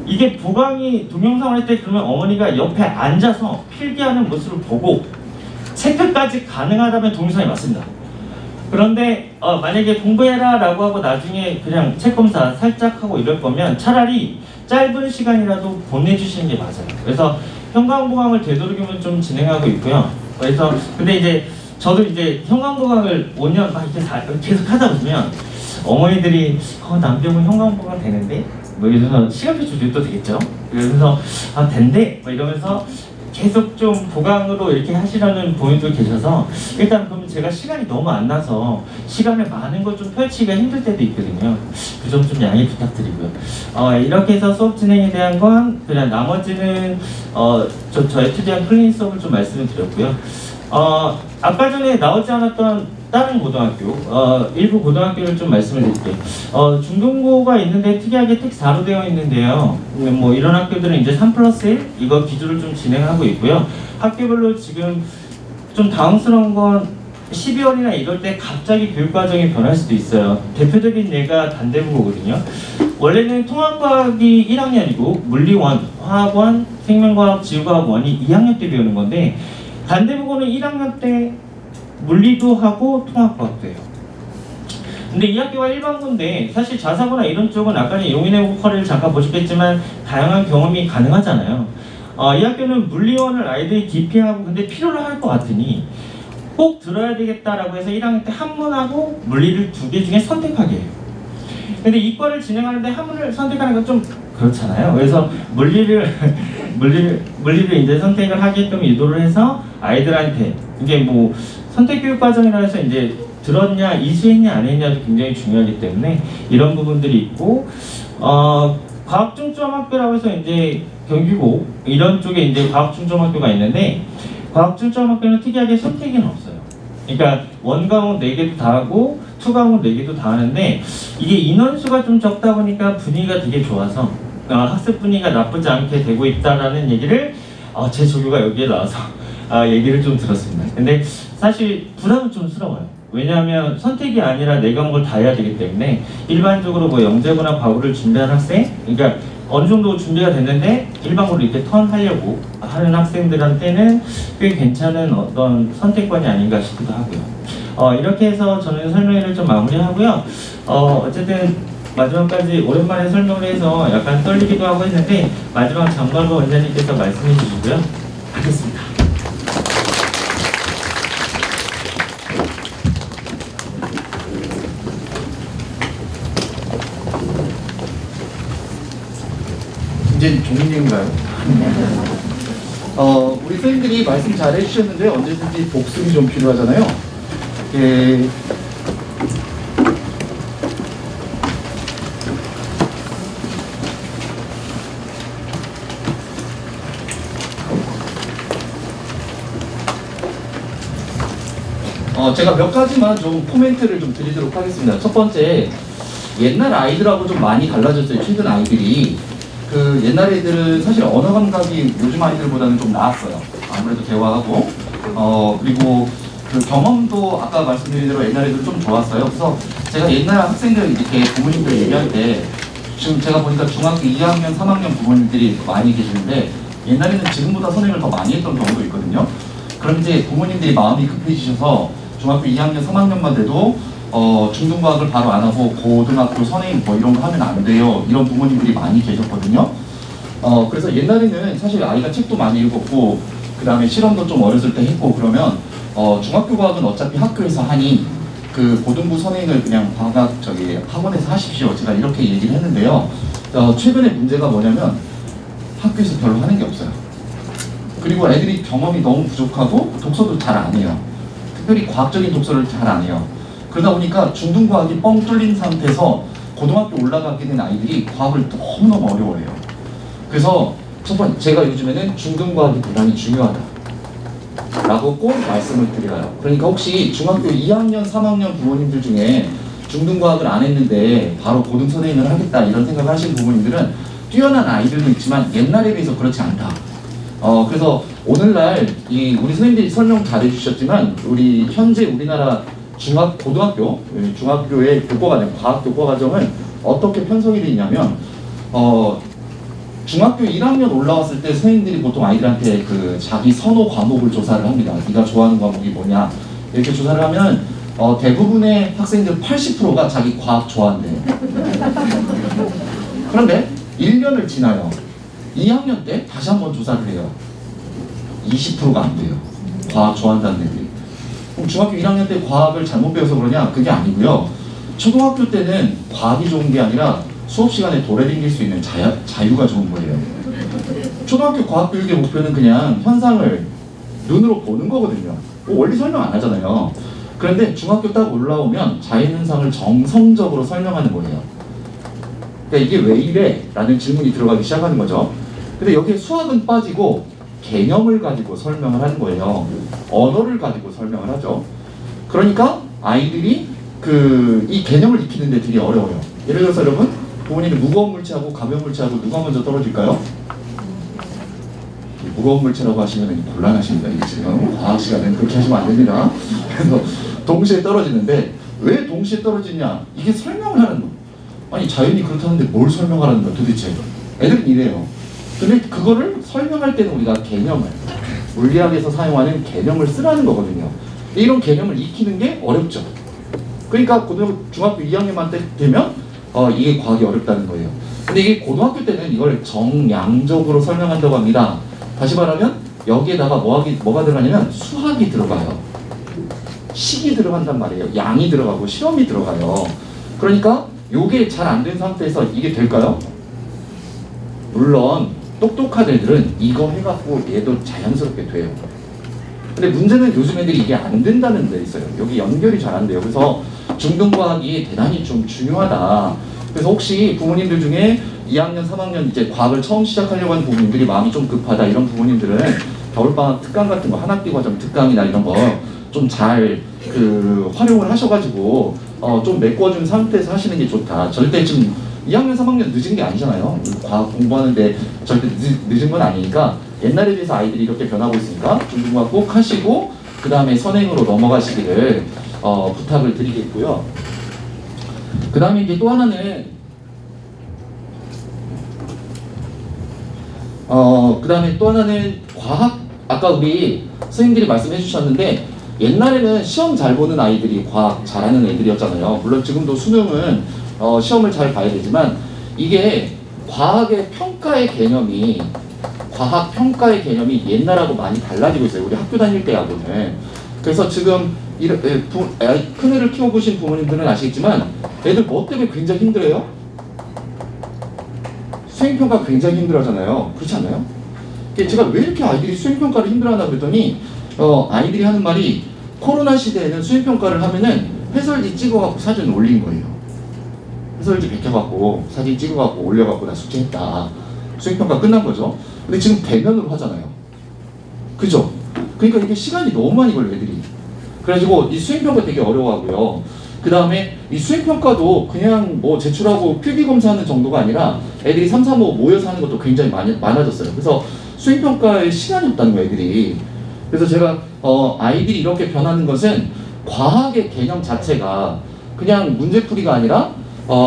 이게 보강이 동영상을 할 때 그러면 어머니가 옆에 앉아서 필기하는 모습을 보고 체크까지 가능하다면 동영상이 맞습니다. 그런데 만약에 공부해라 라고 하고 나중에 그냥 책 검사 살짝 하고 이럴 거면 차라리 짧은 시간이라도 보내주시는 게 맞아요. 그래서 형광보강을 되도록이면 좀 진행하고 있고요. 그래서 근데 이제 저도 이제 형광보강을 5년 막 이렇게 계속 하다 보면 어머니들이 남편은 형광보강 되는데 뭐 이러면서 시간표 조절도 되겠죠. 그래서 된대 뭐 이러면서 계속 좀 보강으로 이렇게 하시려는 부모님도 계셔서 일단 그러면 제가 시간이 너무 안 나서 시간에 많은 걸 좀 펼치기가 힘들 때도 있거든요. 그 점 좀 양해 부탁드리고요. 이렇게 해서 수업 진행에 대한 건 그냥 나머지는 저의 특이한 클리닉 수업을 좀 말씀을 드렸고요. 아까 전에 나오지 않았던 다른 고등학교, 일부 고등학교를 좀 말씀을 드릴게요. 중등고가 있는데 특이하게 특 4로 되어 있는데요. 뭐 이런 학교들은 이제 3+1 이거 기준을 좀 진행하고 있고요. 학교별로 지금 좀 당황스러운 건 12월이나 이럴 때 갑자기 교육과정이 변할 수도 있어요. 대표적인 예가 단대부고거든요. 원래는 통합과학이 1학년이고 물리원, 화학원, 생명과학, 지구과학 1이 2학년 때 배우는 건데, 단대부고는 1학년 때 물리도 하고 통합과학도 해요. 근데 이 학교가 일반고인데 사실 자사고나 이런 쪽은 아까 용인의 보컬을 잠깐 보셨겠지만 다양한 경험이 가능하잖아요. 이 학교는 물리원을 아이들이 기피하고 근데 필요로 할 것 같으니 꼭 들어야 되겠다라고 해서 1학년 때 한문하고 물리를 2개 중에 선택하게 해요. 근데 이과를 진행하는데 한문을 선택하는 건 좀 그렇잖아요. 그래서 물리를 이제 선택을 하게끔 유도를 해서 아이들한테 이게 뭐 선택교육 과정이라 해서 이제 들었냐, 이수했냐, 안 했냐도 굉장히 중요하기 때문에 이런 부분들이 있고, 과학중점학교라고 해서 이제 경기고 이런 쪽에 이제 과학중점학교가 있는데, 과학중점학교는 특이하게 선택은 없어요. 그러니까 1과목 4개도 다 하고 2과목 4개도 다 하는데, 이게 인원수가 좀 적다 보니까 분위기가 되게 좋아서 학습 분위기가 나쁘지 않게 되고 있다라는 얘기를 제 조교가 여기에 나와서 얘기를 좀 들었습니다. 근데 사실 부담은 좀 스러워요. 왜냐하면 선택이 아니라 4과목을 다 해야 되기 때문에 일반적으로 뭐 영재고나 과고를 준비한 학생, 그러니까 어느 정도 준비가 됐는데 일반고를 이렇게 턴하려고 하는 학생들한테는 꽤 괜찮은 어떤 선택권이 아닌가 싶기도 하고요. 이렇게 해서 저는 설명회를 좀 마무리하고요. 어쨌든 마지막까지 오랜만에 설명을 해서 약간 떨리기도 하고 했는데 마지막 장관과 원장님께서 말씀해 주시고요. 하겠습니다. 이제 종인인가요? 우리 선생님들이 말씀 잘 해주셨는데 언제든지 복습이 좀 필요하잖아요. 제가 몇 가지만 좀 코멘트를 좀 드리도록 하겠습니다. 첫 번째, 옛날 아이들하고 좀 많이 달라졌어요. 최근 아이들이. 그 옛날 애들은 사실 언어 감각이 요즘 아이들보다는 좀 나았어요. 아무래도 대화하고 그리고 그 경험도 아까 말씀드린 대로 옛날 애들은 좀 좋았어요. 그래서 제가 옛날 학생들 이렇게 부모님들 얘기할 때 지금 제가 보니까 중학교 2학년, 3학년 부모님들이 많이 계시는데 옛날에는 지금보다 선행을 더 많이 했던 경우도 있거든요. 그럼 이제 부모님들이 마음이 급해지셔서 중학교 2학년, 3학년만 돼도 중등과학을 바로 안 하고 고등학교 선행 뭐 이런 거 하면 안 돼요. 이런 부모님들이 많이 계셨거든요. 그래서 옛날에는 사실 아이가 책도 많이 읽었고 그 다음에 실험도 좀 어렸을 때 했고 그러면 중학교 과학은 어차피 학교에서 하니 그 고등부 선행을 그냥 학원에서 하십시오. 제가 이렇게 얘기를 했는데요. 최근에 문제가 뭐냐면 학교에서 별로 하는 게 없어요. 그리고 애들이 경험이 너무 부족하고 독서도 잘 안 해요. 특별히 과학적인 독서를 잘 안 해요. 그러다 보니까 중등과학이 뻥 뚫린 상태에서 고등학교 올라가게 된 아이들이 과학을 너무너무 어려워해요. 그래서 첫 번째, 제가 요즘에는 중등과학이 대단히 중요하다. 라고 꼭 말씀을 드려요. 그러니까 혹시 중학교 2학년, 3학년 부모님들 중에 중등과학을 안 했는데 바로 고등 선생님을 하겠다 이런 생각을 하시는 부모님들은 뛰어난 아이들도 있지만 옛날에 비해서 그렇지 않다. 그래서 오늘날 우리 선생님들이 설명 잘 해주셨지만 우리 현재 우리나라 중학교의 교과과정, 과학 교과과정은 어떻게 편성이 되어 있냐면 중학교 1학년 올라왔을 때 선생님들이 보통 아이들한테 그 자기 선호 과목을 조사를 합니다. 네가 좋아하는 과목이 뭐냐 이렇게 조사를 하면 대부분의 학생들 80%가 자기 과학 좋아한대요. 그런데 1년을 지나요. 2학년 때 다시 한번 조사를 해요. 20%가 안 돼요. 과학 좋아한다는 애들이. 그럼 중학교 1학년 때 과학을 잘못 배워서 그러냐? 그게 아니고요. 초등학교 때는 과학이 좋은 게 아니라 수업 시간에 돌아다닐 수 있는 자유가 좋은 거예요. 초등학교 과학 교육의 목표는 그냥 현상을 눈으로 보는 거거든요. 원리 설명 안 하잖아요. 그런데 중학교 딱 올라오면 자연현상을 정성적으로 설명하는 거예요. 그러니까 이게 왜 이래? 라는 질문이 들어가기 시작하는 거죠. 근데 여기에 수학은 빠지고 개념을 가지고 설명을 하는 거예요. 언어를 가지고 설명을 하죠. 그러니까 아이들이 이 개념을 익히는데 되게 어려워요. 예를 들어서 여러분, 부모님이 무거운 물체하고 가벼운 물체하고 누가 먼저 떨어질까요? 무거운 물체라고 하시면 곤란하십니다. 이게 지금 과학 시간에는 그렇게 하시면 안 됩니다. 그래서 동시에 떨어지는데 왜 동시에 떨어지냐? 이게 설명을 하는 거. 아니 자연이 그렇다는데 뭘 설명하라는 거야 도대체. 애들은 이래요. 근데 그거를 설명할 때는 우리가 개념을, 물리학에서 사용하는 개념을 쓰라는 거거든요. 이런 개념을 익히는 게 어렵죠. 그러니까 중학교 2학년만 때 되면 이게 과학이 어렵다는 거예요. 근데 이게 고등학교 때는 이걸 정량적으로 설명한다고 합니다. 다시 말하면 여기에다가 뭐가 들어가냐면 수학이 들어가요. 식이 들어간단 말이에요. 양이 들어가고 실험이 들어가요. 그러니까 이게 잘 안 된 상태에서 이게 될까요? 물론 똑똑한 애들은 이거 해갖고 얘도 자연스럽게 돼요. 근데 문제는 요즘 애들이 이게 안 된다는 데 있어요. 여기 연결이 잘 안 돼요. 그래서 중등과학이 대단히 좀 중요하다. 그래서 혹시 부모님들 중에 2학년, 3학년 이제 과학을 처음 시작하려고 하는 부모님들이 마음이 좀 급하다 이런 부모님들은 겨울방학 특강 같은 거, 한학기 과정 특강이나 이런 거 좀 잘 활용을 하셔가지고 좀 메꿔준 상태에서 하시는 게 좋다. 절대 지금 2학년, 3학년 늦은 게 아니잖아요. 과학 공부하는데 절대 늦은 건 아니니까 옛날에 비해서 아이들이 이렇게 변하고 있으니까 중등과학 꼭 하시고 그 다음에 선행으로 넘어가시기를 부탁을 드리겠고요. 그 다음에 이제 또 하나는 과학, 아까 우리 선생님들이 말씀해 주셨는데 옛날에는 시험 잘 보는 아이들이 과학 잘하는 애들이었잖아요. 물론 지금도 수능은 시험을 잘 봐야 되지만 이게 과학 평가의 개념이 옛날하고 많이 달라지고 있어요. 우리 학교 다닐 때하고는. 그래서 지금 큰 애를 키워보신 부모님들은 아시겠지만 애들 뭐 때문에 굉장히 힘들어요? 수행평가 굉장히 힘들어하잖아요. 그렇지 않나요? 제가 왜 이렇게 아이들이 수행평가를 힘들어하나 그랬더니 아이들이 하는 말이 코로나 시대에는 수행평가를 하면은 해설지 찍어갖고 사진 올린 거예요. 해설지 베껴갖고 사진 찍어갖고 올려갖고 나 숙제했다. 수행평가 끝난 거죠. 근데 지금 대면으로 하잖아요. 그죠? 그러니까 이게 시간이 너무 많이 걸려요, 애들이. 그래가지고 이 수행평가 되게 어려워하고요. 그 다음에 이 수행평가도 그냥 뭐 제출하고 필기검사하는 정도가 아니라 애들이 3, 4, 5 모여서 하는 것도 굉장히 많아졌어요. 그래서 수행평가에 시간이 없다는 거예요, 애들이. 그래서 제가 아이들이 이렇게 변하는 것은 과학의 개념 자체가 그냥 문제풀이가 아니라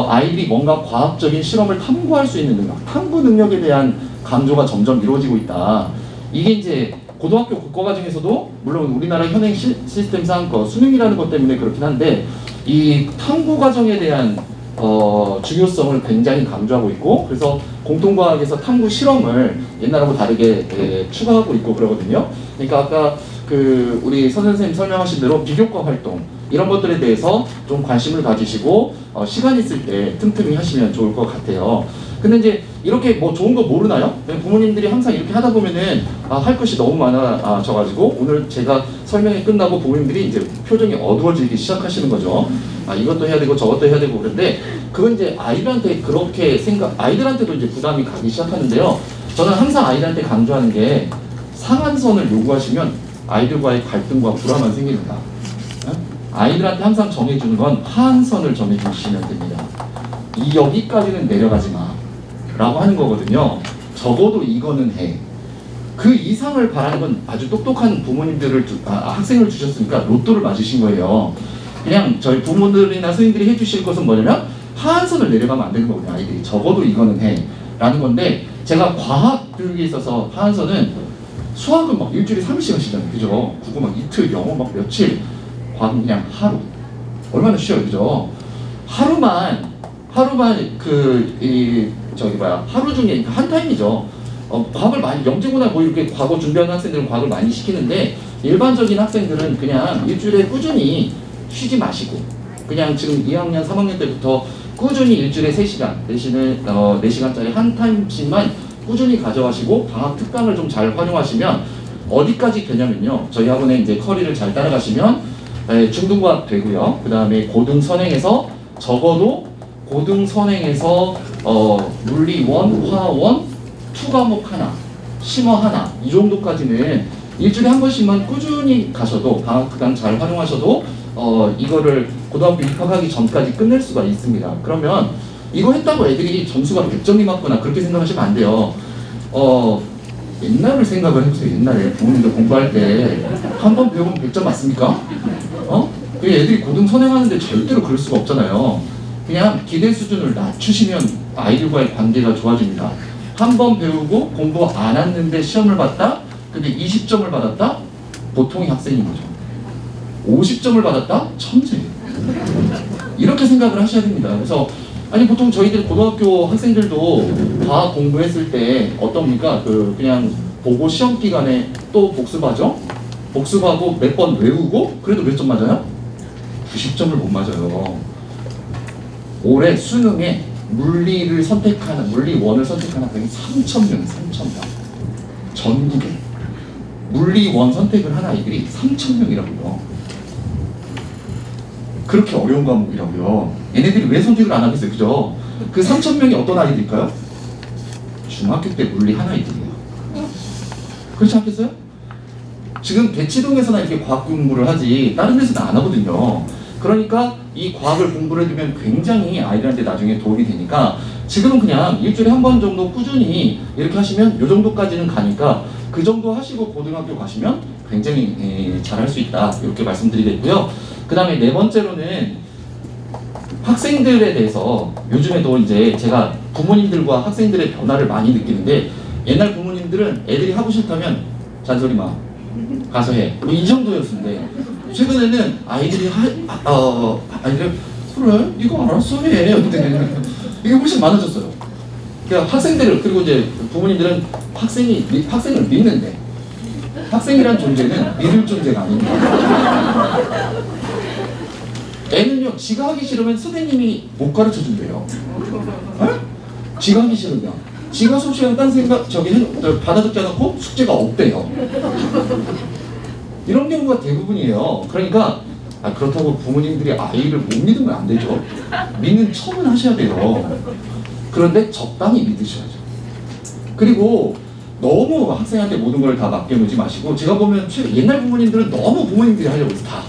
아이들이 뭔가 과학적인 실험을 탐구할 수 있는 능력, 탐구 능력에 대한 강조가 점점 이루어지고 있다. 이게 이제 고등학교 국어과정에서도 물론 우리나라 현행 시스템상 수능이라는 것 때문에 그렇긴 한데 이 탐구 과정에 대한 중요성을 굉장히 강조하고 있고 그래서 공통과학에서 탐구 실험을 옛날하고 다르게 추가하고 있고 그러거든요. 그러니까 아까 우리 선생님 설명하신 대로 비교과 활동 이런 것들에 대해서 좀 관심을 가지시고 시간 있을 때 틈틈이 하시면 좋을 것 같아요. 근데 이제 이렇게 뭐 좋은 거 모르나요? 부모님들이 항상 이렇게 하다 보면은 할 것이 너무 많아져가지고 오늘 제가 설명이 끝나고 부모님들이 이제 표정이 어두워지기 시작하시는 거죠. 이것도 해야 되고 저것도 해야 되고 그런데 그건 이제 아이들한테 그렇게 아이들한테도 이제 부담이 가기 시작하는데요. 저는 항상 아이들한테 강조하는 게 상한선을 요구하시면 아이들과의 갈등과 불화만 생깁니다. 아이들한테 항상 정해주는 건 하한선을 정해주시면 됩니다. 여기까지는 내려가지 마 라고 하는 거거든요. 적어도 이거는 해. 그 이상을 바라는 건 아주 똑똑한 부모님들을 학생을 주셨으니까 로또를 맞으신 거예요. 그냥 저희 부모들이나 선생님들이 해주실 것은 뭐냐면 하한선을 내려가면 안 되는 거거든요. 아이들이 적어도 이거는 해 라는 건데, 제가 과학 교육에 있어서 하한선은 수학은 막 일주일에 30시간씩이잖아요. 그죠? 국어 막 이틀, 영어 막 며칠, 과학은 그냥 하루. 얼마나 쉬워요. 그죠? 하루만 하루 중에 한 타임이죠. 과학을 많이 영재고나 뭐 이렇게 과거 준비하는 학생들은 과학을 많이 시키는데, 일반적인 학생들은 그냥 일주일에 꾸준히 쉬지 마시고 그냥 지금 2학년, 3학년 때부터 꾸준히 일주일에 3시간 대신에 4시간짜리 한 타임씩만 꾸준히 가져가시고 방학 특강을 좀 잘 활용하시면 어디까지 되냐면요. 저희 학원에 이제 커리를 잘 따라가시면 중등과학 되고요. 그 다음에 고등 선행에서 적어도 고등 선행에서 물리 1, 화학 1, 2과목 하나, 심화 하나 이 정도까지는 일주일에 한 번씩만 꾸준히 가셔도 방학 특강 잘 활용하셔도 이거를 고등학교 입학하기 전까지 끝낼 수가 있습니다. 그러면 이거 했다고 애들이 점수가 100점이 맞거나 그렇게 생각하시면 안 돼요. 옛날을 생각을 해보세요. 옛날에 부모님들 공부할 때 한 번 배우면 100점 맞습니까? 애들이 고등 선행하는데 절대로 그럴 수가 없잖아요. 그냥 기대 수준을 낮추시면 아이들과의 관계가 좋아집니다. 한 번 배우고 공부 안 했는데 시험을 봤다? 근데 20점을 받았다? 보통의 학생인 거죠. 50점을 받았다? 천재. 이렇게 생각을 하셔야 됩니다. 그래서 아니 보통 저희들 고등학교 학생들도 과학 공부했을 때 어떻습니까? 그냥 보고 시험 기간에 또 복습하죠? 복습하고 몇 번 외우고 그래도 몇 점 맞아요? 90점을 못 맞아요. 올해 수능에 물리 1을 선택하는 학생이 3,000명. 전국에 물리 1 선택을 한 아이들이 3,000명이라고요. 그렇게 어려운 과목이라고요. 얘네들이 왜 선택을 안 하겠어요? 그죠? 그 3,000명이 어떤 아이들일까요? 중학교 때 물리 한 아이들이에요. 그렇지 않겠어요? 지금 대치동에서나 이렇게 과학 공부를 하지 다른 데서는 안 하거든요. 그러니까 이 과학을 공부를 해두면 굉장히 아이들한테 나중에 도움이 되니까 지금은 그냥 일주일에 한 번 정도 꾸준히 이렇게 하시면 이 정도까지는 가니까 그 정도 하시고 고등학교 가시면 굉장히 잘할 수 있다. 이렇게 말씀드리겠고요. 그 다음에 네 번째로는 학생들에 대해서 요즘에도 이제 제가 부모님들과 학생들의 변화를 많이 느끼는데, 옛날 부모님들은 애들이 하고 싫다면 잔소리 마, 가서 해, 뭐 이 정도였는데 최근에는 아이들이 아이들 그래 이거 알았어 해 이게 훨씬 많아졌어요. 그러니까 학생들을, 그리고 이제 부모님들은 학생을 믿는데, 학생이란 존재는 믿을 존재가 아닙니다. 애는요, 지가 하기 싫으면 선생님이 못 가르쳐 준대요. 지가 하기 싫으면 지가 수업 시간에 딴 생각 받아듣지 않고 숙제가 없대요. 이런 경우가 대부분이에요. 그러니까 그렇다고 부모님들이 아이를 못 믿으면 안 되죠. 믿는 척은 하셔야 돼요. 그런데 적당히 믿으셔야죠. 그리고 너무 학생한테 모든 걸 다 맡겨놓지 마시고, 제가 보면 옛날 부모님들은 너무 부모님들이 하려고 해서 다.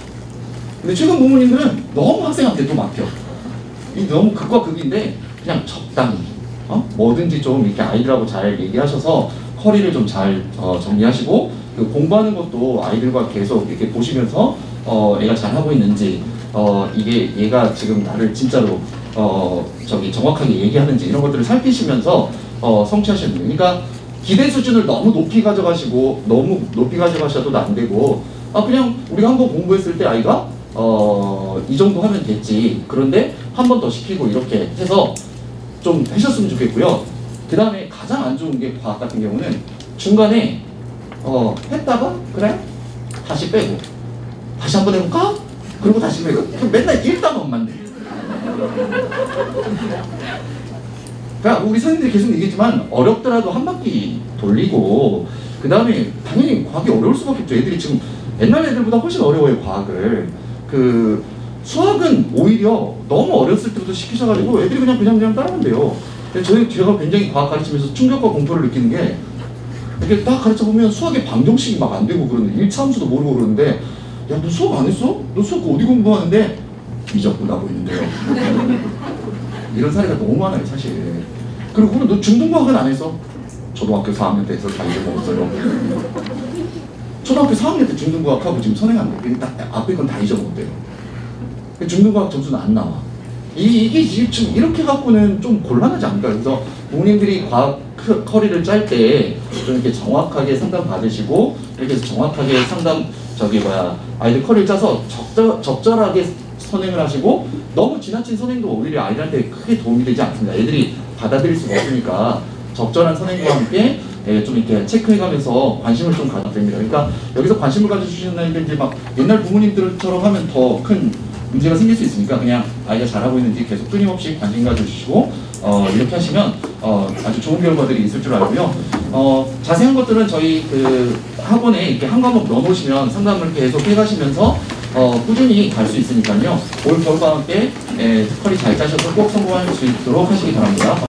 근데 최근 부모님들은 너무 학생한테 또 맡겨. 이 너무 극과 극인데 그냥 적당히 뭐든지 좀 이렇게 아이들하고 잘 얘기하셔서 커리를 좀 잘 정리하시고, 그 공부하는 것도 아이들과 계속 이렇게 보시면서 애가 잘하고 있는지, 이게 얘가 지금 나를 진짜로 정확하게 얘기하는지 이런 것들을 살피시면서 성취하시면 돼요. 그러니까 기대 수준을 너무 높이 가져가셔도 안 되고, 그냥 우리가 한번 공부했을 때 아이가 이 정도 하면 됐지, 그런데 한 번 더 시키고 이렇게 해서 좀 하셨으면 좋겠고요. 그 다음에 가장 안 좋은 게 과학 같은 경우는 중간에 했다가 그래? 다시 빼고 다시 한번 해볼까? 그리고 다시 빼고 맨날 일단원만 돼. 그러니까 우리 선생님들이 계속 얘기했지만 어렵더라도 한 바퀴 돌리고, 그 다음에 당연히 과학이 어려울 수밖에 없죠. 애들이 지금 옛날 애들보다 훨씬 어려워요, 과학을. 수학은 오히려 너무 어렸을 때부터 시키셔가지고 애들이 그냥 따라하면 돼요. 제가 굉장히 과학 가르치면서 충격과 공포를 느끼는 게, 이렇게 딱 가르쳐 보면 수학의 방정식이 막 안 되고 그러는데 일차함수도 모르고 그러는데 야, 너 수학 안 했어? 너 수학 어디 공부하는데? 미적분 하고 있는데요. 이런 사례가 너무 많아요, 사실. 그리고 그럼 너 중등과학은 안 했어? 초등학교 4학년 때 해서 다 잊어먹었어요. 초등학교 4학년 때 중등과학하고 지금 선행하는데 앞에 건 다 잊어먹었대요. 중등과학 점수는 안 나와. 이게 지금 이렇게 갖고는 좀 곤란하지 않을까? 그래서 부모님들이 과학 커리를 짤 때 좀 이렇게 정확하게 상담 받으시고 이렇게 해서 정확하게 상담 아이들 커리를 짜서 적절하게 선행을 하시고 너무 지나친 선행도 오히려 아이들한테 크게 도움이 되지 않습니다. 애들이 받아들일 수가 없으니까 적절한 선행과 함께 좀 이렇게 체크해가면서 관심을 좀 가져야 됩니다. 그러니까 여기서 관심을 가져주시는 아이들 이제 막 옛날 부모님들처럼 하면 더 큰 문제가 생길 수 있으니까 그냥 아이가 잘하고 있는지 계속 끊임없이 관심 가져주시고 이렇게 하시면 아주 좋은 결과들이 있을 줄 알고요. 자세한 것들은 저희 그 학원에 이렇게 한 과목 넣어놓으시면 상담을 계속 해가시면서 꾸준히 갈 수 있으니까요. 올 겨울방학 때 커리 잘 짜셔서 꼭 성공할 수 있도록 하시기 바랍니다.